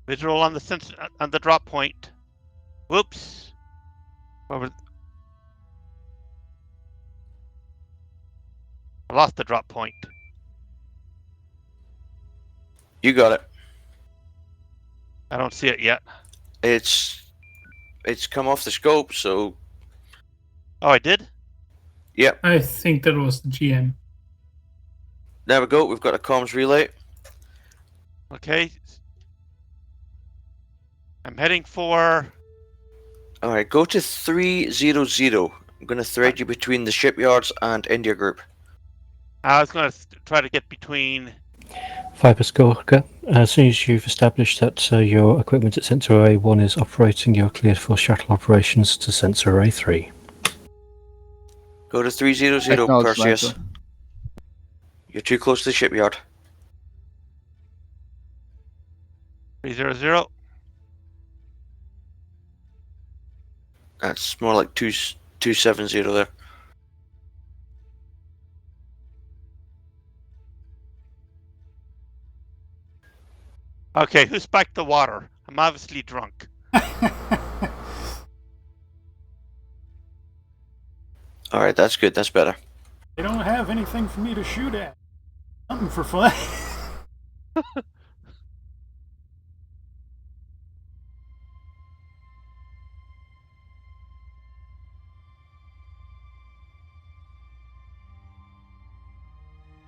Visual on the sensor on the drop point. Whoops. I lost the drop point. You got it. I don't see it yet. It's come off the scope, so. Oh, I did? Yep. I think that was the GM. There we go. We've got a comms relay. Okay. I'm heading for. Alright, go to 300. I'm going to thread you between the shipyards and India group. I was going to try to get between. Viper Stalker, as soon as you've established that your equipment at Sensor Array 1 is operating, you're cleared for shuttle operations to Sensor Array 3. Go to 300, Perseus. You're too close to the shipyard. 300. That's more like 270 there. Okay, who spiked the water? I'm obviously drunk. Alright, that's good. That's better. They don't have anything for me to shoot at. Something for fun.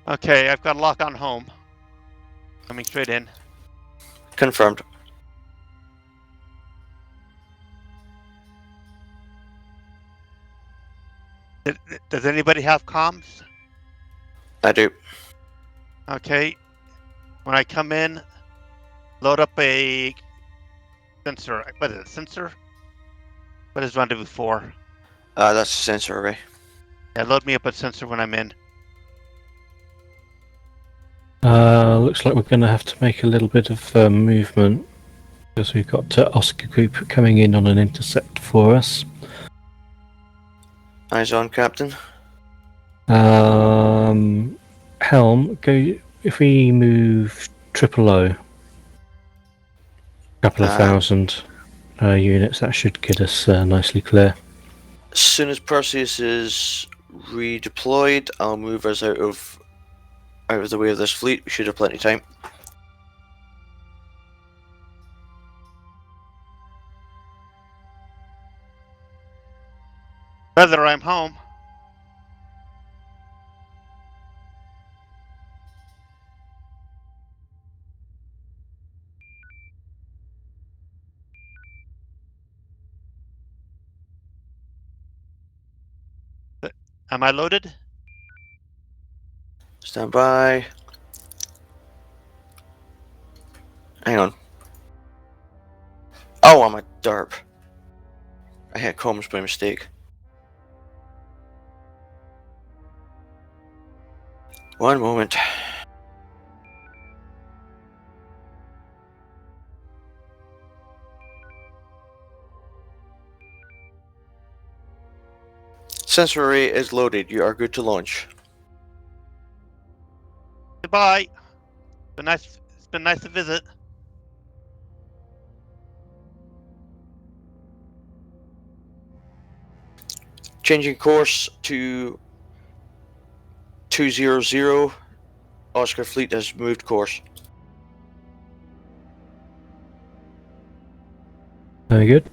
Okay, I've got a lock on home. Coming straight in. Confirmed. Does anybody have comms? I do. Okay. When I come in, load up a sensor. What is it? Sensor? What is Rendezvous 4? That's the sensor array. Yeah, load me up a sensor when I'm in. Looks like we're going to have to make a little bit of movement because we've got Oscar Group coming in on an intercept for us. Eyes on, Captain. Helm, go. If we move O, couple of thousand units, that should get us nicely clear. As soon as Perseus is redeployed, I'll move us out of the way of this fleet. We should have plenty of time. Brother, I'm home. Am I loaded? Stand by. Hang on. Oh, I'm a derp. I hit comms by mistake. One moment. Sensor array is loaded. You are good to launch. Goodbye. It's been nice to visit. Changing course to 200. Oscar fleet has moved course. Very good.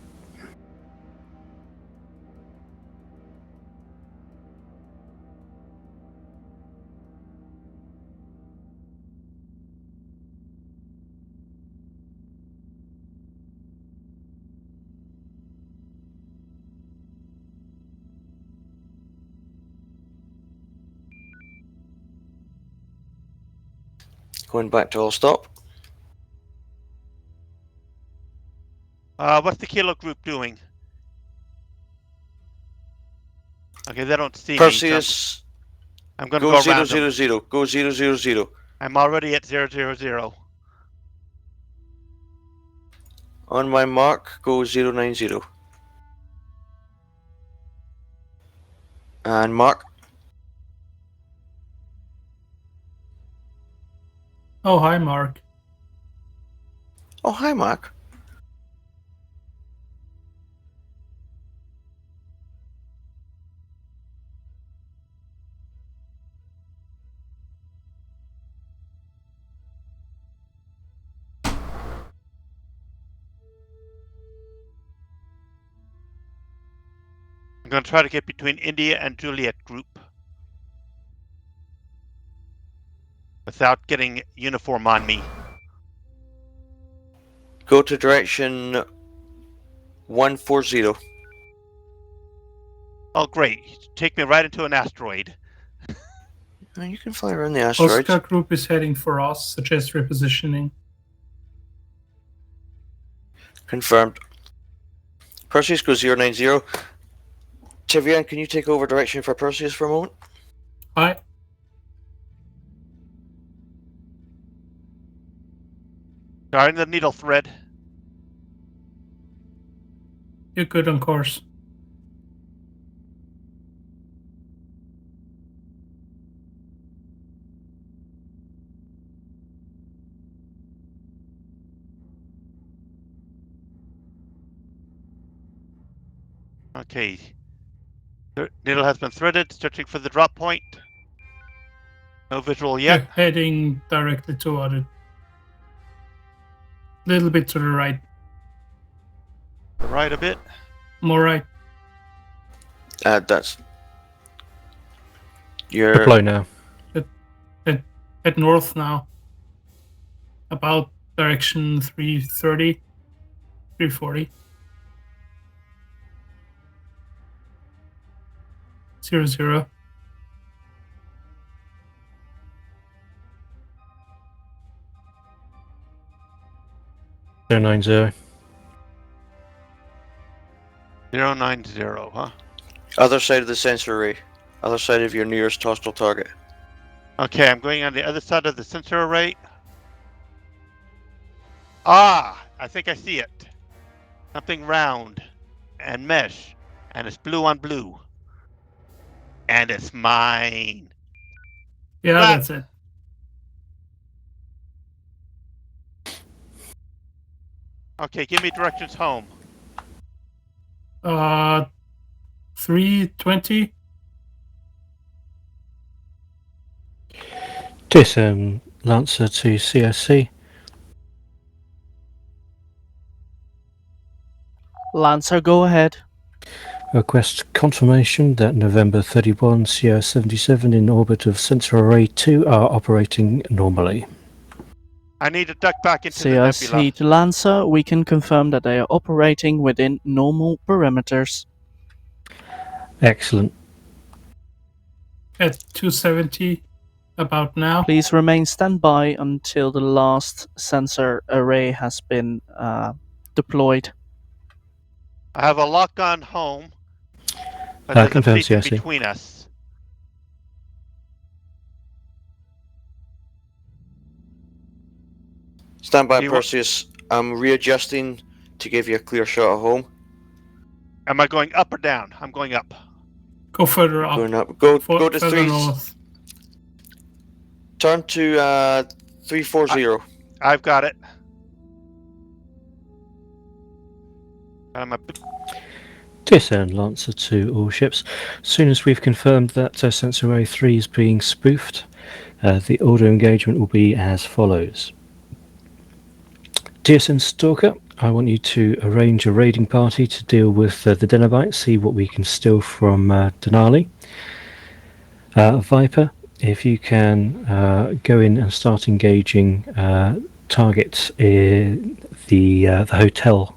Going back to all stop. What's the Kilo group doing? Okay, they don't see me. Perseus, I'm going to go go 0, around 0, them. 0. Go 0, 0, 0. I'm already at 0, 0, 0. On my mark, go 0, 9, 0. And mark. Oh, hi, Mark. Oh, hi, Mark. I'm going to try to get between India and Juliet group without getting uniform on me. Go to direction 140. Oh, great. Take me right into an asteroid. You can fly around the asteroids. Oscar group is heading for us. Suggest repositioning. Confirmed. Perseus goes 090. Tivian, can you take over direction for Perseus for a moment? Hi. Starting the needle thread. You're good on course. Okay. Needle has been threaded, searching for the drop point. No visual yet. You're heading directly toward it. A little bit to the right. Right a bit. More right. That's... You're... Deploy now. Head north now. About direction 330. 340. 00. Zero 90. 090, huh? Other side of the sensor array. Other side of your nearest hostile target. Okay, I'm going on the other side of the sensor array. Ah, I think I see it. Something round and mesh, and it's blue on blue. And it's mine. Yeah, that's it. Okay, give me directions home. 320. TSN Lancer to CSC. Lancer, go ahead. Request confirmation that November 31 CR77 in orbit of Sensor Array 2 are operating normally. I need to duck back into the nebula. CRC to Lancer, we can confirm that they are operating within normal parameters. Excellent. At 270 about now. Please remain standby until the last sensor array has been deployed. I have a lock on home, but there's a Confirm fleet in CSC. between us. Stand by, Perseus. I'm readjusting to give you a clear shot at home. Am I going up or down? I'm going up. Go further up. Going up. Go to further 3. north. Turn to 340. I've got it. I'm a TSN Lancer to all ships. As soon as we've confirmed that Sensor Array 3 is being spoofed, the order engagement will be as follows. TSN Stalker, I want you to arrange a raiding party to deal with the Denobite, see what we can steal from Denali. Viper, if you can go in and start engaging targets in the hotel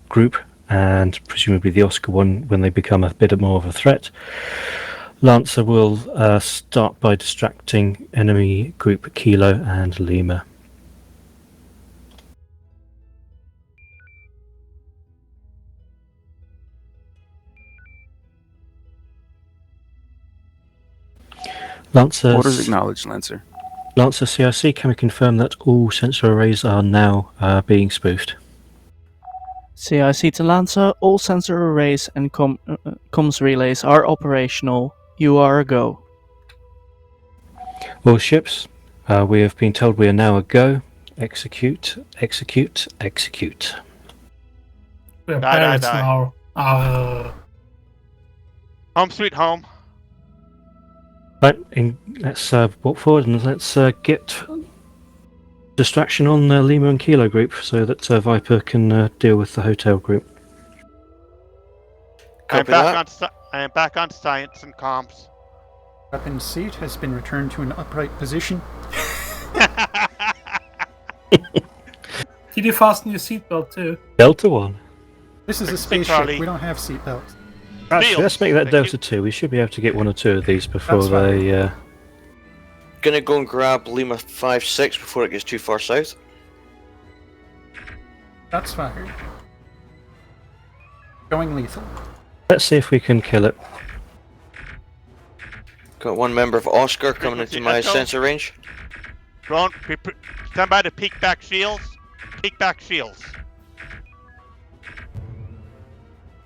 group, and presumably the Oscar one when they become a bit more of a threat. Lancer will start by distracting enemy group Kilo and Lima. Lancer, Orders acknowledged, Lancer. Lancer CIC, can we confirm that all sensor arrays are now being spoofed? CIC to Lancer, all sensor arrays and comms relays are operational. You are a go. All ships, we have been told we are now a go. Execute, execute, execute. We're pirates now. Home sweet home. Right, let's walk forward and let's get distraction on the Lima and Kilo group so that Viper can deal with the hotel group. I am back on science and comms. Weapon seat has been returned to an upright position. Did you fasten your seatbelt too? Delta 1. This is a spaceship. We don't have seatbelts. Let's make that Delta 2. We should be able to get one or two of these before they... Gonna go and grab Lima 5-6 before it gets too far south. That's fired. Going lethal. Let's see if we can kill it. Got one member of Oscar coming into my sensor range. Drone, stand by to peek back shields. Peek back shields.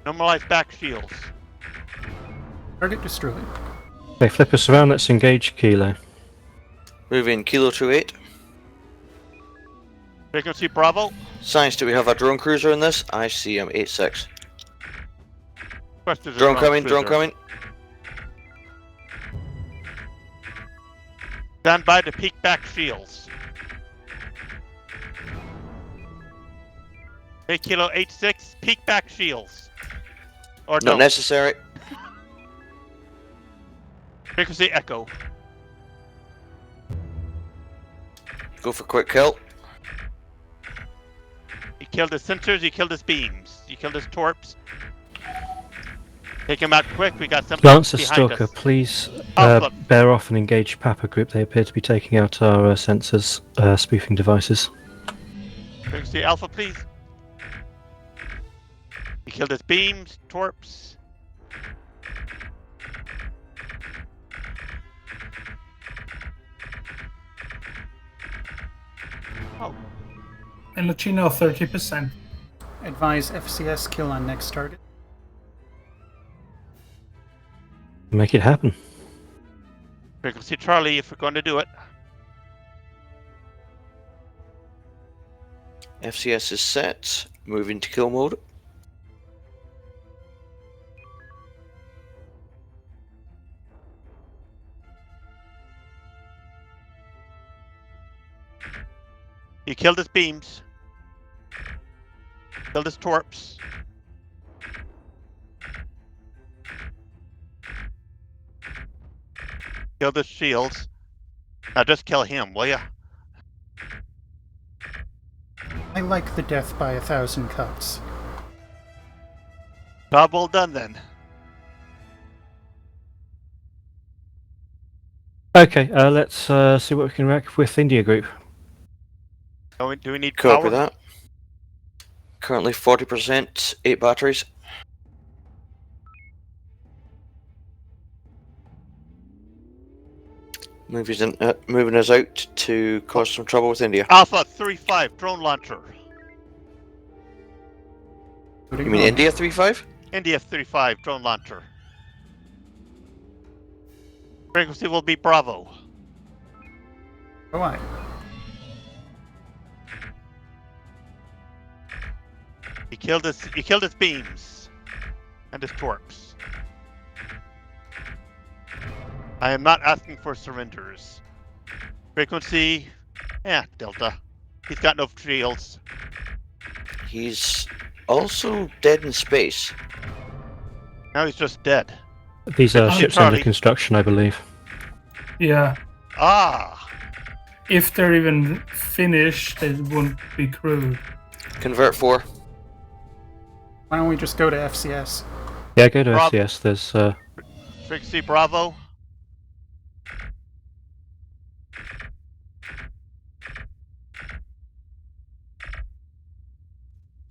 Normalize back shields. Target destroyed. They flip us around, let's engage Kilo. Moving Kilo 28. Frequency Bravo. Science, do we have a drone cruiser in this? I see him, 8-6. Drone drone coming. Stand by to peek back shields. Hey, Kilo 8-6, peek back shields. Or Not necessary. Frequency Echo. Go for quick kill. You killed his sensors, you killed his beams, you killed his torps. Take him out quick, we got something Lancer behind Stalker, us. please bear off and engage Papa Group. They appear to be taking out our sensors, spoofing devices. Frequency Alpha, please. You killed his beams, torps. Oh. And Lucino 30%. Advise FCS kill on next target. Make it happen. Frequency Charlie, if we're going to do it. FCS is set. Moving to kill mode. You killed his beams. Killed his torps. Killed his shields. Now just kill him, will ya? I like the death by 1,000 cuts. Job well done then. Okay, let's see what we can rack with India Group. Do we need Copy power? that. Currently 40%, 8 batteries. Moving us out to cause some trouble with India. Alpha 3-5, drone launcher. You mean India 3-5? India 3-5, drone launcher. Frequency will be Bravo. Go on. He killed his beams and his torps. I am not asking for surrenders. Frequency, Delta. He's got no shields. He's also dead in space. Now he's just dead. These are Hey, ships Charlie. under construction, I believe. Yeah. Ah. If they're even finished, they won't be crewed. Convert 4. Why don't we just go to FCS? Yeah, go to Rob- FCS. There's Trixie Bravo.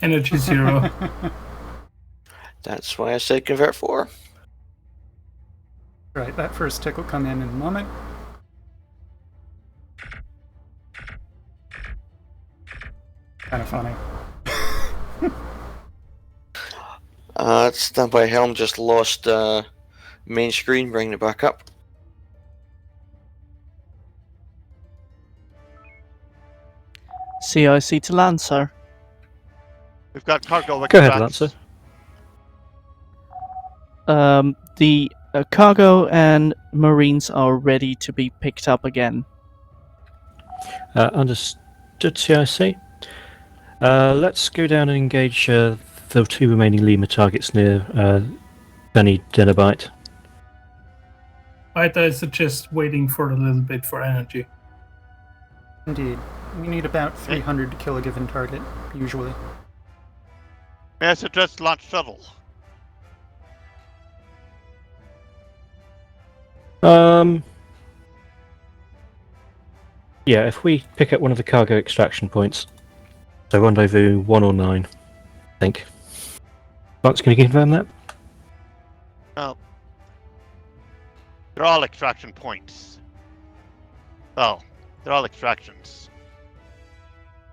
Energy 0. That's why I said convert 4. Right, that first tick will come in a moment. Kind of funny. Standby helm just lost main screen. Bring it back up. CIC to Lancer. We've got cargo. Go ahead, extracts. Lancer. The cargo and marines are ready to be picked up again. Understood, CIC. Let's go down and engage the 2 remaining Lima targets near Benny Denabite. I suggest waiting for a little bit for energy. Indeed. We need about 300 to kill a given target, usually. May I suggest launch shuttle? Yeah, if we pick up one of the cargo extraction points, so rendezvous 1 or 9, I think. Lance, can you confirm that? Well, they're all extraction points. Well, they're all extractions.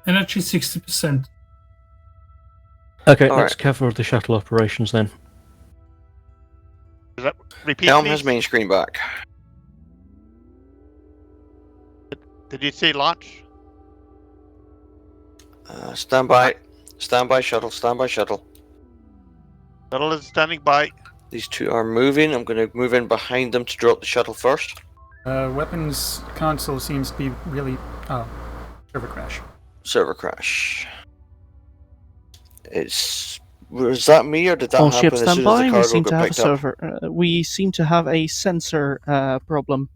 Energy 60%. Okay, All let's right. cover the shuttle operations then. Repeat, Helm please? has main screen back. Did you see launch? Standby. Standby shuttle. Standby shuttle. Shuttle is standing by. These 2 are moving. I'm going to move in behind them to drop the shuttle first. Weapons console seems to be really... Oh, server crash. Server crash. Was that me, or did that All happen ships as stand soon as the by. We cargo seem to got have a picked up? server. We seem to have a sensor problem.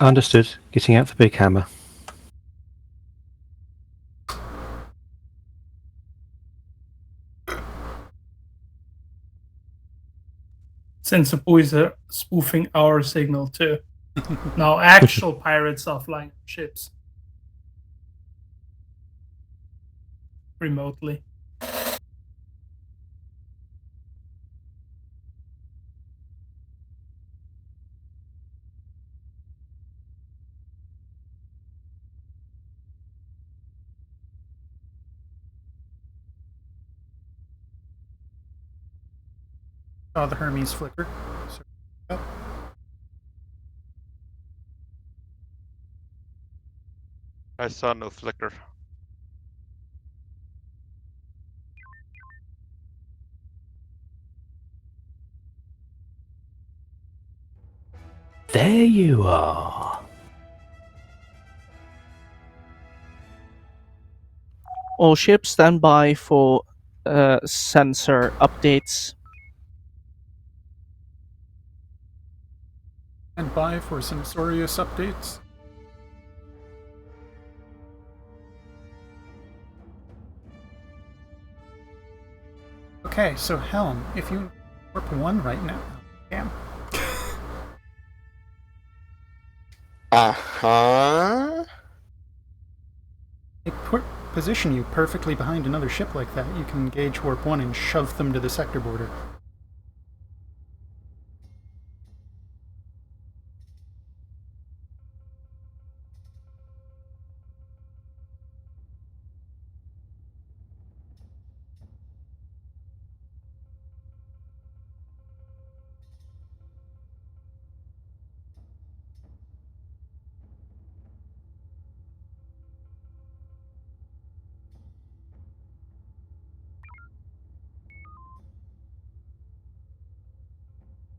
Understood. Getting out the big hammer. Sensor boys are spoofing our signal too. Now actual pirates are flying ships. Remotely. Saw the Hermes flicker. I saw no flicker. There you are. All ships stand by for sensor updates. And by for Sensorious updates. Okay, so Helm, if you warp 1 right now... Damn. Uh-huh. Position you perfectly behind another ship like that, you can engage warp 1 and shove them to the sector border.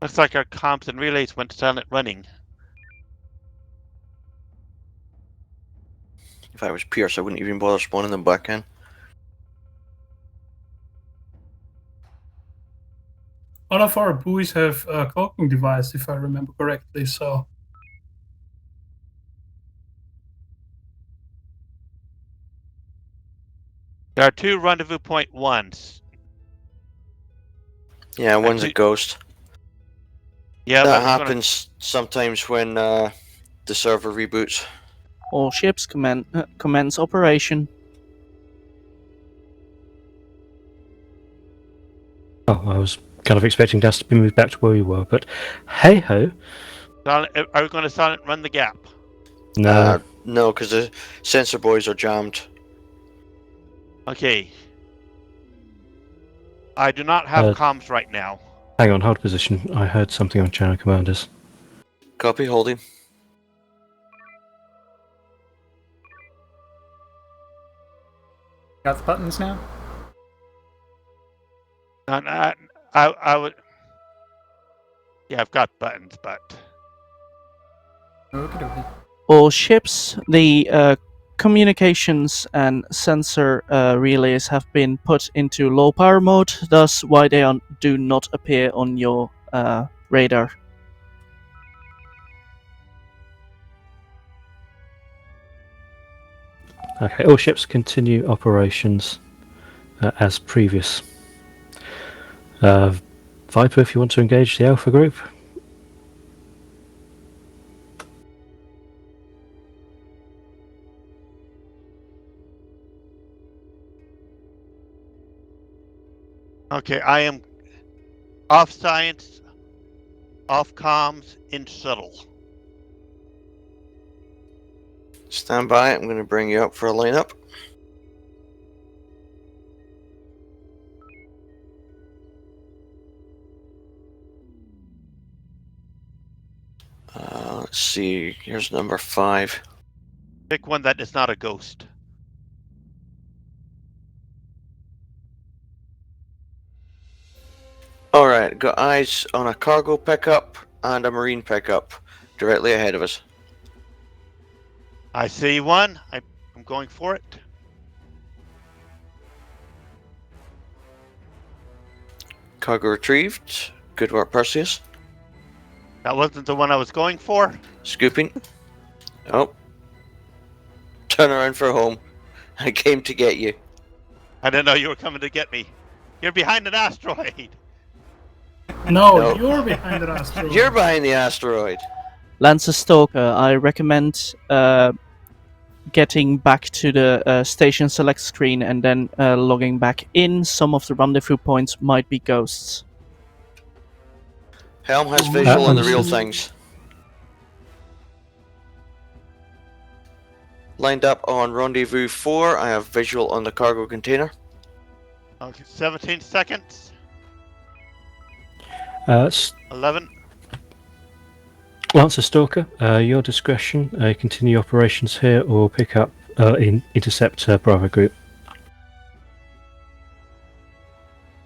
Looks like our comms and relays went silent running. If I was Pierce, I wouldn't even bother spawning them back in. All of our buoys have a cloaking device, if I remember correctly, so... There are 2 rendezvous point ones. Yeah, one's a ghost. Yeah, that but happens sometimes when the server reboots. All ships commence operation. Oh, I was kind of expecting us to be moved back to where we were, but hey ho. Are we going to silent run the gap? No. No, because the sensor boys are jammed. Okay. I do not have comms right now. Hang on, hold position. I heard something on channel commanders. Copy, holding. Got the buttons now? I would. Yeah, I've got buttons, but. Okey-dokey. All ships, the communications and sensor relays have been put into low power mode, thus why they do not appear on your radar. Okay, all ships continue operations as previous. Viper, if you want to engage the Alpha group. Okay, I am off science, off comms, in shuttle. Stand by, I'm going to bring you up for a lineup. Let's see, here's number 5. Pick one that is not a ghost. Alright, got eyes on a cargo pickup and a marine pickup directly ahead of us. I see one. I'm going for it. Cargo retrieved. Good work, Perseus. That wasn't the one I was going for. Scooping. Oh. Turn around for home. I came to get you. I didn't know you were coming to get me. You're behind an asteroid. No, you're behind the asteroid. You're behind the asteroid. Lancer Stalker, I recommend getting back to the station select screen and then logging back in. Some of the rendezvous points might be ghosts. Helm has visual on the real things. Lined up on rendezvous 4, I have visual on the cargo container. Okay, 17 seconds. 11. Lancer Stalker, your discretion. Continue operations here or pick up intercept Bravo group.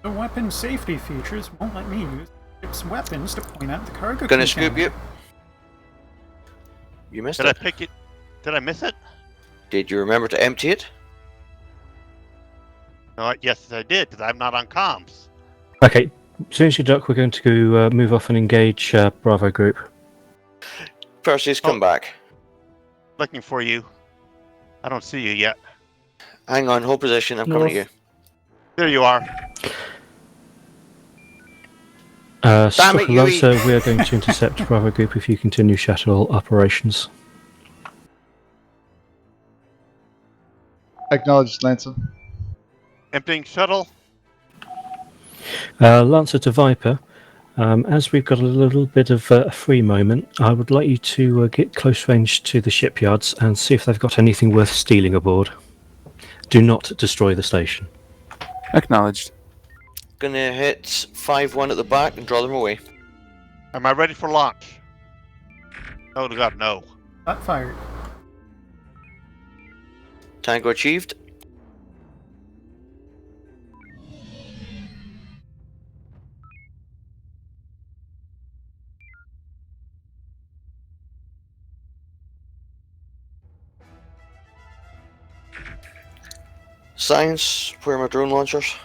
The weapon safety features won't let me use ship's weapons to point out the cargo Gonna container. scoop you. You missed Did it. I pick it? Did I miss it? Did you remember to empty it? No, yes, I did, because I'm not on comms. Okay, as soon as you duck, we're going to move off and engage Bravo group. Perseus, come back. Looking for you. I don't see you yet. Hang on, hold position, I'm coming to you. There you are. Stalker it, Yui. Lancer, we are going to intercept Bravo group if you continue shuttle operations. Acknowledged, Lancer. Emptying shuttle. Lancer to Viper, as we've got a little bit of a free moment, I would like you to get close range to the shipyards and see if they've got anything worth stealing aboard. Do not destroy the station. Acknowledged. Gonna hit 5-1 at the back and draw them away. Am I ready for launch? Oh god, no. Not fired. Tango achieved. Science, where are my drone launchers?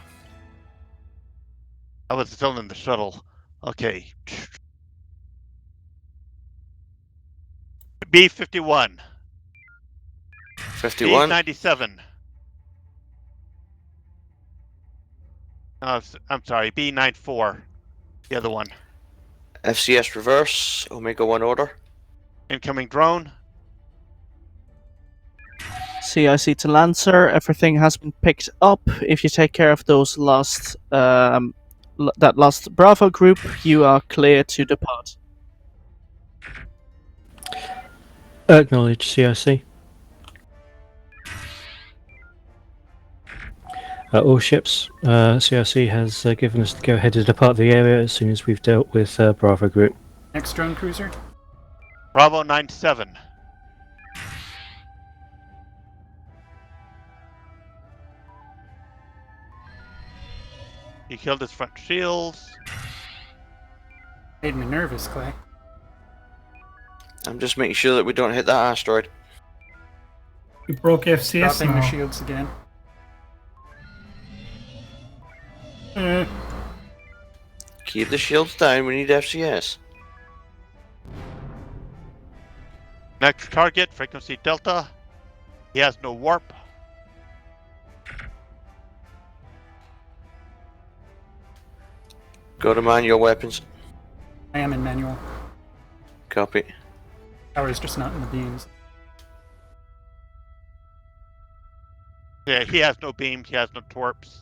I was still in the shuttle. Okay. B-51. 51. B-97. I'm sorry, B-94. The other one. FCS reverse, Omega 1 order. Incoming drone. CIC to Lancer, everything has been picked up. If you take care of those last, that last Bravo group, you are clear to depart. Acknowledge CIC. All ships, CIC has given us the go-ahead to depart the area as soon as we've dealt with Bravo Group. Next drone cruiser. Bravo 97. He killed his front shields. Made me nervous, Clay. I'm just making sure that we don't hit that asteroid. You broke FCS Dropping the now. shields again. Keep the shields down, we need FCS. Next target, frequency Delta. He has no warp. Go to manual weapons. I am in manual. Copy. Power is just not in the beams. Yeah, he has no beams, he has no torps.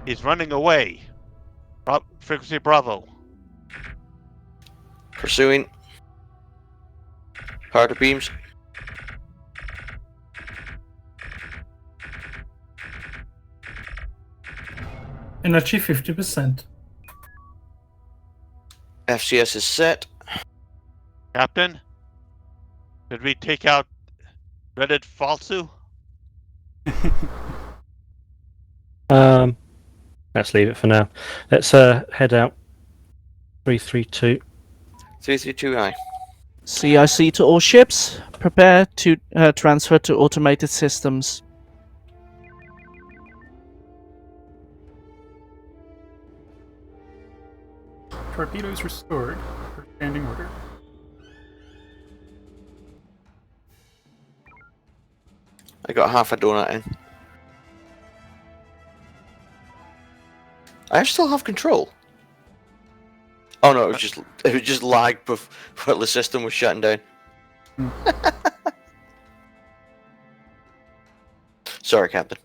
He's running away. Frequency Bravo. Pursuing. Power to beams. Energy 50%. FCS is set. Captain, did we take out Dreaded Falsu? Let's leave it for now. Let's head out. 332. 332 I. CIC to all ships, prepare to transfer to automated systems. Torpedoes restored. For standing order. I got half a donut in. I still have control. Oh no, it was just lag while the system was shutting down. Sorry, Captain.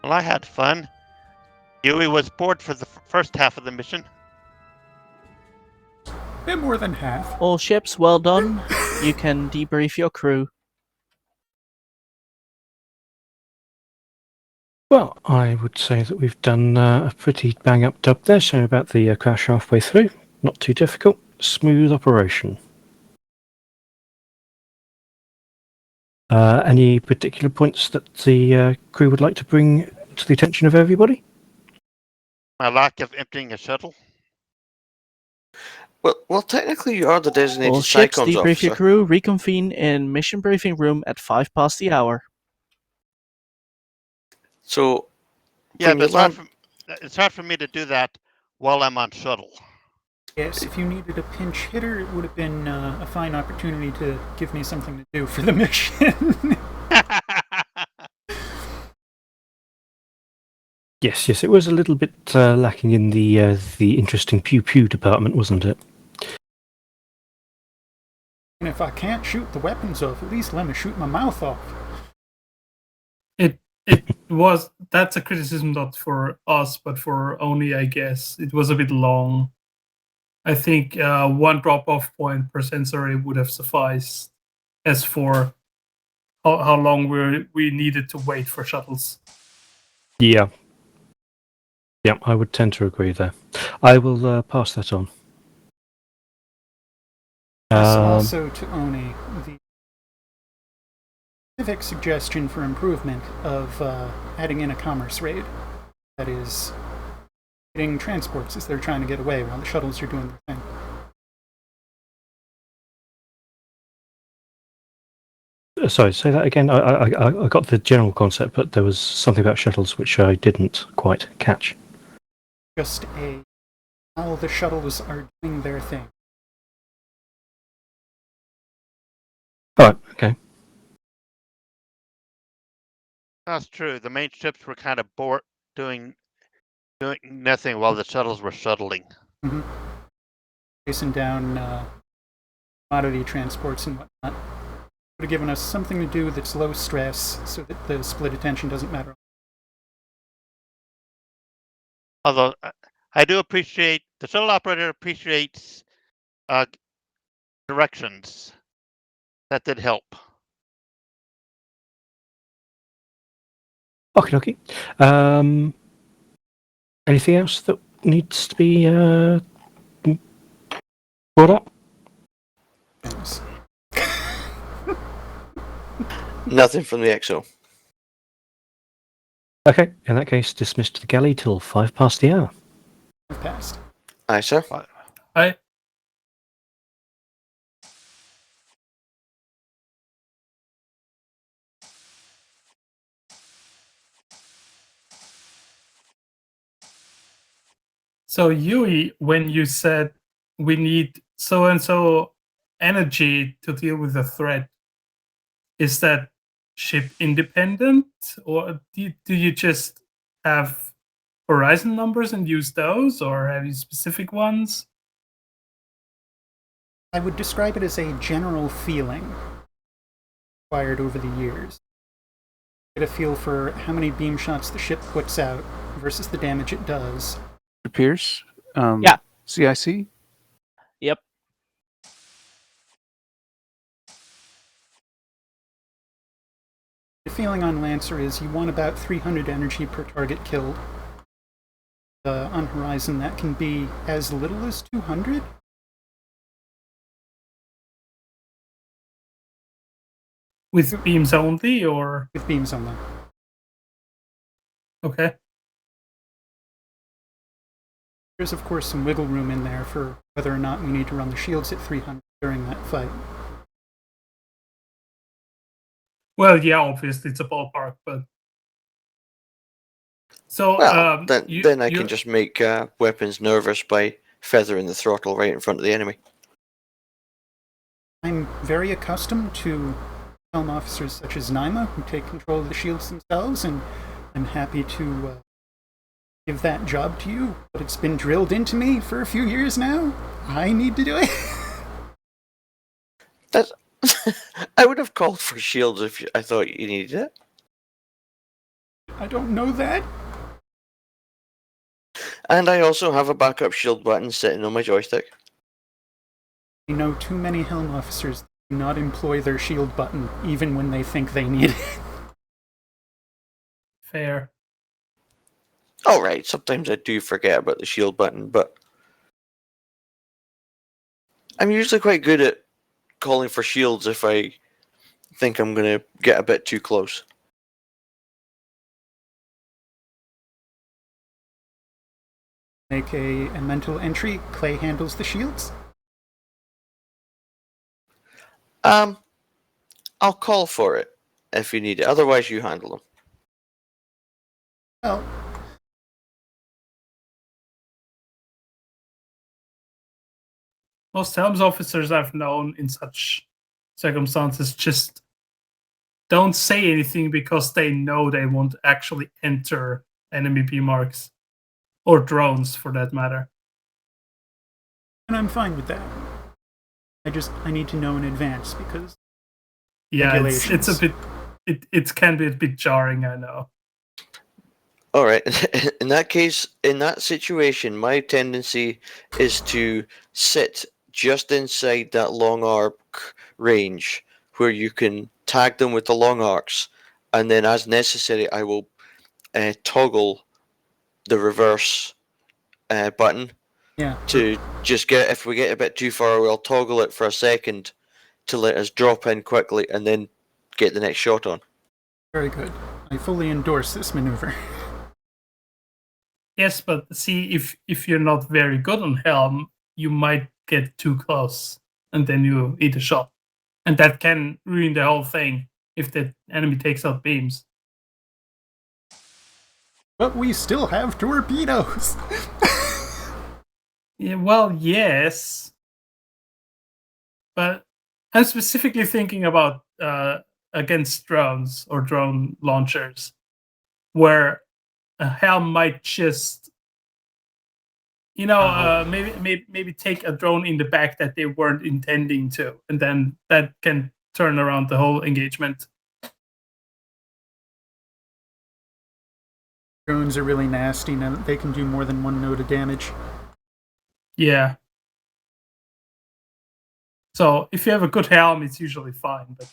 Well, I had fun. Yui was bored for the first half of the mission. Bit more than half. All ships, well done. You can debrief your crew. Well, I would say that we've done a pretty bang-up job there, showing about the crash halfway through. Not too difficult. Smooth operation. Any particular points that the crew would like to bring to the attention of everybody? My lack of emptying a shuttle. Well, technically you are the designated All ships, Psychons debrief your officer. crew, reconvene in mission briefing room at 5 past the hour. So, Yeah, when but you it's hard for me to do that while I'm on shuttle. Yes, if you needed a pinch hitter, it would have been a fine opportunity to give me something to do for the mission. Yes, it was a little bit lacking in the interesting pew-pew department, wasn't it? And if I can't shoot the weapons off, at least let me shoot my mouth off. That's a criticism not for us, but for Oni, I guess. It was a bit long. I think one drop-off point per sensor would have sufficed as for how long we needed to wait for shuttles. Yeah. Yeah, I would tend to agree there. I will pass that on. Also to Oni, the specific suggestion for improvement of adding in a commerce raid. That is, getting transports as they're trying to get away while the shuttles are doing their thing. Sorry, say that again. I got the general concept, but there was something about shuttles which I didn't quite catch. Just while the shuttles are doing their thing. Alright, okay. That's true. The main ships were kind of bored, doing nothing while the shuttles were shuttling. Mm-hmm. Chasing down commodity transports and whatnot. Would have given us something to do that's low stress, so that the split attention doesn't matter. Although I do appreciate the shuttle operator appreciates directions. That did help. Okay. Anything else that needs to be brought up? Nothing from the EXO. Okay, in that case, dismissed to the galley till 5 past the hour. Passed. Aye, sir. Aye. So Yui, when you said we need so and so energy to deal with the threat, is that ship independent, or do you just have Horizon numbers and use those, or have you specific ones? I would describe it as a general feeling acquired over the years. Get a feel for how many beam shots the ship puts out versus the damage it does. Pierce? Yeah. CIC? Yep. The feeling on Lancer is you want about 300 energy per target killed. On Horizon, that can be as little as 200. With beams only, or? With beams only. Okay. There's, of course, some wiggle room in there for whether or not we need to run the shields at 300 during that fight. Well, yeah, obviously it's a ballpark, but... So, well, then I can just make weapons nervous by feathering the throttle right in front of the enemy. I'm very accustomed to helm officers such as Naima, who take control of the shields themselves, and I'm happy to give that job to you, but it's been drilled into me for a few years now. I need to do it. I would have called for shields if I thought you needed it. I don't know that. And I also have a backup shield button sitting on my joystick. I know too many helm officers that do not employ their shield button, even when they think they need it. Fair. Alright, sometimes I do forget about the shield button, but I'm usually quite good at calling for shields if I think I'm going to get a bit too close. Make a mental entry. Clay handles the shields. I'll call for it if you need it. Otherwise, you handle them. Well, most helms officers I've known in such circumstances just don't say anything because they know they won't actually enter enemy B marks. Or drones, for that matter. And I'm fine with that. I need to know in advance, because... Yeah, it's a bit... It can be a bit jarring, I know. Alright, in that case, in that situation, my tendency is to sit just inside that long arc range where you can tag them with the long arcs, and then as necessary I will toggle the reverse button Yeah. To just get, if we get a bit too far, we'll toggle it for a second to let us drop in quickly and then get the next shot on. Very good. I fully endorse this maneuver. Yes, but see, if you're not very good on helm, you might get too close, and then you eat a shot, and that can ruin the whole thing if the enemy takes out beams. But we still have torpedoes. Yeah, well, yes, but I'm specifically thinking about against drones or drone launchers, where a helm might just, maybe take a drone in the back that they weren't intending to, and then that can turn around the whole engagement. Drones are really nasty now that they can do more than one node of damage. Yeah. So if you have a good helm, it's usually fine, but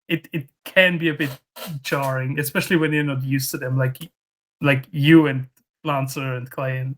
it can be a bit jarring, especially when you're not used to them, like you and Lancer and Clay.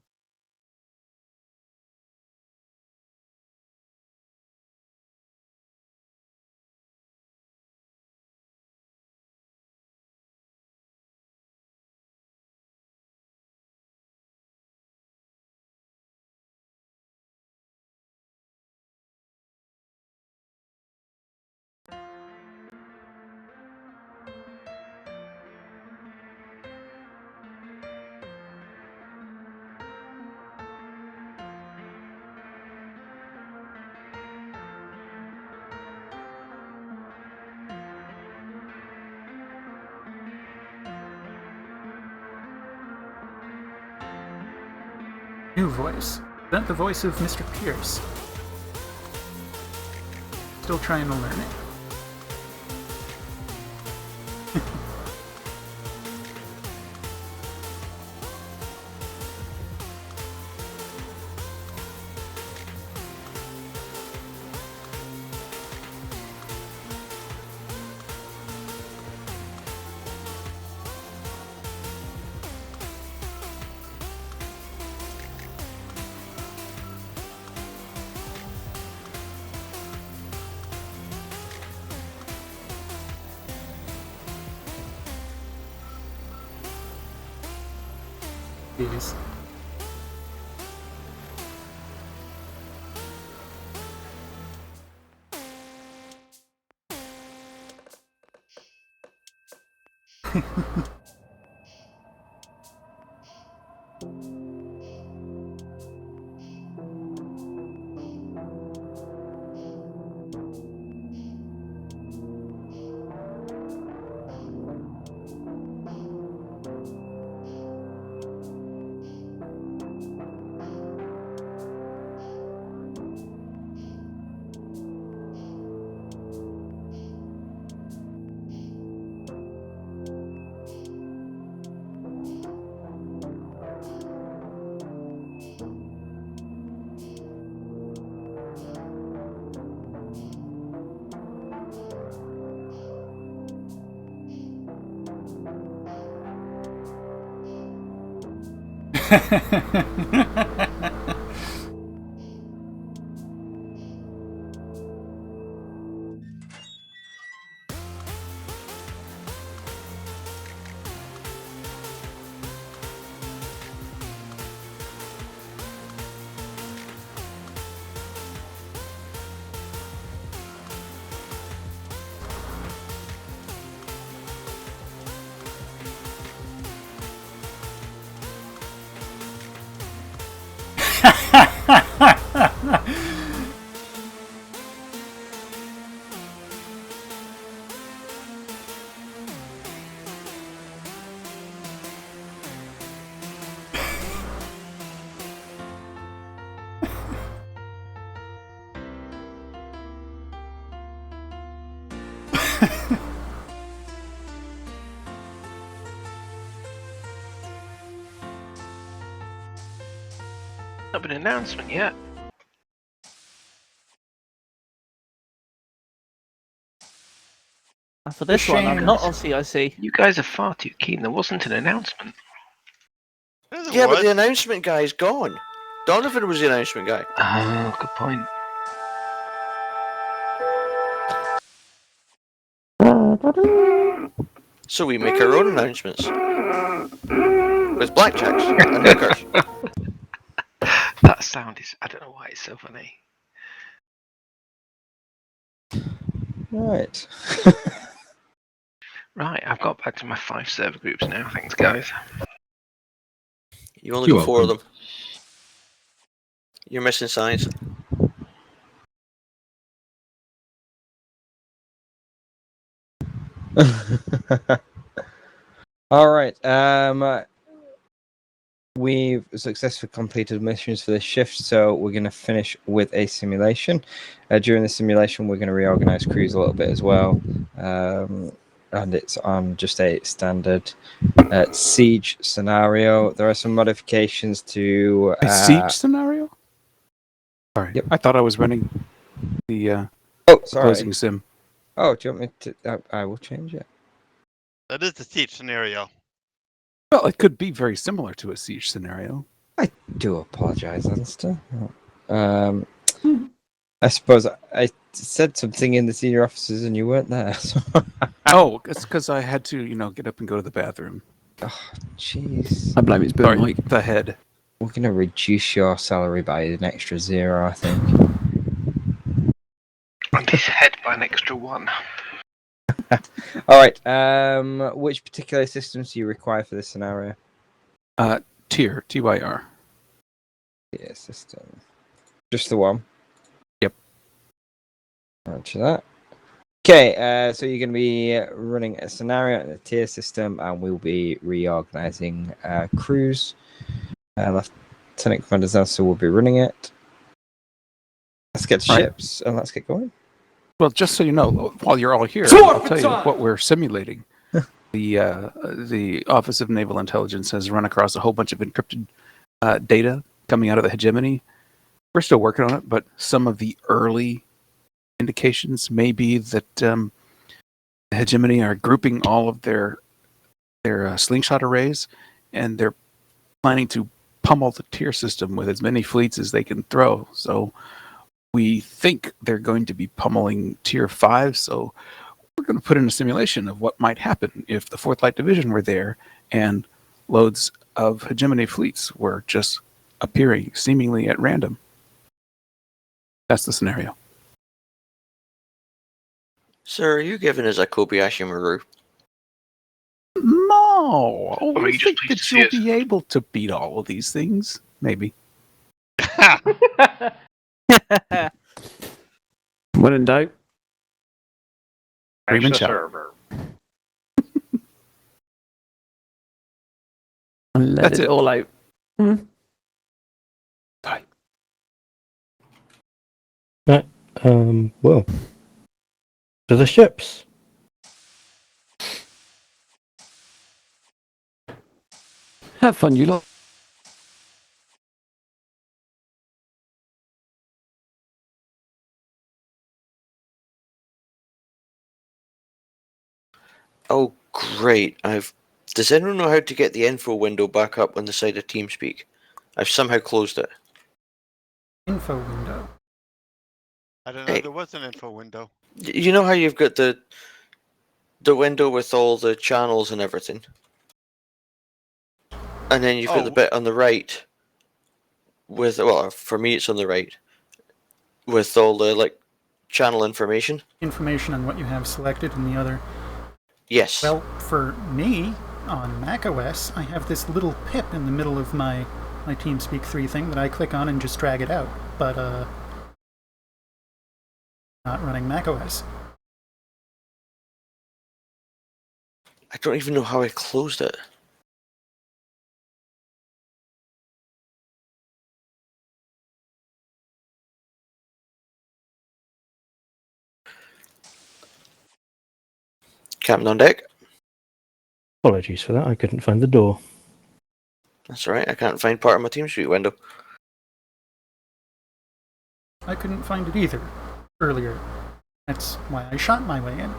New voice. Is that the voice of Mr. Pierce? Still trying to learn it. Jeez. Not been an announcement yet. For this one, I'm not on CIC. You guys are far too keen. There wasn't an announcement. Yeah, but the announcement guy's gone. Donovan was the announcement guy. Oh, good point. So we make our own announcements. With blackjacks and hookers. That sound is, I don't know why it's so funny. Right. Right, I've got back to my 5 server groups now. Thanks, guys. You only got 4 of them. You're missing science. All right. We've successfully completed missions for this shift, so we're going to finish with a simulation. During the simulation, we're going to reorganize crews a little bit as well, and it's on just a standard siege scenario. There are some modifications to A siege scenario? Sorry, Yep. I thought I was running the sorry. closing sim. Oh, do you want me to? I will change it. That is the siege scenario. Well, it could be very similar to a siege scenario. I do apologize, Alistair. I suppose I said something in the senior officers and you weren't there. So. Oh, it's because I had to, get up and go to the bathroom. Oh, jeez. I blame it's Bill Mike. The head. We're going to reduce your salary by an extra 0, I think. And his head by an extra 1. All right. Which particular systems do you require for this scenario? Tier, TYR. Tier system. Just the one? Yep. Roger that. Okay, so you're going to be running a scenario in the tier system, and we'll be reorganizing crews. Lieutenant Commander Zelsa will be running it. Let's get to ships, and let's get going. Well, just so you know, while you're all here, I'll tell you what we're simulating. The Office of Naval Intelligence has run across a whole bunch of encrypted data coming out of the hegemony. We're still working on it, but some of the early indications may be that the hegemony are grouping all of their slingshot arrays, and they're planning to pummel the tier system with as many fleets as they can throw. So we think they're going to be pummeling tier 5, so we're going to put in a simulation of what might happen if the 4th Light Division were there and loads of hegemony fleets were just appearing seemingly at random. That's the scenario. Sir, are you giving us a Kobayashi Maru? No! Or are I you just think pleased that to see you'll us? be able to beat all of these things. Maybe. When in doubt. Scream and Extra shout. server. And let That's it it. all out. Right. Well, to the ships. Have fun, you lot. Oh, great. Does anyone know how to get the info window back up on the side of TeamSpeak? I've somehow closed it. Info window. I don't know. Hey. There was an info window. You know how you've got the window with all the channels and everything? And then you've got the bit on the right with, well, for me it's on the right, with all the, channel information. Information on what you have selected in the other. Yes. Well, for me, on macOS, I have this little pip in the middle of my TeamSpeak 3 thing that I click on and just drag it out. But, not running macOS. I don't even know how I closed it. Captain on deck. Apologies for that. I couldn't find the door. That's alright, I can't find part of my TeamSpeak window. I couldn't find it either earlier. That's why I shot my way in.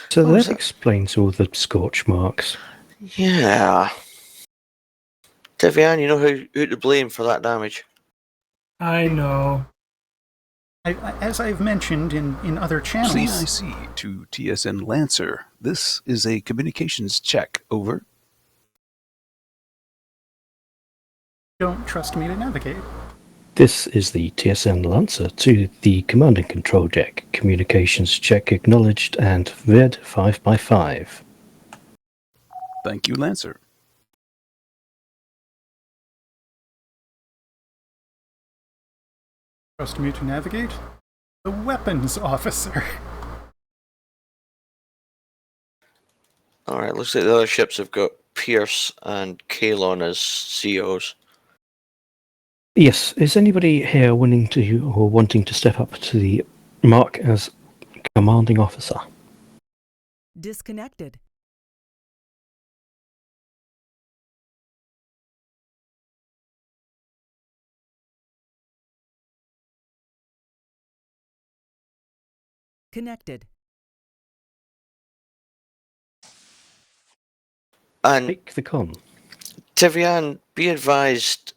So What was that that? explains all the scorch marks. Yeah. Tivian, you know who to blame for that damage. I know. As I've mentioned in other channels... CIC to TSN Lancer. This is a communications check. Over. Don't trust me to navigate. This is the TSN Lancer to the command and control deck. Communications check acknowledged and VED 5x5. Thank you, Lancer. Trust me to navigate? The weapons officer. Alright, looks like the other ships have got Pierce and Kalon as COs. Yes, is anybody here willing to or wanting to step up to the mark as commanding officer? Disconnected. Connected. And Take the con. Tivian, be advised,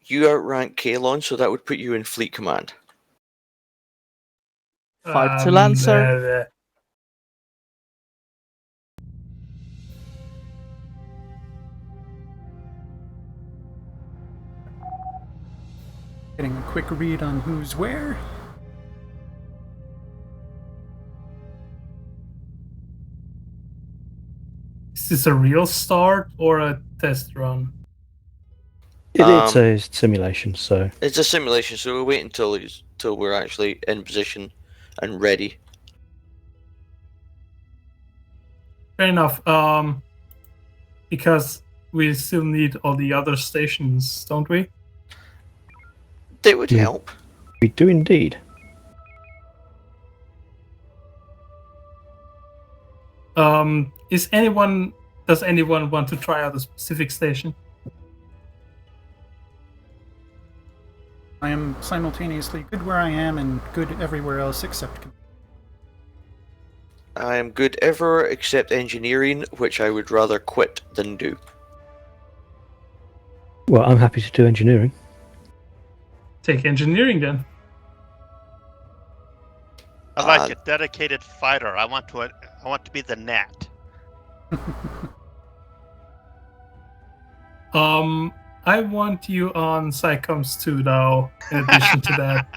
you outrank Kalon, so that would put you in fleet command. 5 to Lancer. Getting a quick read on who's where. Is this a real start or a test run? It's a simulation, so... It's a simulation, so we'll wait until we're actually in position and ready. Fair enough. Because we still need all the other stations, don't we? They would help. We do indeed. Does anyone want to try out a specific station? I am simultaneously good where I am and good everywhere else except... I am good everywhere except engineering, which I would rather quit than do. Well, I'm happy to do engineering. Take engineering then. I like a dedicated fighter. I want to be the Gnat. I want you on Psycoms 2 though, in addition to that.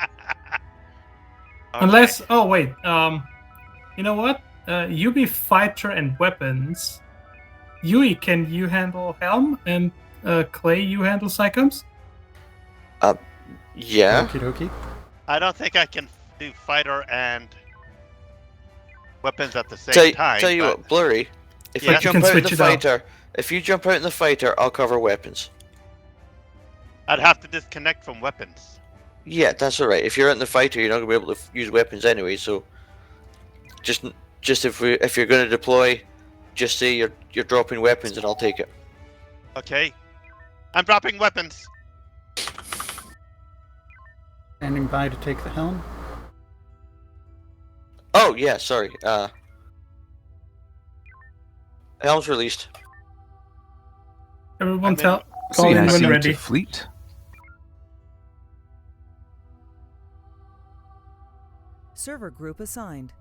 Okay. Unless, oh wait, you know what? You be fighter and weapons. Yui, can you handle Helm? And Clay, you handle Psycoms? Yeah. Okie dokie. I don't think I can do fighter and weapons at the same time. Tell you what, Blurry, if you jump out in the fighter, I'll cover weapons. I'd have to disconnect from weapons. Yeah, that's alright. If you're in the fighter, you're not gonna be able to use weapons anyway. So, just if you're gonna deploy, just say you're dropping weapons, and I'll take it. Okay, I'm dropping weapons. Standing by to take the helm. Oh yeah, sorry. Helm's released. Everyone call in when ready. Fleet. Server group assigned.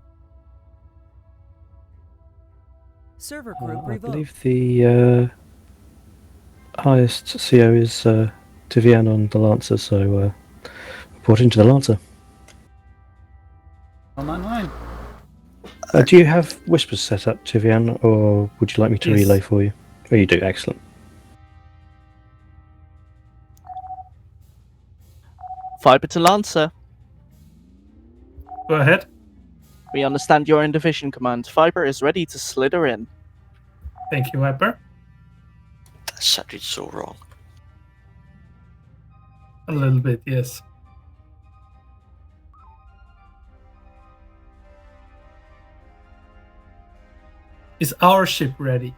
Server group I revoked. believe the highest CO is Tivian on the Lancer, so report into the Lancer. I'm online. Do you have whispers set up, Tivian, or would you like me to relay for you? Oh, you do. Excellent. Fiber to Lancer. Go ahead. We understand you're in division command. Fiber is ready to slither in. Thank you, Viper. That sounded so wrong. A little bit, yes. Is our ship ready?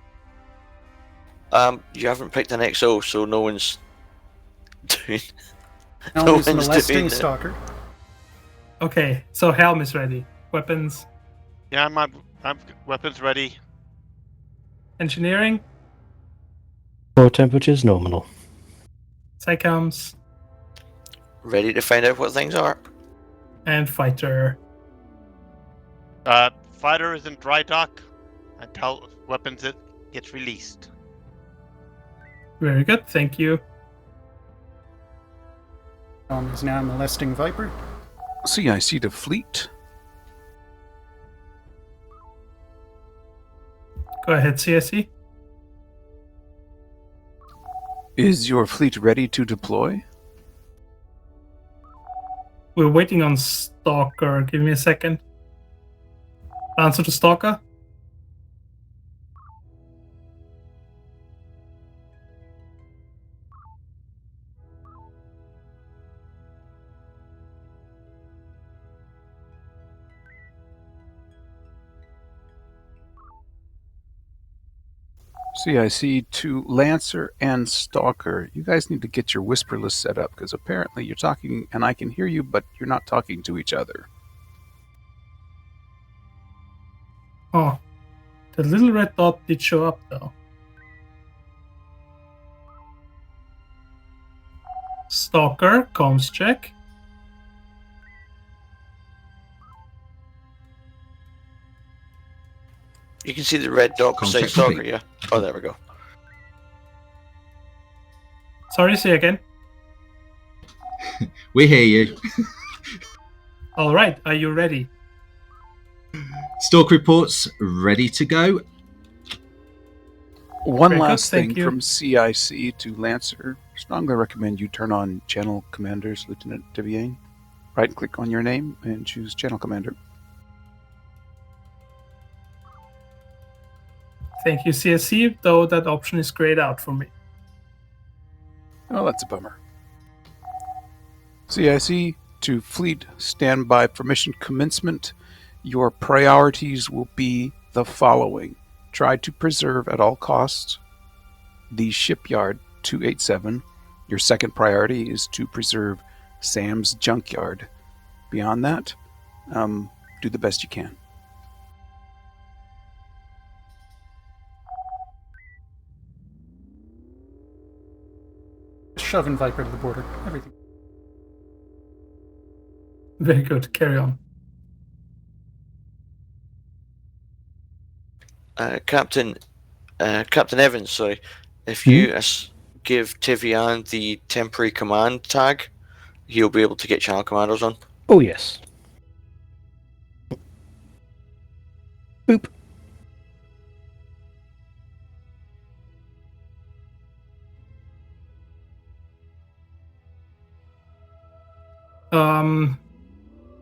You haven't picked an XO, so no one's doing. Helm is molesting Stalker. Okay, so Helm is ready. Weapons. Yeah, I'm weapons ready. Engineering. Core temperature's nominal. Psychoms. Ready to find out what things are. And fighter. Fighter is in dry dock until weapons it gets released. Very good, thank you. Is now molesting Viper. CIC to fleet. Go ahead, CSE. Is your fleet ready to deploy? We're waiting on Stalker. Give me a second. Answer to Stalker. CIC to Lancer and Stalker. You guys need to get your whisper list set up because apparently you're talking and I can hear you, but you're not talking to each other. Oh, the little red dot did show up though. Stalker, comms check. You can see the red dot beside Stalker, yeah? Oh, there we go. Sorry, say again. We hear you. All right, are you ready? Stalk reports ready to go. One Very good, last thing thank you. from CIC to Lancer. Strongly recommend you turn on Channel Commanders, Lieutenant Deviane. Right click on your name and choose Channel Commander. Thank you, CSC, though that option is grayed out for me. Oh, that's a bummer. CIC to Fleet, standby for mission commencement. Your priorities will be the following. Try to preserve at all costs the shipyard 287. Your second priority is to preserve Sam's junkyard. Beyond that, do the best you can. Shoving Viper to the border. Everything. Very good, carry on. Captain Evans, sorry. If you give Tivian the temporary command tag, he'll be able to get channel commanders on. Oh, yes. Boop.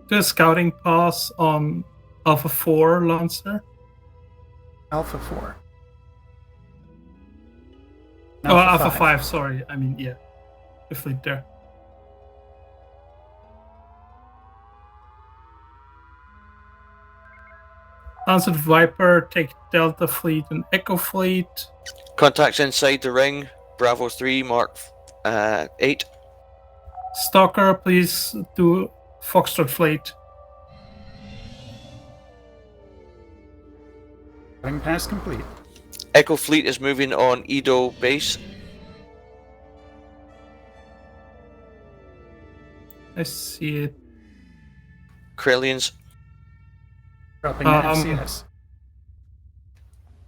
Do a scouting pass on Alpha 4 Lancer. Alpha 4. Oh, Alpha 5, sorry. I mean, yeah. The fleet there. Answer to Viper, take Delta Fleet and Echo Fleet. Contacts inside the ring, Bravo 3, Mark 8. Stalker, please do Foxtrot Fleet. Ring pass complete. Echo Fleet is moving on Edo base. I see it. Krellians. Dropping the FCS.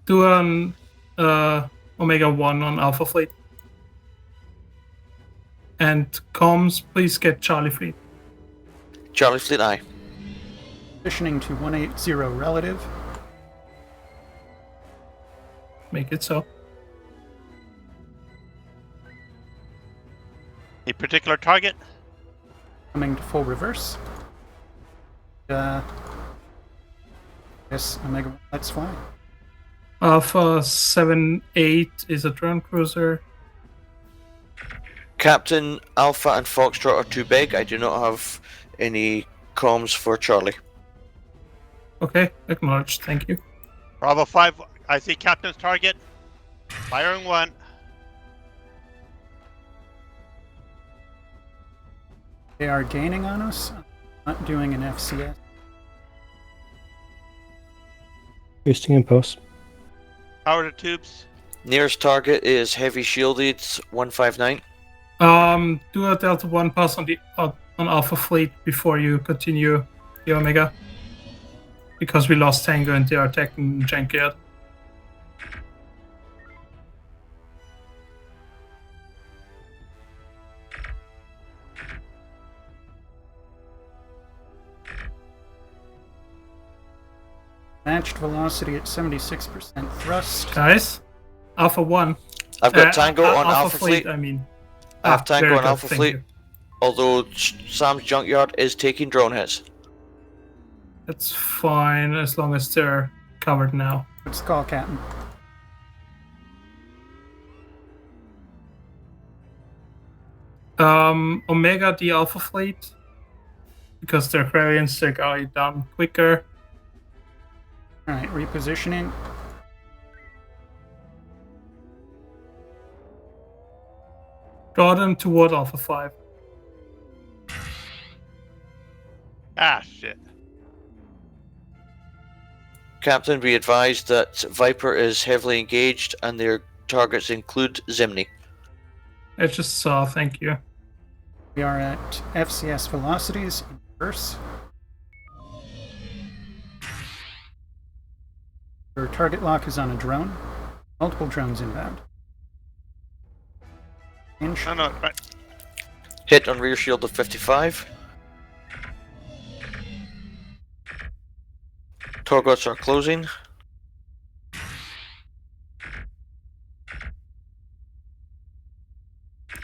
Do an Omega 1 on Alpha Fleet. And comms, please get Charlie Fleet. Charlie Fleet, aye. Positioning to 180 relative. Make it so. A particular target? Coming to full reverse. Yes, Omega 1, let's fly. Alpha 7-8 is a drone cruiser. Captain, Alpha and Foxtrot are too big. I do not have any comms for Charlie. Okay, acknowledged, thank you. Bravo 5, I see Captain's target. Firing 1. They are gaining on us. Not doing an FCS. Boosting impulse. Power to tubes. Nearest target is heavy shielded 159. Do a Delta 1 pass on Alpha Fleet before you continue the Omega. Because we lost Tango and they are attacking Junkyard. Matched velocity at 76% thrust. Guys, Alpha 1. I've got Tango on Alpha Fleet. I mean. I have Tango very on good, Alpha thank Fleet. you. Although Sam's Junkyard is taking drone hits. That's fine as long as they're covered now. Let's call Captain. Omega the Alpha Fleet. Because they're Krellians, they're going down quicker. Alright, repositioning. Draw them toward Alpha 5. Ah, shit. Captain, be advised that Viper is heavily engaged and their targets include Zimni. I just saw, thank you. We are at FCS velocities in reverse. Our target lock is on a drone. Multiple drones inbound. Inch. No, right. Hit on rear shield of 55. Targets are closing.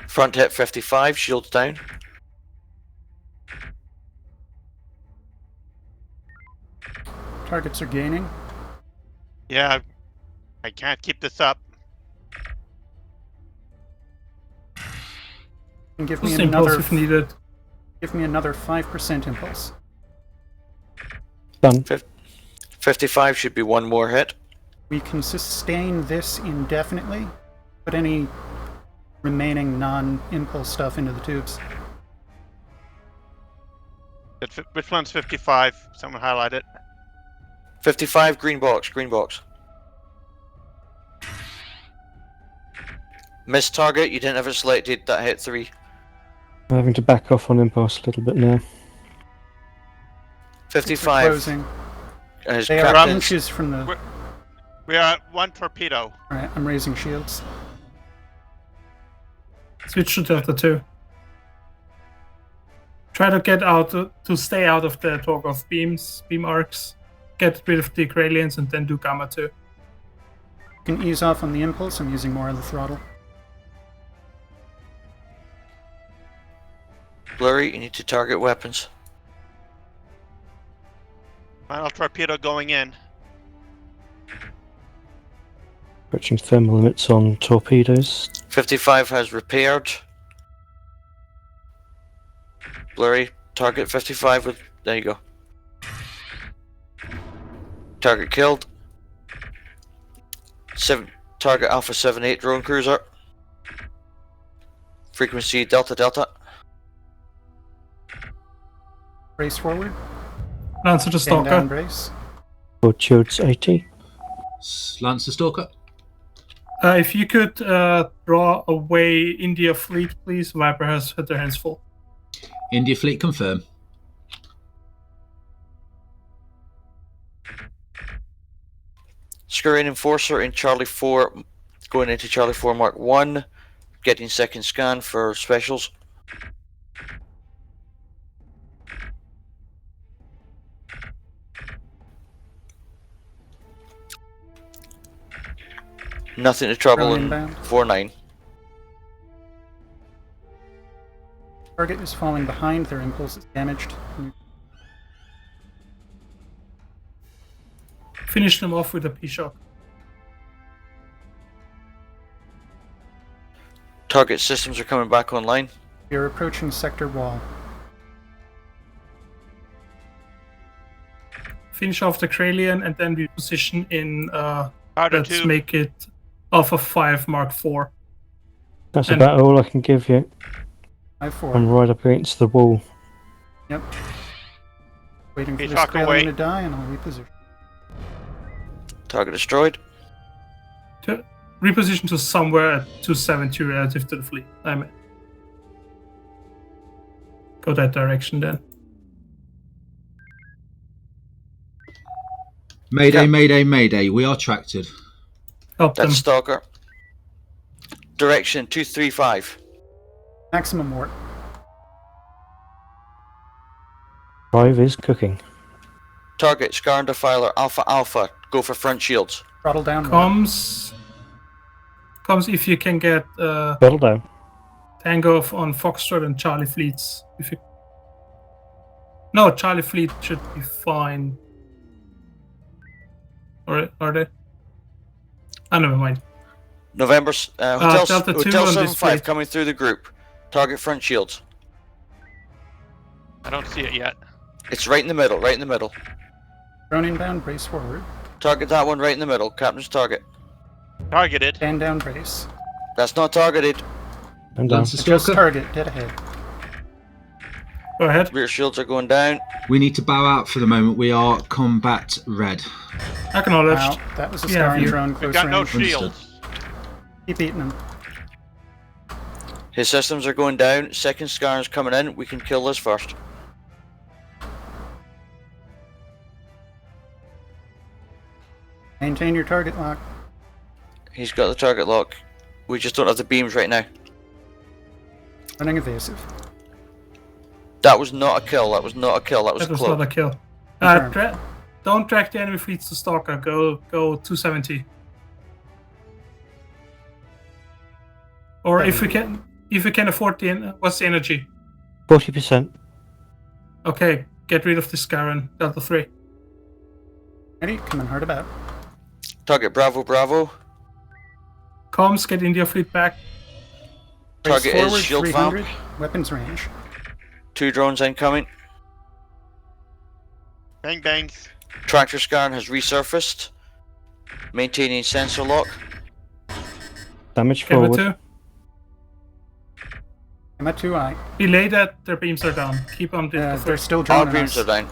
Front hit 55, shields down. Targets are gaining. Yeah, I can't keep this up. And give me Just impulse another if needed. Give me another 5% impulse. Done. 55 should be one more hit. We can sustain this indefinitely. Put any remaining non-impulse stuff into the tubes. Which one's 55? Someone highlight it. 55, green box, green box. Missed target, you didn't have it selected, that hit 3. I'm having to back off on impulse a little bit now. 55. Closing. His They are captain- inches from the... We are at 1 torpedo. Alright, I'm raising shields. Switch to Delta 2. Try to get out, to stay out of the Torgoth beams, beam arcs. Get rid of the Kralians and then do Gamma 2. You can ease off on the impulse, I'm using more of the throttle. Blurry, you need to target weapons. Final torpedo going in. Approaching thermal limits on torpedoes. 55 has repaired. Blurry, target 55 with... There you go. Target killed. Target Alpha 78 drone cruiser. Frequency Delta Delta. Brace forward. Lancer to Stand down, Stalker. brace. Board shields 80. Lancer Stalker. If you could draw away India Fleet, please. Viper has had their hands full. India Fleet confirm. Scurrying Enforcer in Charlie 4, going into Charlie 4 Mark 1, getting second scan for specials. Nothing to trouble in Inbound. 4-9. Target is falling behind, their impulse is damaged. Finish them off with a P-Shock. Target systems are coming back online. You're approaching sector wall. Finish off the Kralian and then reposition in, Powder let's tube. make it Alpha 5 Mark 4. That's And- about all I can give you. 5-4. I'm right up against the wall. Yep. Waiting for Okay, this talk away. Krallian to die and I'll reposition. Target destroyed. To reposition to somewhere at 270 relative to the fleet. I mean, go that direction then. Mayday, mayday, mayday. We are tracted. Help That's them. Stalker. Direction 235. Maximum warp. 5 is cooking. Target Scar and Defiler Alpha Alpha. Go for front shields. Throttle down. Comes if you can get Throttle down. Tango on Foxtrot and Charlie fleets. If you... No, Charlie fleet should be fine. Or are they? Oh, never mind. November Hotel Delta 2 Hotel on 75 display. coming through the group. Target front shields. I don't see it yet. It's right in the middle, right in the middle. Drone inbound, brace forward. Target that one right in the middle. Captain's target. Targeted. Stand down, brace. That's not targeted. I'm down. Adjust target, dead ahead. Go ahead. Rear shields are going down. We need to bow out for the moment. We are combat red. Acknowledged. Wow, that was a Yeah, scarring you- drone We've close got no range. shields. Keep eating them. His systems are going down. Second Scar's coming in. We can kill this first. Maintain your target lock. He's got the target lock. We just don't have the beams right now. Running evasive. That was not a kill. That was not a kill. That was That a was cloak. not a kill. Confirmed. Don't track the enemy fleets to Stalker. Go 270. Or if we can afford what's the energy? 40%. Okay, get rid of the Scarron. Delta 3. Ready? Coming hard about. Target Bravo Bravo. Comms, get India fleet back. Brace Target is forward, shield 300. vamp. Weapons range. 2 drones incoming. Bang bangs. Tractor Scar has resurfaced. Maintaining sensor lock. Damage Gamma forward. 2. I'm at 2i. Belay that, their beams are down. Keep on They're the still All droning beams us. are down.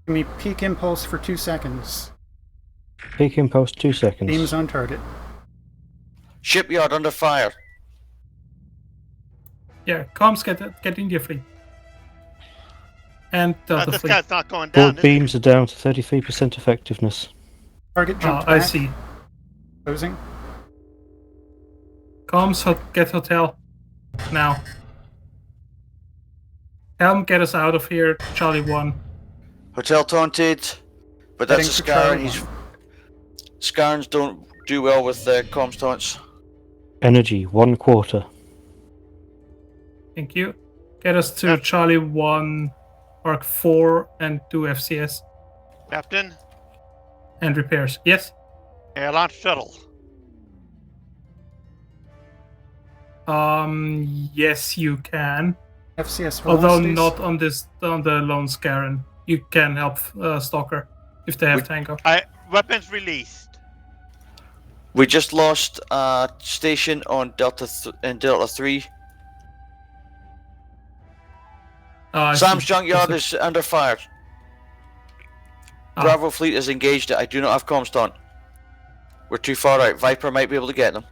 Give me peak impulse for 2 seconds. Peak impulse 2 seconds. Beams on target. Shipyard under fire. Yeah, comms, get India fleet. And Delta This fleet. guy's not going down. Board beams are down to 33% effectiveness. Target Oh, jumped I back. see. Closing. Comms, get hotel. Now. Helm, get us out of here. Charlie 1. Hotel taunted. But that's Heading a for Scar and Charlie he's... 1. Scarns don't do well with comms taunts. Energy 1/4. Thank you. Get us to Charlie 1, Mark 4, and do FCS. Captain, And repairs. Yes? air launch shuttle. Yes, you can. FCS Although velocities. not on the lone Scarron. You can help Stalker if they have Tango. Weapons released. We just lost station on Delta 3. Sam's junkyard is under fire. Bravo fleet is engaged. I do not have comms taunt. We're too far out. Viper might be able to get them.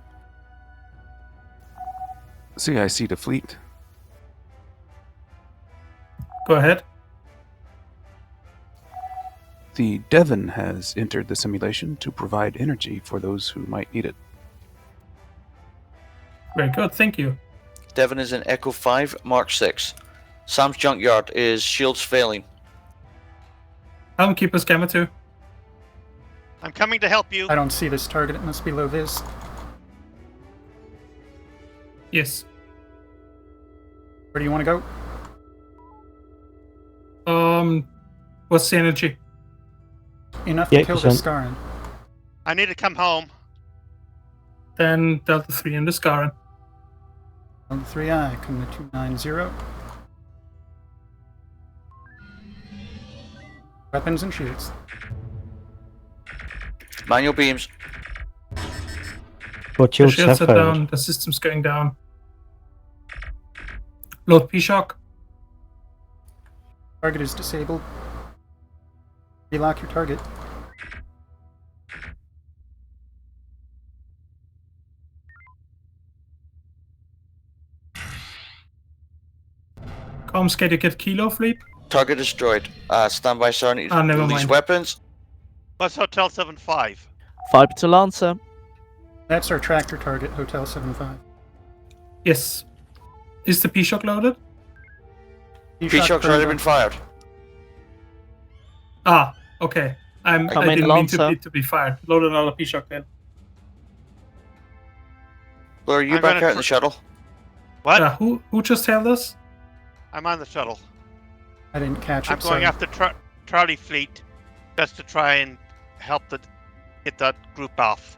CIC to fleet. Go ahead. The Devon has entered the simulation to provide energy for those who might need it. Very good, thank you. Devon is in Echo 5, Mark 6. Sam's junkyard is shields failing. Helm, keep us Gamma 2. I'm coming to help you. I don't see this target. It must be low vis. Yes. Where do you want to go? What's the energy? Enough to kill the 8%. Scarron. I need to come home. Then Delta 3 and the Scarron. On the 3i, coming to 290. Weapons and shields. Manual beams. What The shields shields have are failed? down, the system's going down. Load P-Shock. Target is disabled. Relock your target. Comms, can you get Kilo Fleet? Target destroyed. Stand by, sir. Need Never release mind. weapons. What's Hotel 75? Fiber to Lancer. That's our tractor target, Hotel 75. Yes. Is the P-Shock loaded? P-Shock's already been fired. Ah, okay. I Coming, didn't mean Lancer. to be fired. Load another P-Shock then. Blur, you I'm back gonna out in the shuttle. What? Who just held us? I'm on the shuttle. I didn't catch it. I'm going sorry. after Charlie Fleet just to try and help get that group off.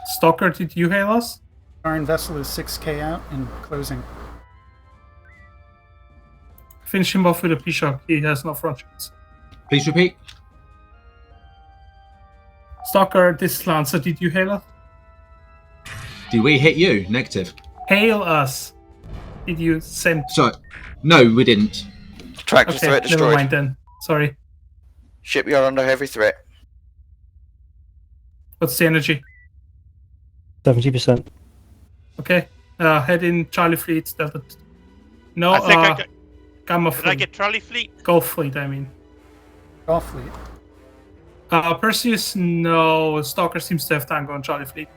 Stalker, did you hail us? Our vessel is 6K out and closing. Finish him off with a P-Shock. He has no front shots. Please repeat. Stalker, this is Lancer. Did you hail us? Did we hit you? Negative. Hail us. Did you send? Sorry. No, we didn't. Tractor Okay, threat never destroyed. mind then. Sorry. Shipyard under heavy threat. What's the energy? 70%. Okay. Head in Charlie Fleet. Delta. No, I think I got, Gamma did Fleet. I get Charlie Fleet? Golf Fleet, I mean. Golf Fleet. Perseus, no. Stalker seems to have Tango on Charlie Fleet.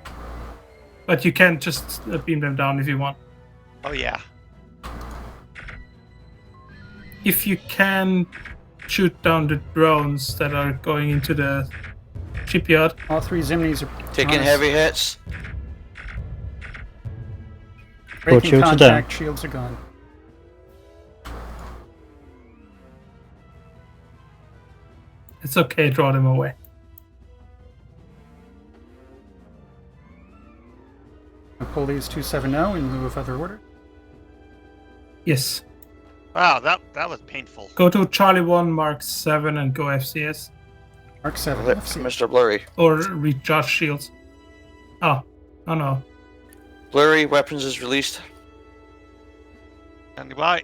But you can just beam them down if you want. Oh yeah. If you can shoot down the drones that are going into the shipyard. All three Zimnies are Taking on us. heavy hits. Breaking shields are contact, down. shields are gone. It's okay, draw them away. I'll pull these 270 in lieu of other order. Yes. Wow, that was painful. Go to Charlie 1, Mark 7, and go FCS. Mark 7, Lip, FC. Mr. Blurry. Or recharge shields. Oh no. Blurry, weapons is released. Standing by.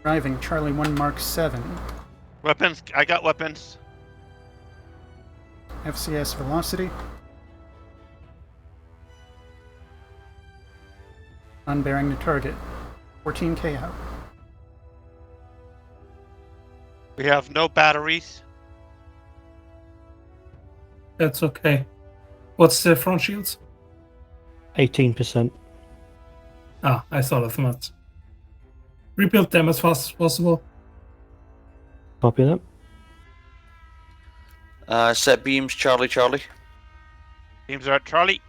Driving Charlie 1, Mark 7. Weapons. I got weapons. FCS velocity. Unbearing the target. 14K out. We have no batteries. That's okay. What's the front shields? 18%. Ah, I thought of that. Rebuild them as fast as possible. Copy that. Set beams, Charlie. Beams are at Charlie.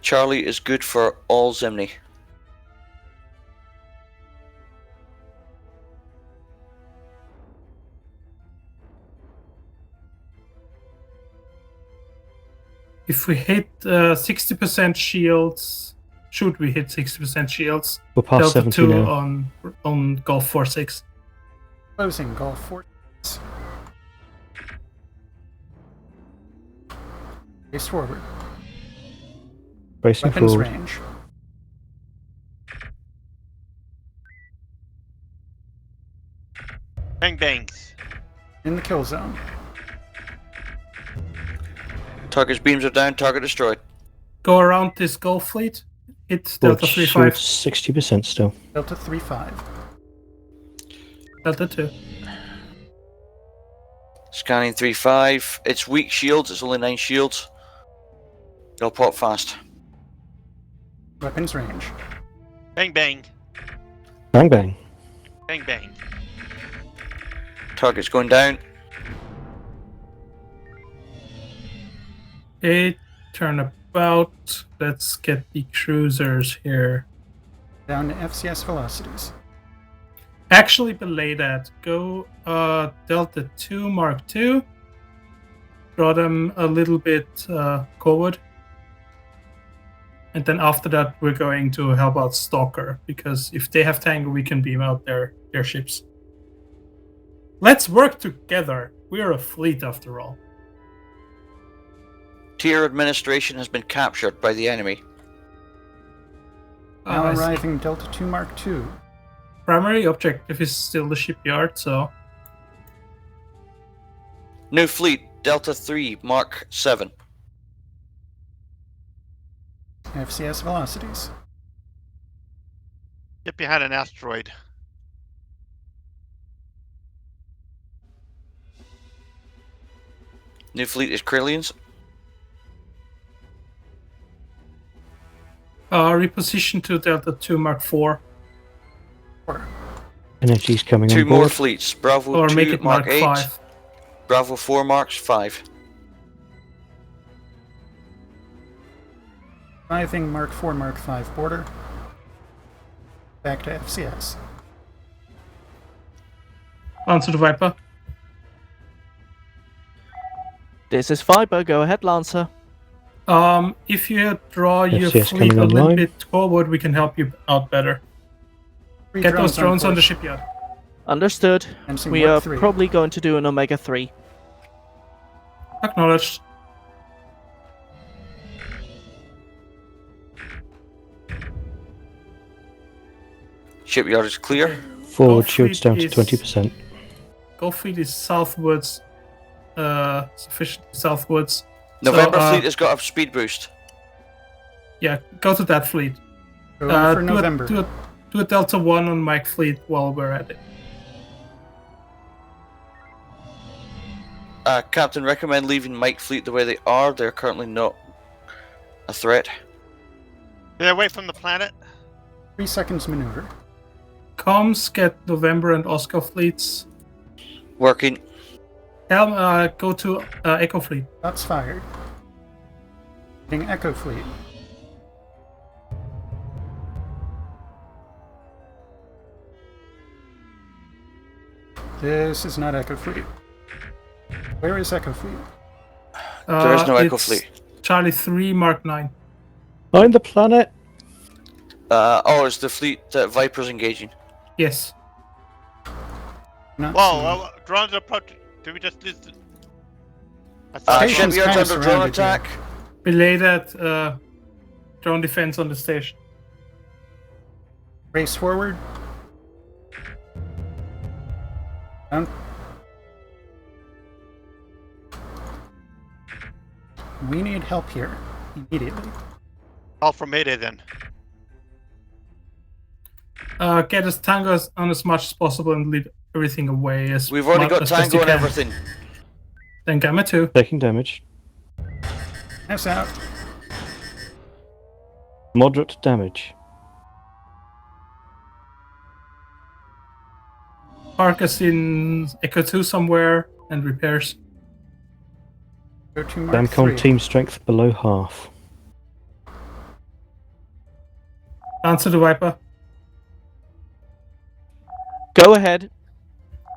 Charlie is good for all Zimni. If we hit 60% shields, should we hit 60% shields? We're past Delta 70 2 now. on Golf 4-6. Closing, Golf 4. Face forward. Bracing Weapons forward. range. Bang bangs. In the kill zone. Target's beams are down, target destroyed. Go around this Golf fleet. Hit Well, Delta shield 3-5. 60% still. Delta 3-5. Delta 2. Scanning 3-5. It's weak shields, it's only 9 shields. They'll pop fast. Weapons range. Bang bang. Bang bang. Bang bang. Target's going down. Okay, turn about. Let's get the cruisers here. Down to FCS velocities. Actually, belay that. Go Delta 2, Mark 2. Draw them a little bit forward. And then after that, we're going to help out Stalker, because if they have Tango, we can beam out their ships. Let's work together. We are a fleet after all. Tier administration has been captured by the enemy. Now I see. arriving Delta 2 Mark 2. primary objective is still the shipyard, so... New fleet, Delta 3, Mark 7. FCS velocities. Get behind an asteroid. New fleet is Krallians. Reposition to Delta 2 Mark 4. Energies coming Two on board. more fleets, Bravo Or 2 make it Mark 8, 5. Bravo 4 Marks 5. Arriving Mark 4, Mark 5 border. Back to FCS. Answer the Viper. This is Viper. Go ahead, Lancer. If you draw your FCS fleet coming a little online. bit forward, we can help you out better. Get those drones on the shipyard. Understood. MC We are Mark 3. probably going to do an Omega 3. Acknowledged. Shipyard is clear. Forward Gulf shields fleet down to is- 20%. Gulf fleet is southwards. Sufficiently southwards. November So, fleet has got a speed boost. Yeah, go to that fleet. Go for do November. do a Delta 1 on Mike fleet while we're at it. Captain, recommend leaving Mike fleet the way they are. They're currently not a threat. They're away from the planet. 3 seconds maneuver. Comms, get November and Oscar fleets. Working. Helm, go to Echo fleet. Shots fired. Hitting Echo fleet. This is not Echo fleet. Where is Echo fleet? There is no Echo it's fleet. Charlie 3 Mark 9. Find the planet. It's the fleet that Viper's engaging. Yes. Not Whoa, drones approaching. Did we just lose the... I thought Station's Shipyard's kinda under drone surrounded here. attack. Belay that drone defense on the station. Race forward. Down. We need help here immediately. call for Mayday then. Get us Tango on as much as possible and leave everything away as We've already got as best Tango you and can. everything. Then Gamma 2. Taking damage. That's out. Moderate damage. Park us in Echo 2 somewhere and repairs. Go to Mark Damcon 3. team strength below half. Answer the Viper. Go ahead.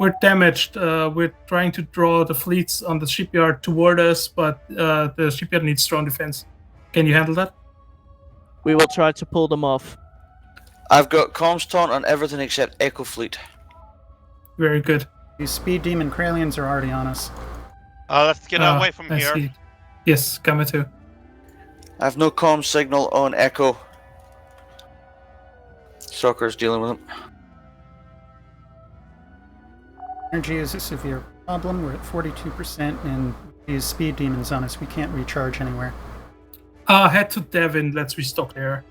We're damaged. We're trying to draw the fleets on the shipyard toward us, but the shipyard needs strong defense. Can you handle that? We will try to pull them off. I've got comms taunt on everything except Echo Fleet. Very good. These speed demon Krallians are already on us. Let's get away from I here. see. Yes, Gamma 2. I have no comm signal on Echo. Soccer's dealing with them. Energy is a severe problem. We're at 42%, and these speed demons on us, we can't recharge anywhere. Head to Devon. Let's restock there.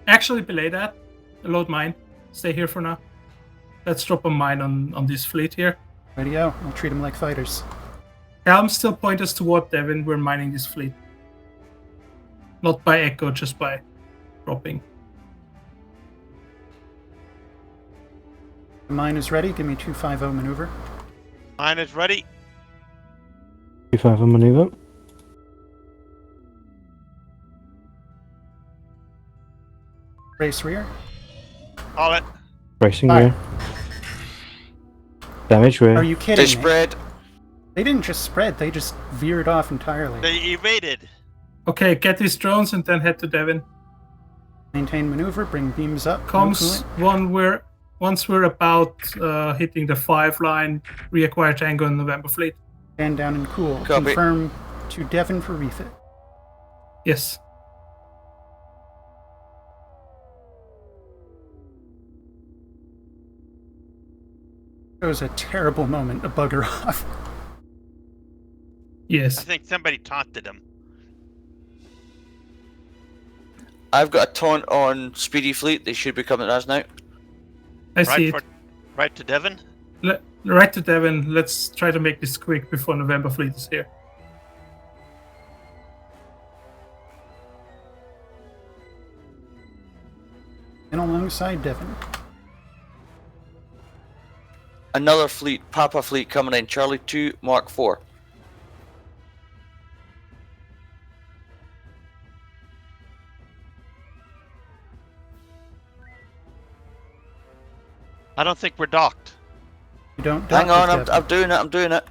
Actually, belay that. Load mine. Stay here for now. Let's drop a mine on this fleet here. Radio, I'll treat them like fighters. Helm still point us toward Devon. We're mining this fleet. Not by Echo, just by dropping. The mine is ready. Give me 250 maneuver. Mine is ready. 2-5 on maneuver. Race rear. Call it. Racing Fire. rear. Damage rear. Are you kidding They me? spread. They didn't just spread, they just veered off entirely. They evaded. Okay, get these drones and then head to Devon. Maintain maneuver, bring beams up. no Comms, coolant. once we're about hitting the 5 line, reacquire Tango and November fleet. Stand down and cool. Copy. Confirm to Devon for refit. Yes. It was a terrible moment to bugger off. Yes. I think somebody taunted him. I've got a taunt on Speedy Fleet. They should be coming at us now. I see it. Right to Devon? Right to Devon. Let's try to make this quick before November Fleet is here. And alongside Devon. Another fleet, Papa Fleet coming in. Charlie 2, Mark 4. I don't think we're docked. You don't. Hang on, I'm doing it. I'm doing it.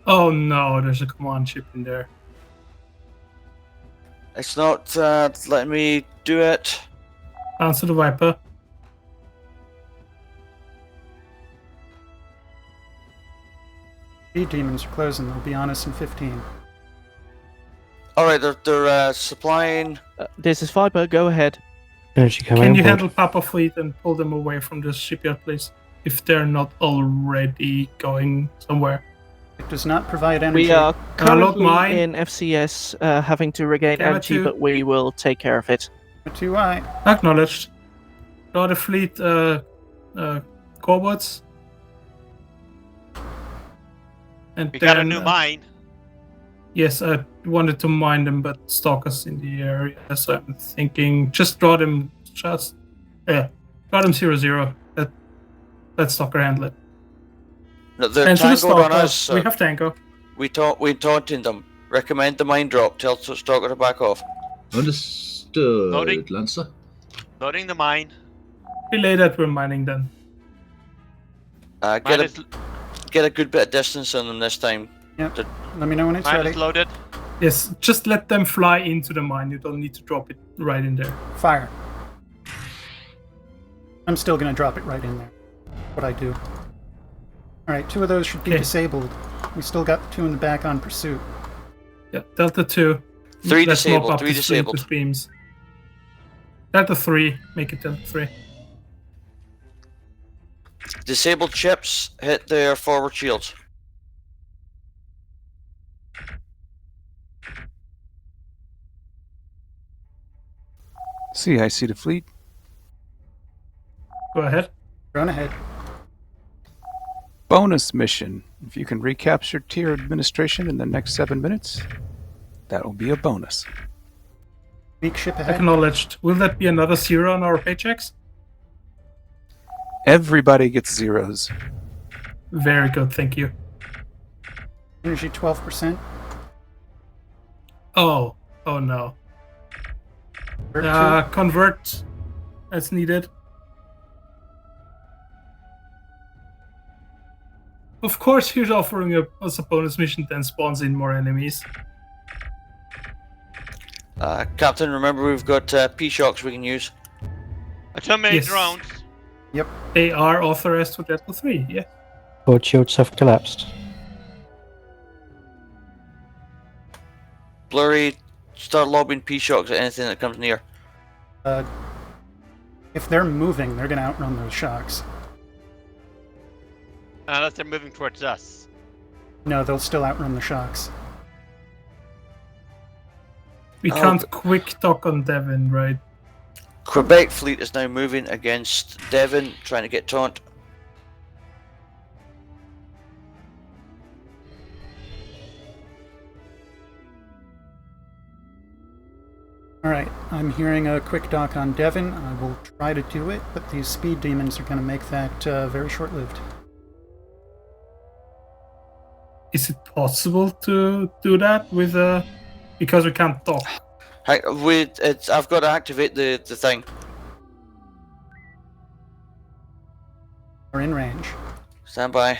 Oh no, there's a command ship in there. It's not letting me do it. Answer the Viper. Speed demons are closing. They'll be on us in 15. Alright, they're supplying. This is Viper, go ahead. Energy coming Can on you board. handle Papa Fleet and pull them away from the shipyard, please? If they're not already going somewhere. It does not provide energy. We are currently mine. in FCS having to regain Gamma energy, 2. but we will take care of it. 2I. Acknowledged. Draw the fleet cohorts. And We got a new mine. Yes, I wanted to mine them, but stalkers in the area. So I'm thinking just draw them draw them 0-0. Let stalker handle it. No, they're And to the tangled on stalker, us. we have tango. We taunting them. Recommend the mine drop. Tell stalker to back off. Understood, Loading. Lancer. Loading the mine. Relay that we're mining then. Get a good bit of distance on them this time. Yep. Let me know when it's Mine ready. is loaded. Yes, just let them fly into the mine. You don't need to drop it right in there. Fire. I'm still going to drop it right in there. What I do. Alright, 2 of those should be Okay. disabled. We still got 2 in the back on pursuit. Yeah, Delta 2. 3 Let's mop disabled, up 3 this fleet disabled. with beams. Delta 3. Make it Delta 3. Disabled ships hit their forward shields. See, I see the fleet. Go ahead. Run ahead. Bonus mission. If you can recapture tier administration in the next 7 minutes, that will be a bonus. Weak ship ahead. Acknowledged. Will that be another 0 on our paychecks? Everybody gets zeros. Very good, thank you. Energy 12%. Oh no. Convert as needed. Of course, he's offering us a bonus mission, then spawns in more enemies. Captain, remember we've got P-shocks we can use. Atomic Yes. drones. Yep. They are authorized for Delta 3, yeah. Board shields have collapsed. Blurry, start lobbing P-shocks at anything that comes near. If they're moving, they're going to outrun those shocks. Unless they're moving towards us. No, they'll still outrun the shocks. We can't quick dock on Devon, right? Quebec fleet is now moving against Devon, trying to get taunt. Alright, I'm hearing a quick dock on Devon. I will try to do it, but these speed demons are going to make that very short-lived. Is it possible to do that with because we can't dock? I've got to activate the thing. We're in range. Stand by.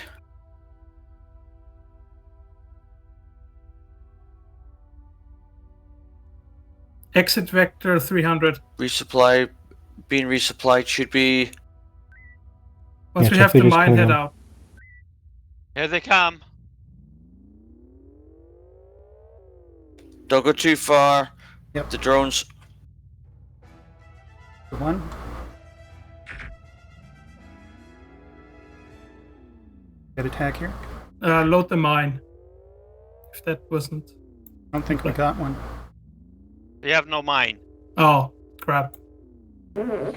Exit vector 300. Resupply, being resupplied should be. Once Yeah, we have the torpedoes mine, coming head on. out. Here they come. Don't go too far. Yep. The drones. The one. right attack here? Load the mine. If that wasn't. I don't think we got one. We have no mine. Oh, crap. Got a Weren't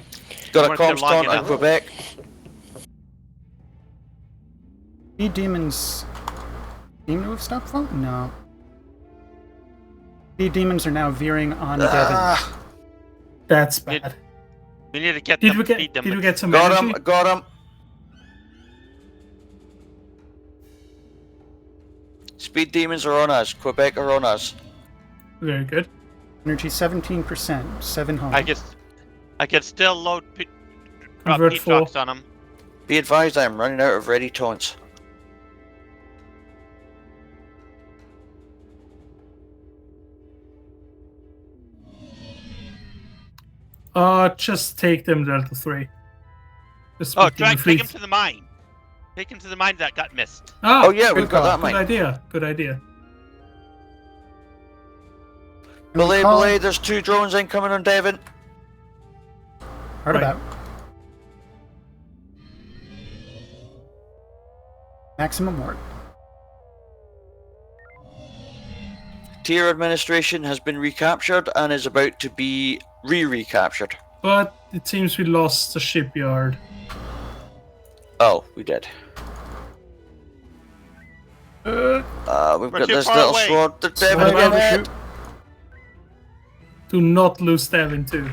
there comms long taunt on enough. Quebec. Speed demons seem to have stopped floating? No. Speed demons are now veering on Devon. That's bad. We need to get Did them. we get? Feed them. Did we get some Got energy? him. Got him. Speed demons are on us. Quebec are on us. Very good. Energy 17%. 7 home. I can still load Convert Pete full. trucks on them. Be advised, I am running out of ready taunts. Just take them Delta 3. Just Oh, speed demon take fleet. him to the mine. Take him to the mine that got missed. Oh, yeah, good we've got call. that mine. Good idea. Good idea. Belay, belay, there's 2 drones incoming on Devon. Heard Right. about. Maximum work. Tier administration has been recaptured and is about to be recaptured. But it seems we lost the shipyard. Oh, we did. We've We're got too this far little away. sword. The Slow Devon down, again. shoot. Do not lose Devon too.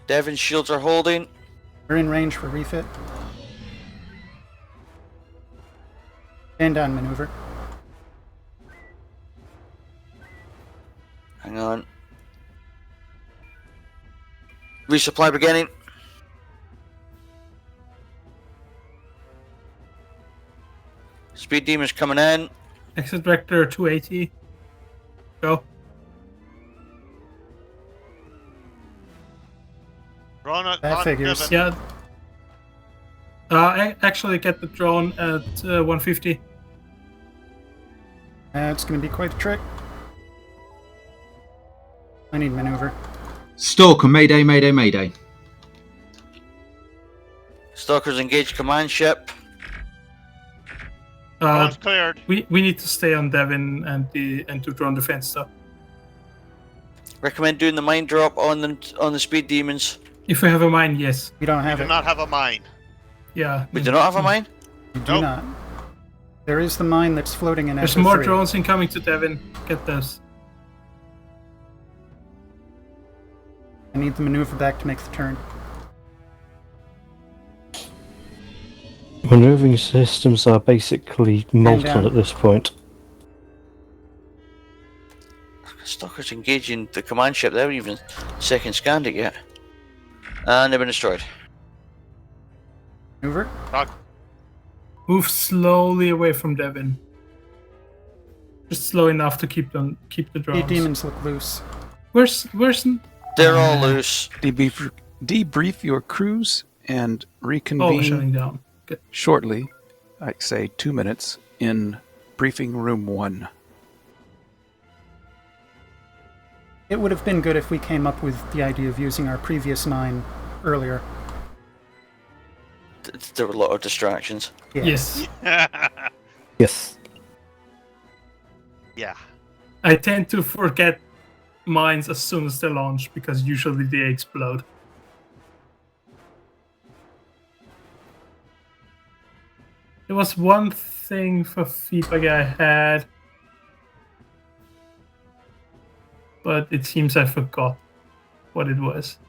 Devon shields are holding. We're in range for refit. Stand down maneuver. Hang on. Resupply beginning. Speed demons coming in. Exit vector 280. Go. That figures. Yeah. Actually get the drone at 150. That's going to be quite the trick. I need maneuver. Stalker, mayday, mayday, mayday. Stalkers engage command ship. Drone's cleared. We need to stay on Devon and do drone defense stuff. Recommend doing the mine drop on the speed demons. If we have a mine, yes. We don't We have do it. not have a mine. Yeah. We do not have a mine? We do Nope. not. There is the mine that's floating in There's Echo more 3. drones incoming to Devon. Get those. I need the maneuver back to make the turn. Maneuvering systems are basically molten down. at this point. Stalkers engaging the command ship. They haven't even second scanned it yet. And they've been destroyed. Maneuver. Move slowly away from Devon. Just slow enough to keep the The drones. demons look loose. Where's They're all loose. Debrief your crews and Oh, reconvene shutting down. Good. shortly, I'd say 2 minutes, in briefing room 1. It would have been good if we came up with the idea of using our previous mine earlier. There were a lot of distractions. Yeah. Yes. Yes. Yeah. I tend to forget mines as soon as they launch because usually they explode. There was one thing for feedback I had, but it seems I forgot what it was.